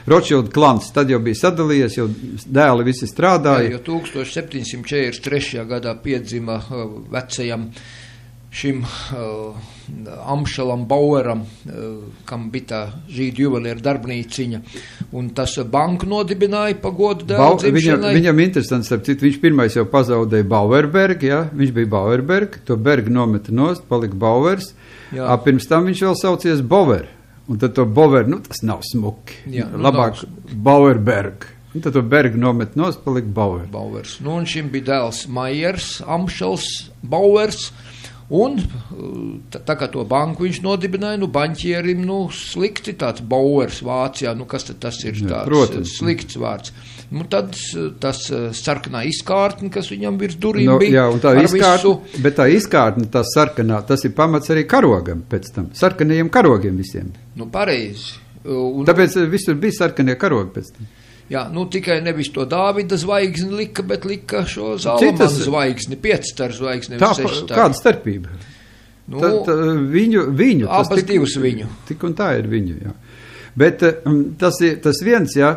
Rothschild klans, tad jau bija sadalījies, jau dēli visi strādāja. Jā, jo 1743. gadā piedzima vecajam šim Amšalam Baueram, kam bija tā žīdu juvelieru darbnīciņa, un tas banku nodibināja pa godu dēlu dzimšanai. Viņam interesants, viņš pirmais jau pazaudēja Bauerberg, ja? Viņš bija Bauerberg, to Berg nometa nost, palika Bauers, pirms tam viņš vēl saucies Bover, un tad to Bover, tas nav smuki, labāk Bauerberg. Un tad to Berg nomet nost, palika Bauers. Un šim bija dēls Maiers, Amšals Bauers, un tā kā to banku viņš nodibināja, baņķierim, slikti tāds Bauers Vācijā, kas tad tas ir tāds slikts vārds. Tad tas sarkanā izkārtne, kas viņam virs durīm bija. Jā, un tā izkārtne, bet tā izkārtne, tā sarkanā, tas ir pamats arī karogam pēc tam, sarkanajiem karogiem visiem. Pareizi. Tāpēc visur bija sarkanie karogi pēc tam. Jā, tikai nevis to Dāvida zvaigzni lika, bet lika šo Zalamana zvaigzni, 5-staru zvaigzni, nevis 6-staru. Kāda starpība? Viņu. Abas divas viņu. Tik un tā ir viņu, jā. Bet tas viens, ja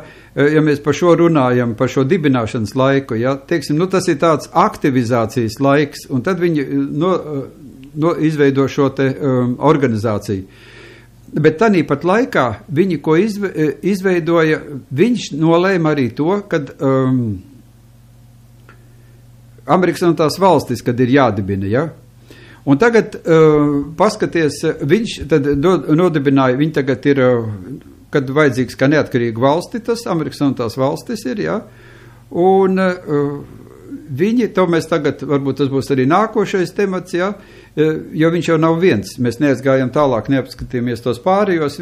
mēs par šo runājam, par šo dibināšanas laiku, teiksim, tas ir tāds aktivizācijas laiks, un tad viņi izveido šo te organizāciju. Bet tanī pat laikā viņi, ko izveidoja, viņš nolēma arī to, kad Amerikas un tās valstis, kad ir jādibina, ja? Un tagad paskaties, viņš tad nodibināja, viņi tagad ir, kad vajadzīgs kā neatkarīga valsti, tas Amerikas un tās valstis ir, ja? Un viņi, to mēs tagad, varbūt tas būs arī nākošais temats, ja? Jo viņš jau nav viens. Mēs neaizgājam tālāk, neapskatījāmies tos pārējos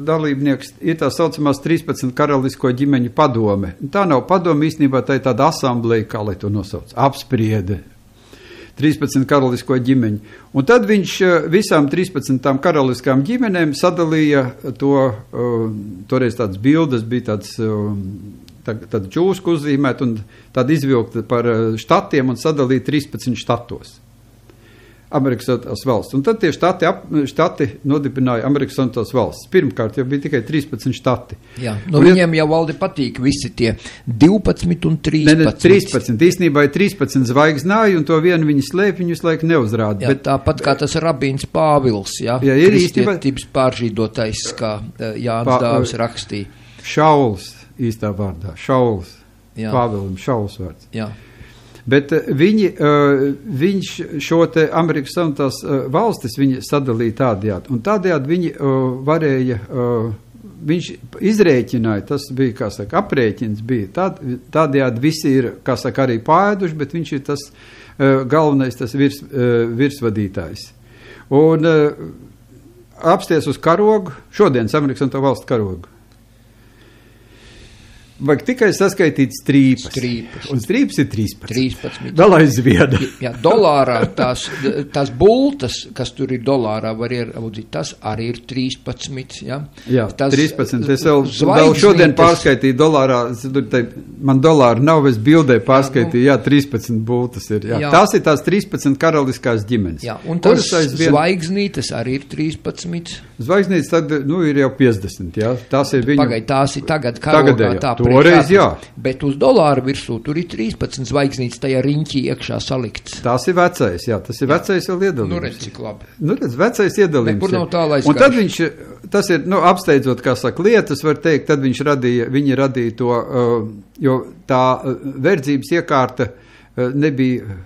dalībnieks. Ir tā saucamās 13 karalisko ģimeņu padome. Tā nav padome, īstenībā tā ir tāda asambleja, kā lai to nosauc, apspriede. 13 karalisko ģimeņu. Un tad viņš visām 13 karaliskām ģimenēm sadalīja to, toreiz tādas bildes, bija tāds tāda čūska uzzīmēt un tāda izvilkta par štatiem un sadalīja 13 štatos. Amerikas Savienotās valsts. Un tad tie štati nodibināja Amerikas Savienotās valsts. Pirmkārt jau bija tikai 13 štati. Jā, viņiem jau valdi patīk visi tie 12 un 13. Ne, 13. Īstenībā ir 13 zvaigznāji, un to vienu viņi slēp, viņu visu laiku neuzrāda. Jā, bet tāpat kā tas rabīns Pāvils, ir kristietības pāržīdotais, kā Jānis Dāvis rakstīja. Šauls, īstā vārdā. Šauls. Pāvilim Šauls vārds. Jā. Bet viņš šo te Amerikas Savienotās valstis viņi sadalīja tādējādi. Un tādējādi viņi varēja, viņš izrēķināja, tas bija, kā saka, aprēķins bija. Tādējādi visi ir, kā saka, arī pāēduši, bet viņš ir tas galvenais, tas virsvadītājs. Un apsties uz karogu, šodienas Amerikas Savienoto valstu karogu. Vajag tikai saskaitīt strīpas. Un strīpas ir 13. Vēl aizvieda. Jā, dolārā tās bultas, kas tur ir dolārā, var ieraudzīt, tas arī ir 13. Jā, 13. Es vēl šodien pārskaitīju dolārā, man dolāru nav, es bildē pārskaitīju, 13 bultas ir. Jā. Tās ir tās 13 karaliskās ģimenes. Jā, un tās zvaigznītes arī ir 13. Zvaigznītes tad, ir jau 50, jā. Tās ir viņu... Pagaid, tās ir tagad karogā tā. Toreiz, jā. Bet uz dolāru virsū tur ir 13 zvaigznītes tajā riņķī iekšā salikts. Tas ir vecais, jā, tas ir vecais vēl iedalījums. Redz, cik labi. Vecais iedalījums. Nekur nav tālais. Un tad viņš, tas ir, apsteidzot, kā saka, lietas, var teikt, tad viņi radīja to, jo tā verdzības iekārta nebija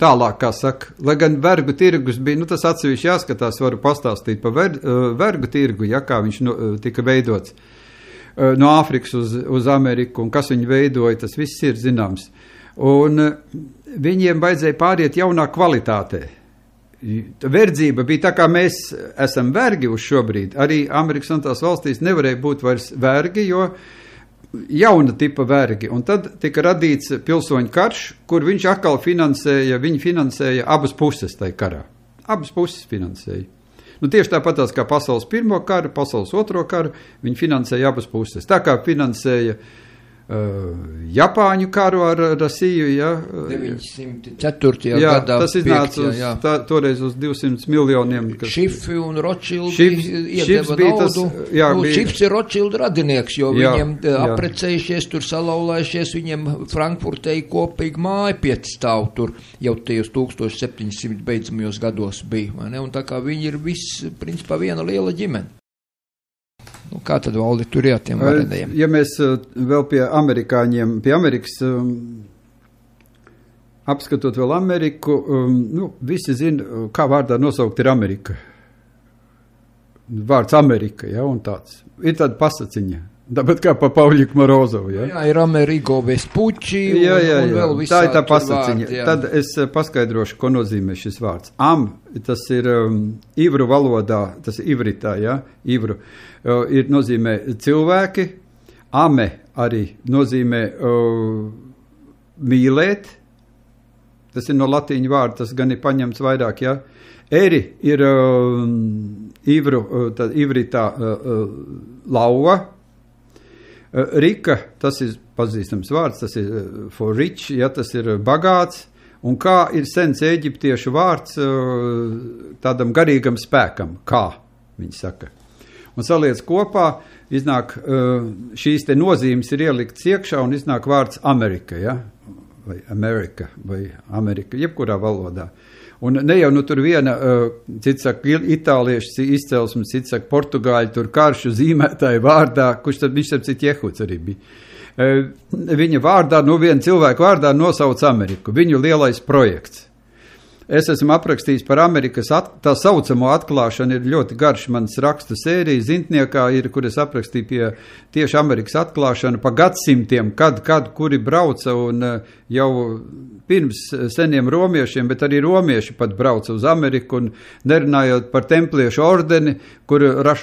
tālāk, kā saka, lai gan vergu tirgus bija, tas atsevišķi jāskatās, varu pastāstīt par vergu tirgu, kā viņš tika veidots. No Āfrikas uz Ameriku, un kas viņu veidoja, tas viss ir zināms. Un viņiem vajadzēja pāriet jaunā kvalitātē. Verdzība bija tā, kā mēs esam vergi uz šobrīd. Arī Amerikas Savienotās valstīs nevarēja būt vairs vergi, jo jauna tipa vergi. Un tad tika radīts pilsoņu karš, kur viņš atkal finansēja abas puses tai karā. Abas puses finansēja. Tieši tāpatās kā pasaules pirmo karu, pasaules otro karu, viņi finansēja abas puses. Tā kā finansēja Japāņu karu ar Rasiju, ja. 904. Jā, gadā. Tas iznāca toreiz uz 200 miljoniem. Šifi un Rothschildi iedeva naudu. Šifs ir Rothschildi radinieks, jo viņiem aprecējušies, tur salaulējušies, viņiem Frankfurtē kopīgi māja 5 stāv tur jau tajos 1700 beidzamajos gados bija, vai ne? Un tā kā viņi ir viss, principā, viena liela ģimene. Kā tad, Valdi, tur tiem varenajiem? Ja mēs vēl pie amerikāņiem, pie Amerikas, apskatot vēl Ameriku, visi zina, kā vārdā nosaukt ir Amerika. Vārds Amerika, ja, un tāds. Ir tāda pasaciņa. Tāpat kā pa Pavļiku Morozovu, ja? Jā, ir Amerigo Vespucci un vēl visādi. Tā ir tā pasaciņa. Vārdi, tad es paskaidrošu, ko nozīmē šis vārds. Tas ir ivru valodā, tas ir ivritā, ja? Ivru. Ir nozīmē cilvēki. Ame arī nozīmē mīlēt. Tas ir no latīņu vārda, tas gan ir paņemts vairāk, ja? Eri ir ivru, tad ivritā lauva. Rika, tas ir pazīstams vārds, tas ir for rich, ja, tas ir bagāts, un kā ir sens eģiptiešu vārds tādam garīgam spēkam, kā, viņi saka. Un saliec kopā, iznāk šīs te nozīmes ir ielikts iekšā, un iznāk vārds Amerika, ja, vai Amerika, jebkurā valodā. Un ne jau tur viena, cits saka, itālieši izcelsmes, cits saka, portugāļi, tur karšu zīmētāji vārdā, kurš tad viņš ar citu Jehuds arī bija. Viņa vārdā, viena cilvēka vārdā nosauc Ameriku, viņu lielais projekts. Es esmu aprakstījis par Amerikas, tā saucamo atklāšanu, ir ļoti garš mans rakstu sērija, Zintniekā ir, kur es aprakstīju pie tieši Amerikas atklāšanu pa gadsimtiem, kuri brauca un jau pirms seniem romiešiem, bet arī romieši pat brauca uz Ameriku un nerunājot par templiešu ordeni, kur La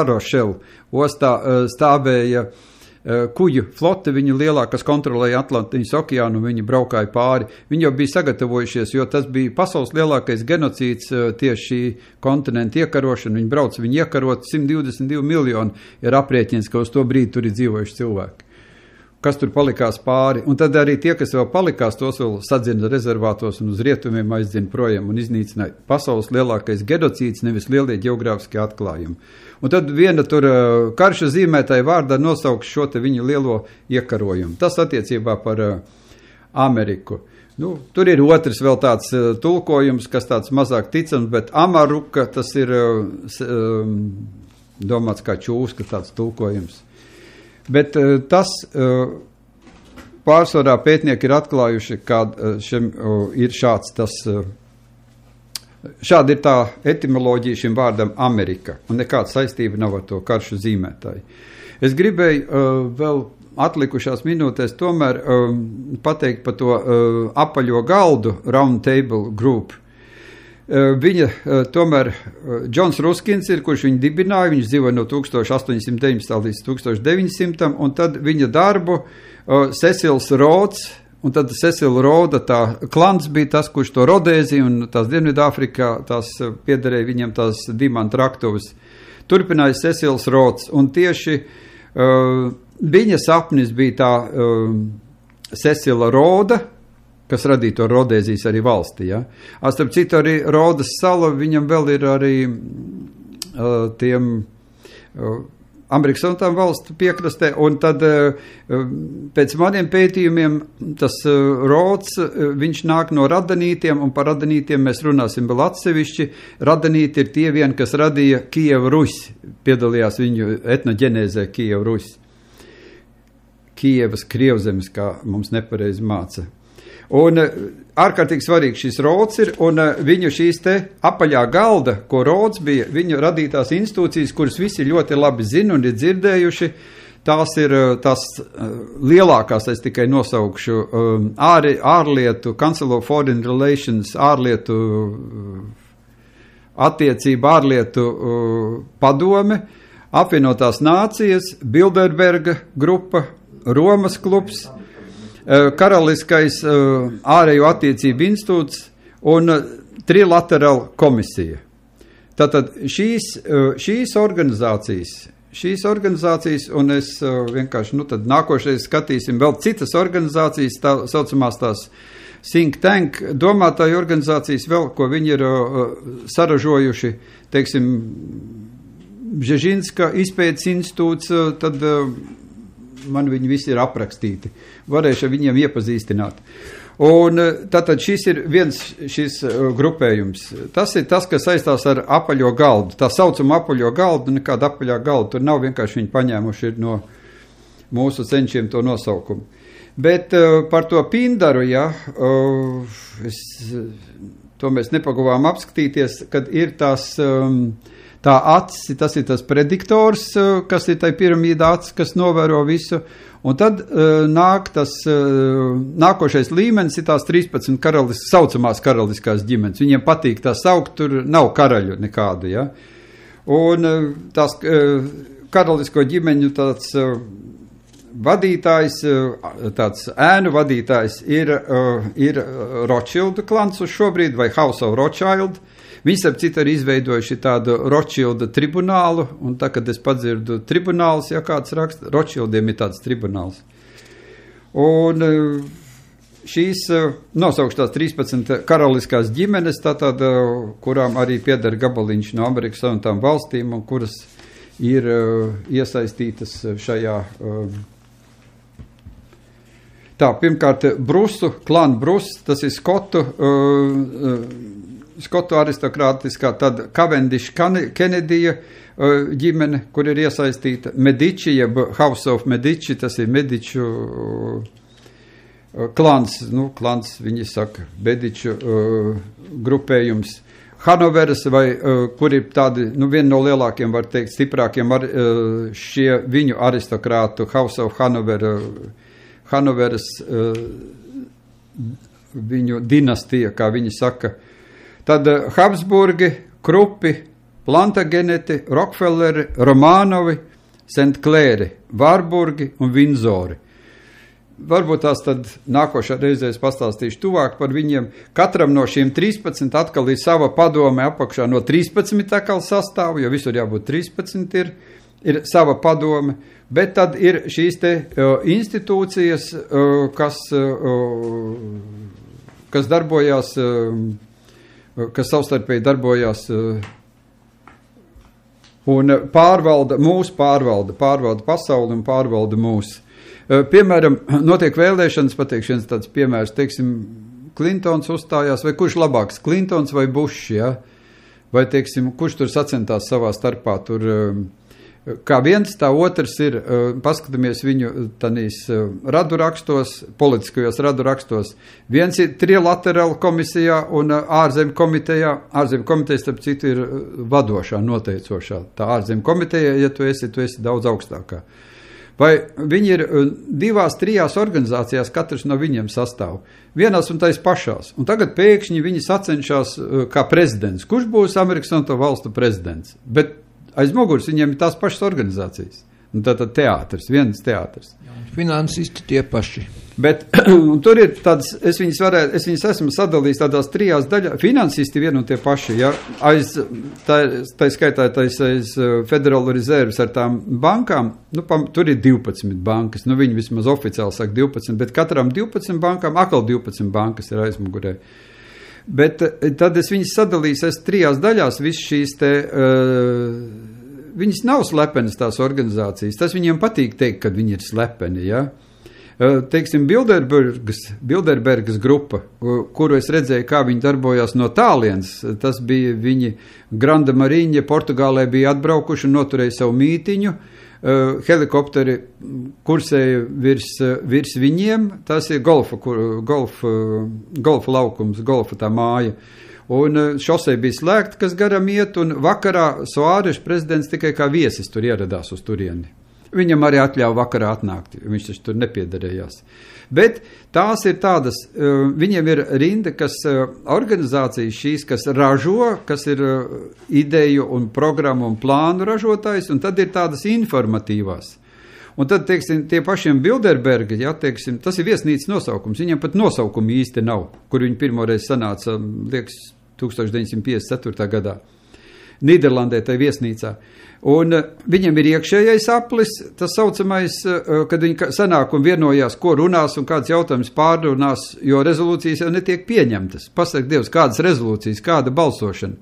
Rochelle ostā stāvēja kuģu flote, viņi lielā, kas kontrolēja Atlantijas okeānu, viņi braukāja pāri. Viņi jau bija sagatavojušies, jo tas bija pasaules lielākais genocīds tieši šī kontinenta iekarošana. Viņi brauc, viņi iekarot 122 miljoni ir aprēķins, ka uz to brīdi tur ir dzīvojuši cilvēki. Kas tur palikās pāri. Un tad arī tie, kas vēl palikās, tos vēl sadzina rezervātos un uz rietumiem aizdina projām un iznīcināja. Pasaules lielākais genocīds, nevis lielie geogrāfiskie atklājumi. Un tad viena tur karša zīmētāja vārdā nosauks šo te viņu lielo iekarojumu. Tas attiecībā par Ameriku. Tur ir otrs vēl tāds tulkojums, kas tāds mazāk ticams, bet Amaruka, tas ir domāts kā čūska tāds tulkojums. Bet tas pārsvarā pētnieki ir atklājuši, ka šim ir šāds tas. Šāda ir tā etimoloģija šim vārdam Amerika, un nekāda saistība nav ar to karšu zīmētāju. Es gribēju vēl atlikušās minūtēs tomēr pateikt par to apaļo galdu Round Table Group. Viņa tomēr, Džons Ruskins ir, kurš viņu dibināja, viņš dzīvoja no 1819 līdz 1900, un tad viņa darbu Cecils Rhodes. Un tad Cecila Rhoda, tā klans bija tas, kurš to Rodēzija un tās Dienvidāfrikā, tās piederēja viņam tās dimantu raktuves. Turpināja Cecils Rhodes, un tieši viņa sapnis bija tā Cecila Rhoda, kas radīja to Rodēzijas arī valstī. Ja? Starp citu arī Rhodas sala, viņam vēl ir arī tiem Amerikas Savienotām valstu piekrastē, un tad pēc maniem pētījumiem tas Rhodes, viņš nāk no radanītiem, un par radanītiem mēs runāsim vēl atsevišķi. Radanīti ir tie vien, kas radīja Kijevu Rusi, piedalījās viņu etnoģenēzē Kijevu Rusi. Kijevas Krievzemes, kā mums nepareizi māca. Un ārkārtīgi svarīgi šis Rhodes ir, un viņu šīs te apaļā galda, ko Rhodes bija, viņu radītās institūcijas, kuras visi ļoti labi zina un ir dzirdējuši, tās ir tās lielākās, es tikai nosaukšu, ārlietu, Council of Foreign Relations, ārlietu attiecība, ārlietu padome, apvienotās nācijas, Bilderberga grupa, Romas klubs, Karaliskais ārējo attiecību institūts un trilaterāla komisija. Tātad šīs organizācijas, šīs organizācijas, un es vienkārši, tad nākošais skatīsim vēl citas organizācijas, tā saucamās tās think tank, domātāju organizācijas vēl, ko viņi ir saražojuši, teiksim, Bžežinska izpētes institūts, tad man viņi visi ir aprakstīti. Varēšu viņiem iepazīstināt. Un tātad šis ir šis grupējums. Tas ir tas, kas saistās ar apaļo galdu. Tā saucama apaļo galdu, nekāda apaļā galda. Tur nav vienkārši viņi paņēmuši no mūsu cenšiem to nosaukumu. Bet par to Pindaru, to mēs nepaguvām apskatīties, kad ir tā acis, tas ir tas prediktors, kas ir tai piramīda acis, kas novēro visu, un tad nāk tas nākošais līmenis ir tās 13 saucamās karaliskās ģimenes. Viņiem patīk tā saukt, tur nav karaļu nekādu, ja. Un tās karalisko ģimeņu tāds vadītājs, tāds ēnu vadītājs ir Rothschildu klans uz šobrīd, vai House of Rothschild. Viņi, starp citu, arī izveidojuši tādu Rothschilda tribunālu, un tā, kad es padzirdu tribunāls, ja kāds raksta, Rothschildiem ir tāds tribunāls. Un šīs nosaukštās 13 karaliskās ģimenes, tātad, kurām arī pieder gabaliņš no Amerikas Savienotām valstīm, un kuras ir iesaistītas šajā. Tā, pirmkārt, klan Brus, tas ir Skotu aristokrātiskā, tad Cavendish Kenedija ģimene, kur ir iesaistīta Medici, jeb House of Medici, tas ir Mediču klans, klans, viņi saka, Mediču grupējums. Hanoveras, vai kur ir tādi, viena no lielākiem, var teikt, stiprākiem šie viņu aristokrātu, House of Hanoveras viņu dinastija, kā viņi saka. Tad Habsburgi, Krupi, Plantageneti, Rockefelleri, Romanovi, St. Clairi, Vārburgi un Vinzori. Varbūt tās tad nākošā reizē es pastāstīšu tuvāk par viņiem. Katram no šiem 13 atkal ir sava padome apakšā no 13 atkal sastāvu, jo visur jābūt 13 ir sava padome, bet tad ir šīs te institūcijas, kas darbojās, kas savstarpēji darbojās un pārvalda pasauli un pārvalda mūs. Piemēram, notiek vēlēšanas, pateikšu viens tāds piemērs, teiksim, Klintons uzstājās, vai kurš labāks, Klintons vai Bušs, ja? Vai, teiksim, kurš tur sacentās savā starpā, tur, kā viens, tā otrs ir, paskatāmies viņu tanīs radurakstos, politiskajos radurakstos. Viens ir trilaterāla komisijā un ārzemju komiteja, starp citu, ir vadošā, noteicošā. Tā ārzemju komiteja, ja tu esi daudz augstākā. Vai viņi ir 2-3 organizācijās, katrs no viņiem sastāv. Vienās un tais pašās. Un tagad pēkšņi viņi sacenšās kā prezidents. Kurš būs Amerikas Savienoto Valstu prezidents? Bet aiz muguras viņiem ir tās pašas organizācijas. Un tātad teātris, viens teātris. Finansisti tie paši. Bet tur ir tādas, es viņas esmu sadalījis tādās 3 daļās. Finansisti vien un tie paši, ja, tā skaitā aiz Federal Reserves ar tām bankām, tur ir 12 bankas, viņi vismaz oficiāli saka 12, bet katram 12 bankām, atkal 12 bankas ir aizmugurē. Bet tad es viņas sadalījis 3 daļās, viss šīs te, viņas nav slepenas tās organizācijas, tas viņiem patīk teikt, kad viņi ir slepeni, ja. Teiksim, Bilderbergas grupa, kuru es redzēju, kā viņi darbojās no tālienes, tas bija viņi Granda Mariņa, Portugālē bija atbraukuši un noturēja savu mītiņu, helikopteri kursēja virs viņiem, tas ir golfa laukums, golfa tā māja. Un šosei bija slēgta, kas garam iet, un vakarā Soāreša prezidents tikai kā viesis tur ieradās uz turieni. Viņam arī atļauja vakarā atnākt, viņš taču tur nepiedarējās. Bet tās ir tādas, viņiem ir rinda, kas organizācijas šīs, kas ražo, kas ir ideju un programmu un plānu ražotājs, un tad ir tādas informatīvās. Un tad, teiksim, tie pašiem Bilderbergi, ja, teiksim, tas ir viesnīcas nosaukums, viņiem pat nosaukumu īsti nav, kur viņi pirmoreiz sanāca, liekas, 1954. gadā. Nīderlandē, tai viesnīcā. Un viņam ir iekšējais aplis, tas saucamais, kad viņi sanāk un vienojās, ko runās un kāds jautājums pārrunās, jo rezolūcijas jau netiek pieņemtas. Pasaka Dievs, kādas rezolūcijas, kāda balsošana.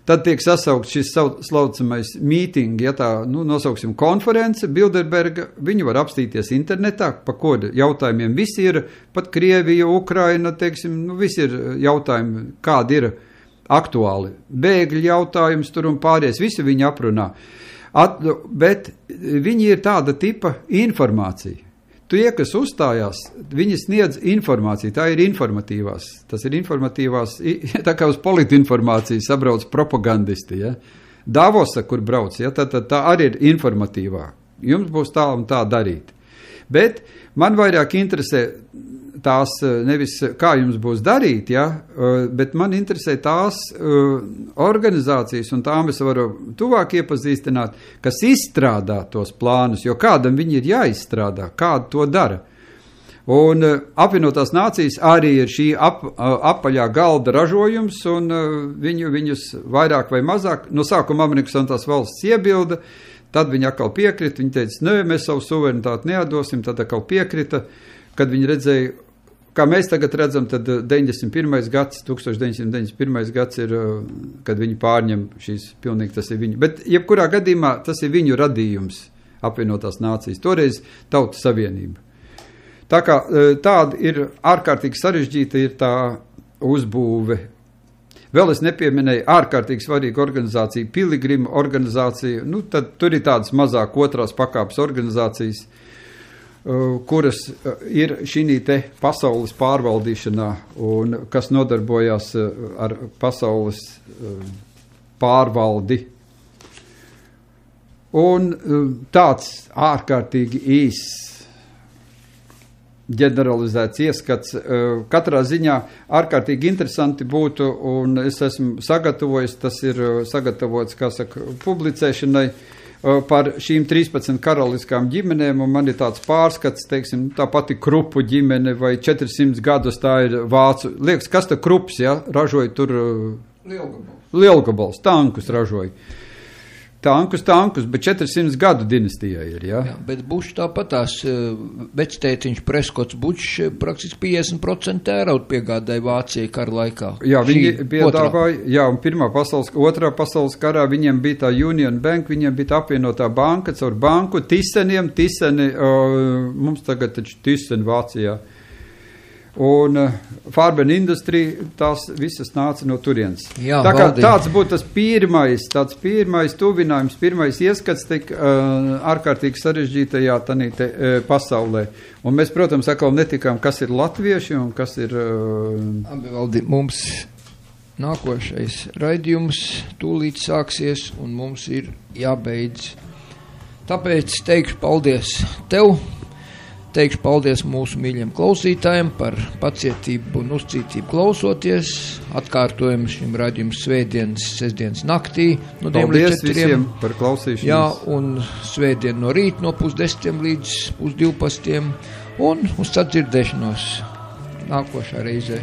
Tad tiek sasaukt šis slaucamais mīting, ja tā, nosauksim konference, Bilderberga, viņi var apstīties internetā, pa kodu jautājumiem visi ir, pat Krievija, Ukraina, teiksim, visi ir jautājumi, kādi ir aktuāli. Bēgļu jautājums tur un pāries, visi viņi aprunā. Bet viņi ir tāda tipa informācija. Tie, kas uzstājās, viņi sniedz informāciju, tā ir informatīvās. Tas ir informatīvās, tā kā uz politinformāciju sabrauc propagandisti, ja. Davosa, kur brauc, ja, tā arī ir informatīvā. Jums būs tā un tā darīt. Bet man vairāk interesē tās nevis kā jums būs darīt, ja, bet man interesē tās organizācijas, un tām es varu tuvāk iepazīstināt, kas izstrādā tos plānus, jo kādam viņi ir jāizstrādā, kādu to dara. Un apvienotās nācijas arī ir šī apaļā galda ražojums, un viņus vairāk vai mazāk, no sākuma Amerikas Savienotās valsts iebilda, tad viņi atkal piekrita, viņi teica, nē, mēs savu suverenitāti neatdosim, tad atkal piekrita, kad viņi redzēja, kā mēs tagad redzam, tad 1991. gads ir, kad viņi pārņem šīs, pilnīgi tas ir viņu. Bet jebkurā gadījumā tas ir viņu radījums, apvienotās nācijas, toreiz Tautu Savienība. Tā kā tāda ir ārkārtīgi sarežģīta ir tā uzbūve. Vēl es nepieminēju ārkārtīgi svarīgu organizāciju, Piligrima organizāciju, tad tur ir tādas mazāk otrās pakāpes organizācijas, kuras ir šī te pasaules pārvaldīšanā un kas nodarbojās ar pasaules pārvaldi. Un tāds ārkārtīgi īss ģeneralizēts ieskats. Katrā ziņā ārkārtīgi interesanti būtu, un es esmu sagatavojis, tas ir sagatavots, kā saka, publicēšanai, par šīm 13 karaliskām ģimenēm, un man ir tāds pārskats, teiksim, tā pati Krupu ģimene vai 400 gadus tā ir vācu. Liekas, kas ta Krups, ja, ražoja tur Lielgabals, tankus ražoja. Tankus, bet 400 gadu dinastijai ir, ja? Jā, bet Bušs tāpatās, vectētiņš Preskots Bušs praktiski 50% tērauda piegādāja Vācijai kara laikā. Jā, viņi piedāvāja, jā, un otrā pasaules karā viņiem bija tā Union Bank, viņiem bija tā apvienotā banka, caur banku Tiseni, mums tagad taču Tiseni Vācijā. Un Farben Industry, tās visas nāca no turienes. Jā, tā kā tāds būtu tas pirmais tuvinājums, pirmais ieskats tik ārkārtīgi sarežģītajā tanīte pasaulē. Un mēs, protams, atkal netikām, kas ir latvieši un kas ir... Valdi, mums nākošais raidījums tūlīt sāksies un mums ir jābeidz. Tāpēc teikšu paldies tev. Teikšu paldies mūsu mīļiem klausītājiem par pacietību un uzcītību klausoties. Atkārtojam šim raidījumam svētdienas, sestdienas naktī. No paldies visiem par klausīšanos. Jā, un svētdien no rīta no 10:30 līdz 11:30 un uz sadzirdēšanos nākošā reizē.